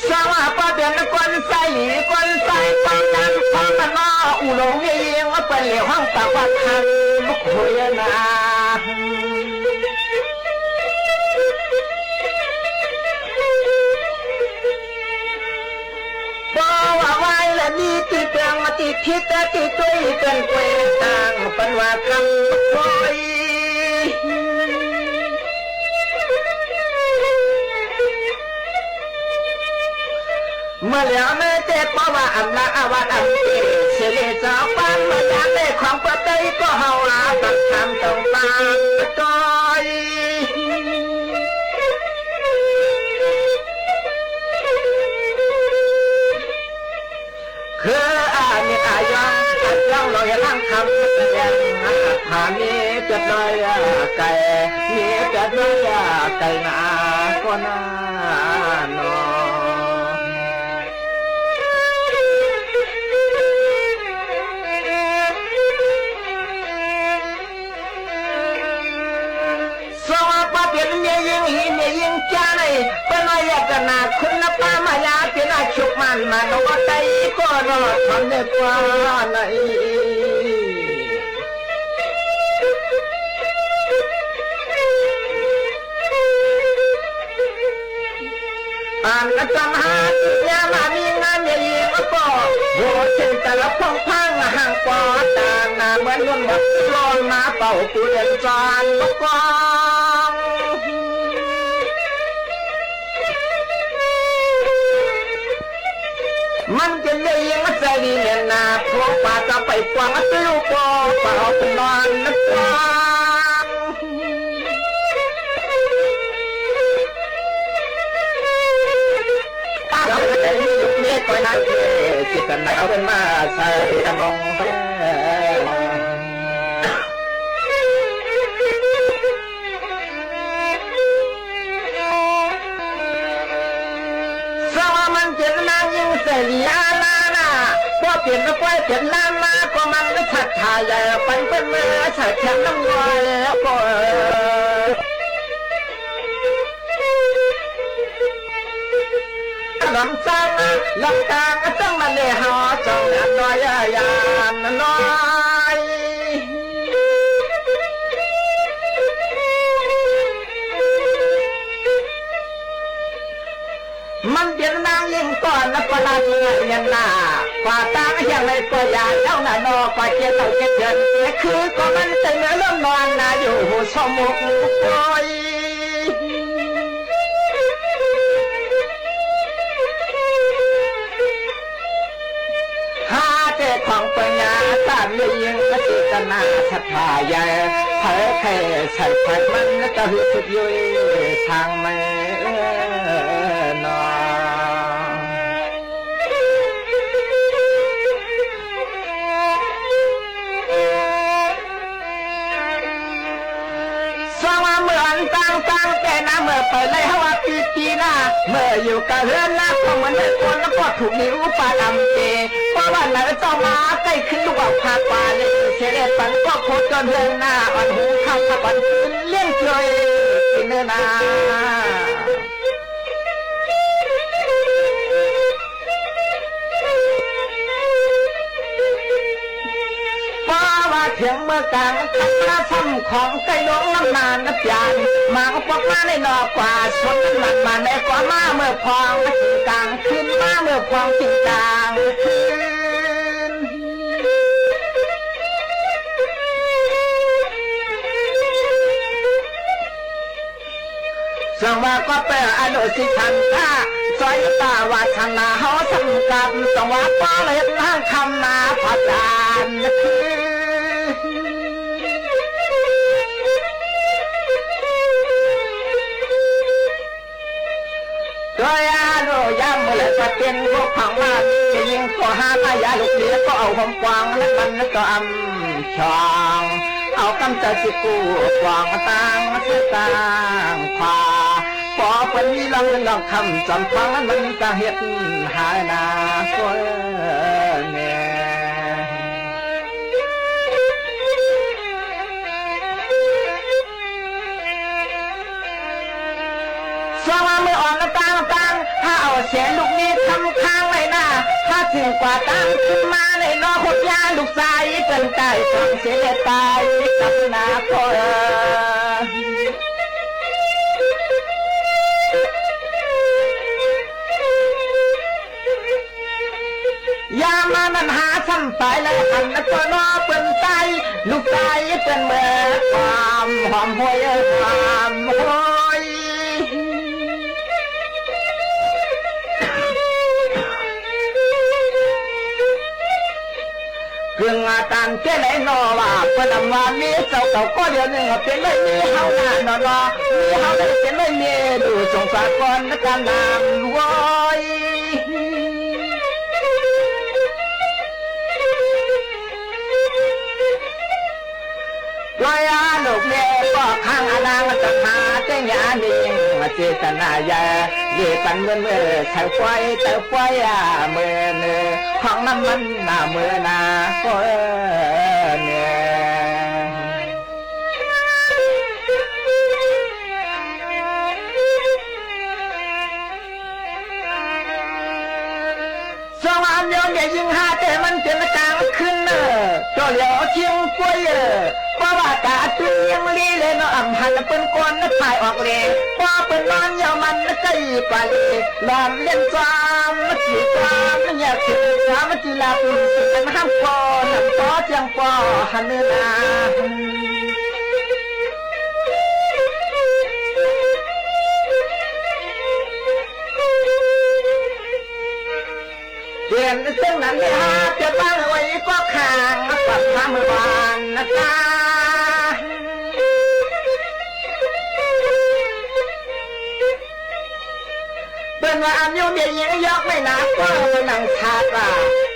สาวป้าเดินคนใส่คนนั้นฟังมันนออุลงยิงว่าเป็นเหลียวห้องตาวัดทันลุกหุยนาบอกว่าไว้ละนี่ตีเปลืองมาตีคิดแต่ตีตุ้ยเป็นกวยต่างเป็นว่าคำคอยเมื่อแล้วเมื่อเจ็บเพราะว่าอำนาจอาวัตอันเกิดเฉลี่ยเจ้าปันเมื่อยามได้ของประเตยก็เฮาลาตัดคำต้องตามจอยคือเนี่ยย่องลอยล่างคำแสดงผ่านนี้จะน้อยไก่นี้จะน้อยไก่นาก็น่านอยิงจ้าเลยเป็นอะไรกันนะคุณนับป้ามายาเป็นอาชุกมันมาโนว่าใจก็รอทำได้กว่าไหนอันนั้นจำหาที่ยามามีงานยิงก็โหเช่นแต่ละพงพังห่างกว่าต่างนาเหมือนนุ่นแบบลอยมาเป่าตัวเรียนจานกว้างมันจะเลยยังใจดีเนี่ยนะพวกป่าจะไปกวางติ้วปอป่าเอาไปนอนนักกวางป้าเราจะยุบเย็ดก่อนนะจิตใจเอาเป็นมาใส่กระมองเสียลานะพอเปลี่ยนมาไว้เปลี่ยนลามาก็มันก็ชัดทายใหญ่ปันเป็นเมื่อชัดแข็งน้ำลอยแล้วก็ลำซังลำกลางจังมันเลยหอจังน้อยยานน้อยมันเปลี่ยนนางยิ่งก่อนนะประหลาดเงี้ยนะกว่าตาอย่างไรก็อยากเล่าหน้านอกว่าเจ้าเราจะเดินคือก็มันเต็มเริ่มนอนนะอยู่สมุกคอยหาเจ้าของปัญญาตามยิ่งก็จิตนาชัดทายใหญ่เผยแค่ใส่ไฟมันจะหืดสุดยุยทางไม่นอสว่าเหมือนตั้งแต่นะเมื่อเปิดเลยฮว่าปีนะเมื่ออยู่กับเรือนนะก็เหมือนคนแล้วก็ถูกนิ้วปลาดำเจเพราะว่าไหนต้องมาใกล้ขึ้นลูกว่าพาไป เดินหน้าอ่อนหูคำขับอ่อนคืนเลี้ยงจอยกินเนื้อนาเถียงเมื่อกลางทักน้าซ้ำของไก่น้องน้ำนานนับยานมาก็ปอกมาในนอกกว่าชนหลักมาในกว่ามาเมื่อพองมาถึงกลางคืนมาเมื่อพองถึงกลางคืนสว่าก็เปิดอนุสิทันท่าซอยตาวาชนาเฮาสำกับสว่าป้อเลยทางคำนาพระจานโดยอาโนยามเมื่อจะเป็นพวกผังมาจะยิงก็หาพายาลูกเลี้ยก็เอาความกวางและมันก็อำช่องเอากำจัดสิกูกวางมาตั้งมาเสียต่างขวาพอเป็นมีลองคำจำฟังมันก็เห็ดหายนาคนเนี่ยสว่าเมื่ออ่อนละตั้งถ้าเอาเสียงลูกนี้ทำค้างไว้หน้าถ้าถึงกว่าตั้งขึ้นมาในนอกหดยาลูกสายเกินใจฟังเสียตายกับนาคนยามามันหาซ้ำไปแล้วหันแล้วก็นอเปิ่นใจลูกใจเป็นเมื่อความหอมหวยความหวยเรื่องอาการเจ้าไหนนอว่าเปิ่นำว่ามีเจ้าเก่าก็เดียวนึงเป็นไม่มีเฮาหน้านอนมีเฮาได้เป็นไม่มีดูสงสารก่อนในการนำรวยลอยอาลูกเมียก็ข้างอนางจะหาเจ้าหยาดีเจตนาใหญ่เย่ปันเมื่อใช้ไฟแต่ไฟเมื่อเนื้อของน้ำมันเมื่อนาก็เนี่ยสวรรค์ยอมอย่ายิงหาแต่มันเจนกลางขึ้นก็เหลียวเชียงกล้วยเพราะว่ากาตุ้งยังลีเลยน้ำหันเป็นก้อนถ่ายออกเลยพอเป็นนอนยาวมันใกล้ไปลอมเล่นซ้ำจีซ้ำอยากถือซ้ำจีลาปุ่นเป็นห้ามปอน้ำต่อเชียงปอหันนาเปลี่ยนเส้นนั้นเลยฮะจะบ้างไว้ก็ข้างปัดทำเมื่อวานนะจ๊ะเป็นว่าอันโยมยิงยกไม่หนักก็มันหนังขาดว่า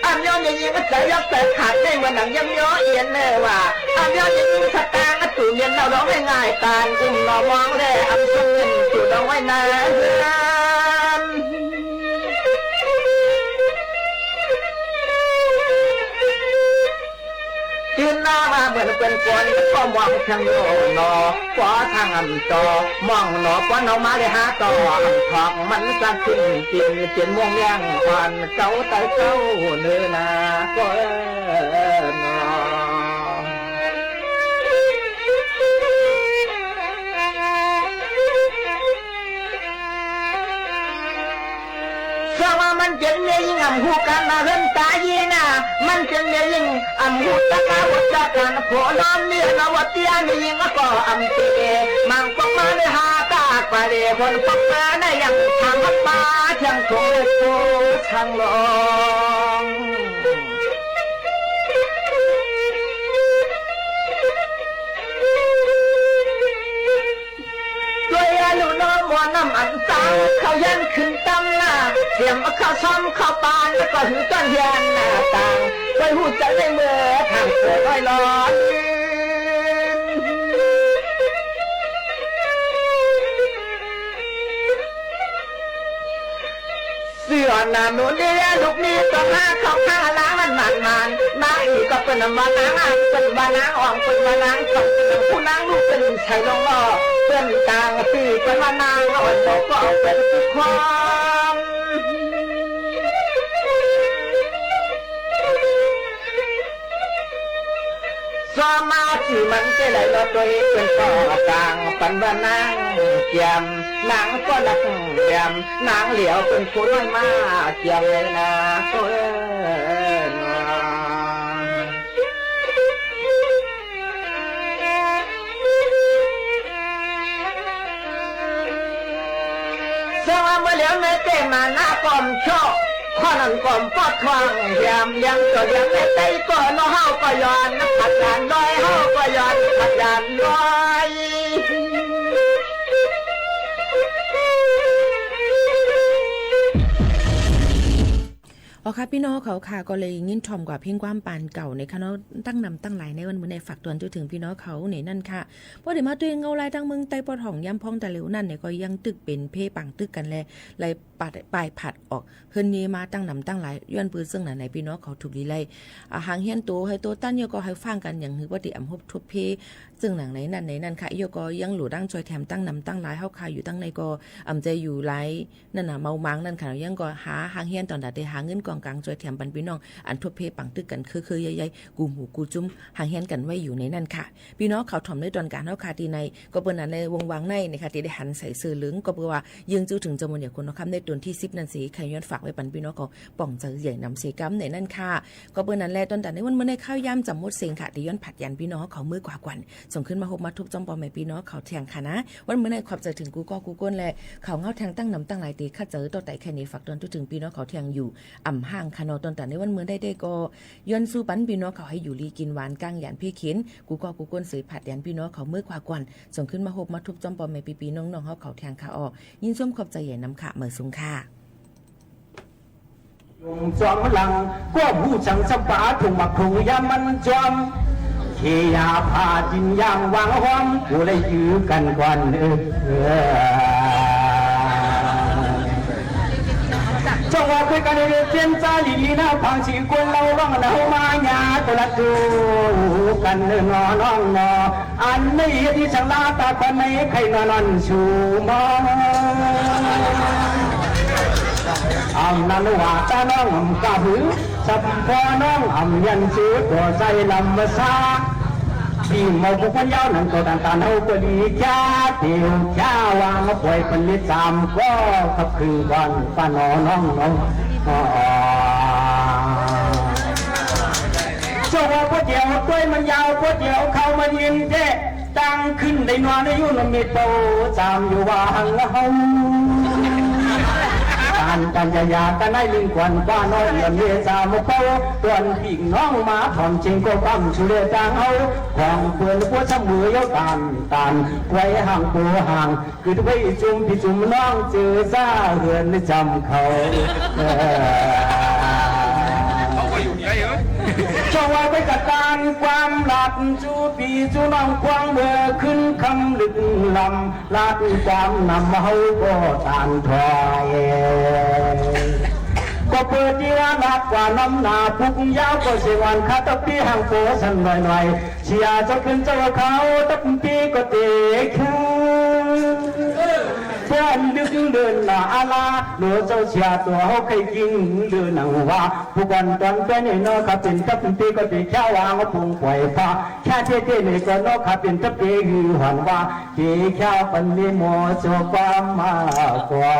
อันโยมยิงก็จะยกแต่ขาดได้เหมือนหนังยังย้อเอียนเลยว่าอันโยมยิงสตางค์ตู่เย็นเราร้องไม่ง่ายการอุ้มเรามองได้อันสุ่มเงินตู่ร้องไว้นานยืนหน้ามาเหมือนเป็นคนก็มองทางโนขวาทางจอมองหนอขวาหนอมาเลยหาต่อทองมันจะขึ้นกินเจียนม่วงย่างควันเจ้าแต่เจ้าเนื้อนาก็นอว่ามันเจนเนี่ยยิ่งอ่ำหูกันมาเริ่มตายยีน่ะมันเจนเนี่ยยิ่งอ่ำหูตะกาวัดตะกันโผล่น้ำเนี่ยนวัดเตียนยิ่งก็อ่ำเตะมังปกมาในหาตากไปเลยคนปกมาในยังทางวัดป่าช่างคงเลยโผล่ช่างลองด้วยอนุน้องว่าน้ำอันตังเขายันขึ้นตั้มหน้าเสียมข้าวซ้ำข้าวปานแล้วก็หือต้นยันหน้าต่างไปหูใจในเมื่อทางเสือลอยร้อนเสือ อนนาหนูเดียลูกนี้ต้องหาเขาข้าล้างมันนางอีกก็เป็นมานางอ่างเป็นมานางอ่องเป็นมานางกับผู้นางลูกเป็นชายน้องล่อเป็นกลางปีเป็นมานางอ่อนบอกก็เป็นความสมาธิมันจะไหลลอยตัวเป็นต่อกลางปันว่านางเกียมนางก็นักเกียมนางเหลียวเป็นคนน้อยมาเกียมเลยนะตัวสมาเมื่อเหลียวไม่เต็มมาหน้ากอมโชคข้อนั้นก่อนปอดทวงยามยังก็ยังไม่ได้ก็น้องเฮาก็ย้อนขัดยานน้อยเฮาก็ย้อนขัดยานน้อยอ๋อค่ะพี่น้องเขาค่ะก็เลยยินชมกว่าเพียงความปานเก่าในคณะตั้งนำตั้งหลายในวันมื้อในฝากตวนจนถึงพี่น้องเขาเนี่ยนั่นค่ะเพราะเดี๋ยวมาตัวเองเงาลายทั้งเมืองไต้ปอถ่องย้ำพ้องแต่เหลวนั่นเนี่ยก็ยังตึกเป็นเพ่ปังตึกกันแลไหลปัดปลายผัดออกเฮิรนนี้มาตั้งนำตั้งหลายย้อนปืนซึ่งไหนพี่น้องเขาถูกลีไลหางเฮียนโตให้โตตั้นโยก็ให้ฟังกันอย่างหือว่าติอำฮบทุบเพซึ่งหนังไหนนั่นค่ะโยก็ยังหลู่ดั้งจอยแถมตั้งนำตั้งหลายเฮาคาอยู่ตั้งในก็ใจอยู่หลายนั่นน่ะเมามังนั่นค่ะยังก็หาหางเฮียนตอนใดหาเงินกองกลางจอยแถมพี่น้องอันทุบเพปังตึกกันคือใหญ่ๆกูหูกูจุ้มหางเฮียนกันไว้อยู่ในนั่นค่ะพี่น้องเขาถ่อมในตอนการเฮาคาที่ในก็เปิ้นนั้นในวงวางในนะคะที่ได้หันใส่เสื้อเหลืองก็เปิ้นว่ายังจู้ถึงจำนวนอย่างคนเนาะครับในตอนที่10นั่นสิใครย้อนฝากไว้ปันพี่น้องก็ป่องใจใหญ่นำเสกำในนั่นค่ะก็เปิ้นนั้นแลตอนแต่ในวันมื้อในข้าวยามจำมดเสียงค่ะที่ย้อนผัดยันพี่น้องเขามือกว่ากวันส่งขึ้นมามาทุบจอมปอมให้พี่น้องเขาแทงค่ะนะวันมื้อในขอบใจถึงกูก็กูก้นแลเขาเงาแทงตั้งนำตั้งหลายตีข้าเจอต่อแต่แค่นี้ฝากตอนถึงพี่น้องเขาแทงอยู่อ่ำห่างค่ะเนาะตอนแต่ในวันมื้อได้ก็ย้อนสู้ปันพี่น้องเขาให้อยู่ลีกินหวานกลางยันพี่เข็นกูก็กูก้นสือผัดยันพี่น้องเขามือกว่ากวันส่งขึ้นมามาทุบจอมปอมให้พี่น้องเขาแทงค่ะออกยินส้มขอบใจใหญ่นำค่ะเมื่อสูงค่ะจอมหลังก็ผู้จังจำปาถุงมักถุงยามันจอมเขียาพาจินยางวางห้อมกูเลยยื้อกันกวันจังหวะคุยกันเรื่องเจนจ้าลีน่าพังชีคนเราร้องเรามาหยาตัวละดูกันเนื้อนน้องนออันนี้ที่ฉันลาตาคนไม่ใครนอนชูมองอำนันว่าตาน้องกะหือสับพอน้องอำยันซื้อตัวใจลำมาซาที่มองบุกมันยาวนั่นก็ต่างตาเอาก็ดีจ้าเตียวจ้าวางมาป่วยเป็นลิจามก็ขับคือวันป้าน้องเจ้าว่าพ่อเดียวด้วยมันยาวพ่อเดียวเข้ามายินเจ๊ตั้งขึ้นได้นอนในยุ่นมีโตจามอยู่ว่าหังเฮากันยากันให้ลิงควันว่าน้อยเงินเลี้ยสามเป้าตัวนพี่น้องมาถ่อมจริงก็ปั้มชุเลจางเอาของเพื่อนพวกช้ำมือยาวตานไว้ห่างตัวห่างคือไว้จุ่มพี่จุ่มน้องเจอซาเหือนจำเขาช่องว่าไปจัดการความหลัดจูปีจูน้องควางเมื่อขึ้นคำลึกลำลาดความนำเฮาก็ตานถอยก็เปิดที่ร้านหักกว่าน้ำหนาพุกยาวก็เสียวันคาตะปีห่างโปสันหน่อยเชียร์จะขึ้นเจ้าเขาตะปีก็เตะแค่เพื่อนดึกเดินหน้าอาลาหนูเจ้าเชียร์ตัวเขาเคยกินเดินหนังว่าผู้กันตอนเป็นเนาะขับเป็นตะปีก็เตะแค่วางก็พุ่งปล่อยฟ้าแค่เท่ๆนี่ก็เนาะขับเป็นตะปีหือหันว่าเตะแค่ปันนี้โมโจความมากกว่า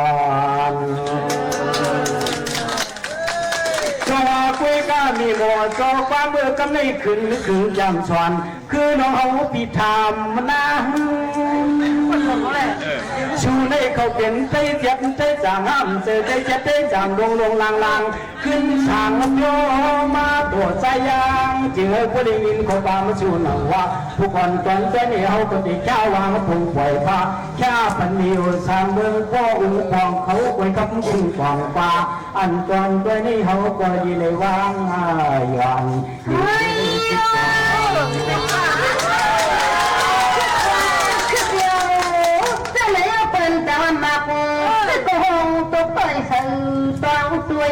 ก็ว่าคุยก็มีโมโจความเบื่อกำในขึ้นนึกถึงยามชวนคือน้องเอาปีธรรมนะชูในเขาเป็นใจเจ็บใจจางห้ามเจอใจเจ็บใจจางลงลางขึ้นทางโยมาตัวใจยางจึงให้ผู้ได้ยินเขาตามมาชูหนังว่าผู้คนตอนเจ้านี่เขาก็ติดแค่วางมาพุ่งปล่อยฟ้าแค่พันนิวสามเมืองก็อุ้งฟองเขาไว้กับอุ้งฟองฟ้าอันตอนเจ้านี่เขาก็ดีเลยวางย้อนแต่ว่ามาก็หงตัวเปิดสื่อต้องตัว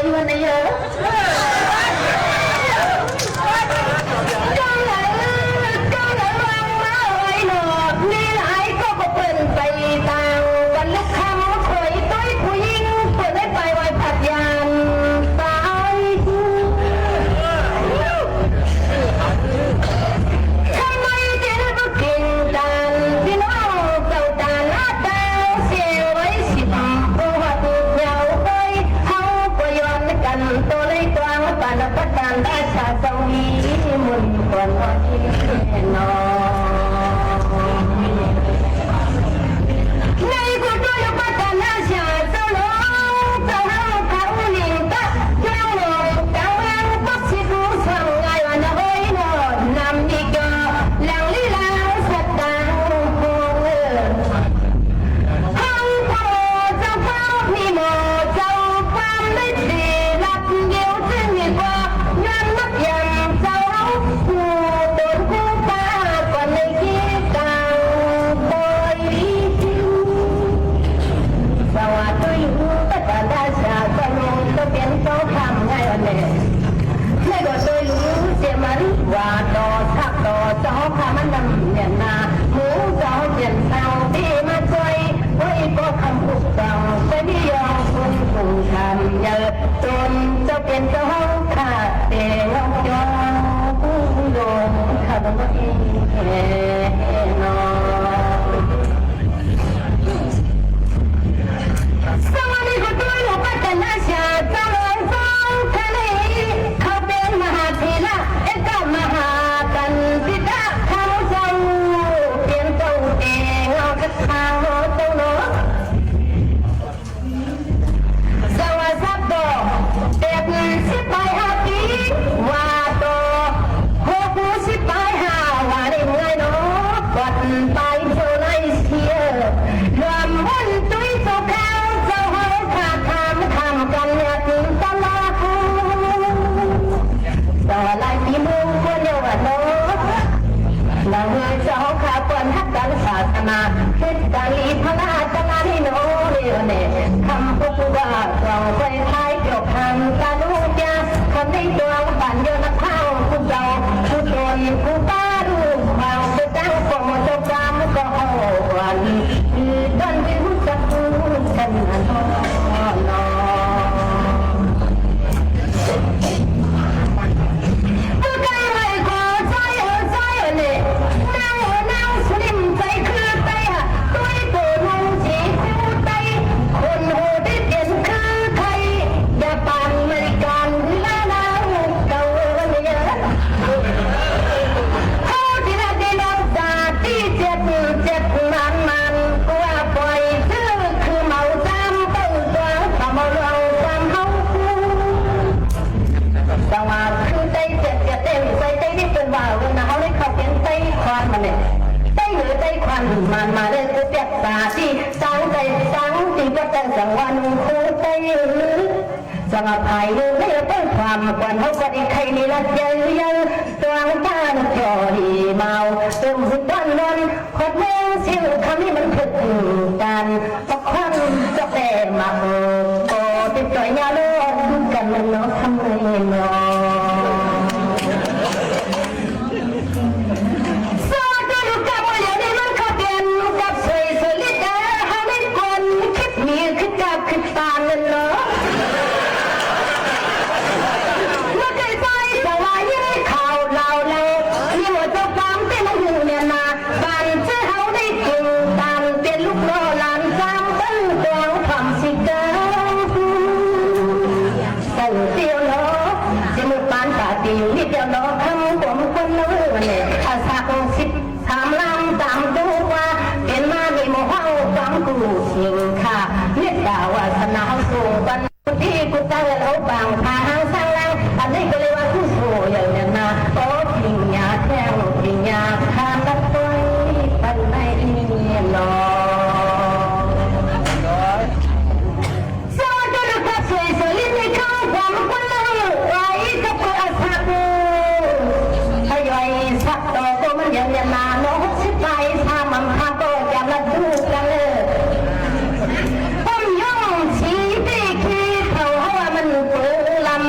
ล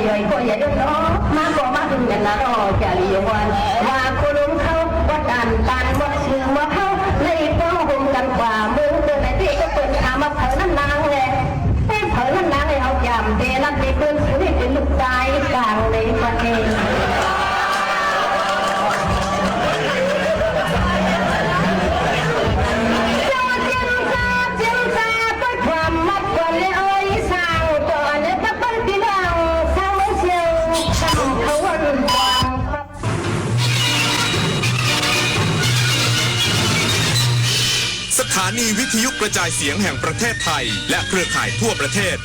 ย่อยก็อย่าเดือดร้อนมาก็มาถึงกันนะรอจะเลี้ยงวันว่าคุณลุงเขาว่าการวัดชื่อว่าเขาเลยป้องหุ่มกันกว่ามือเดินในที่ก็เปิดอามาเผานั่นนางเลยเผานั่นนางให้เอาจำเดนั่นไปเพื่อนซื้อให้เป็นลูกชายกลางในประเทศสถานีวิทยุกระจายเสียงแห่งประเทศไทยและเครือข่ายทั่วประเทศ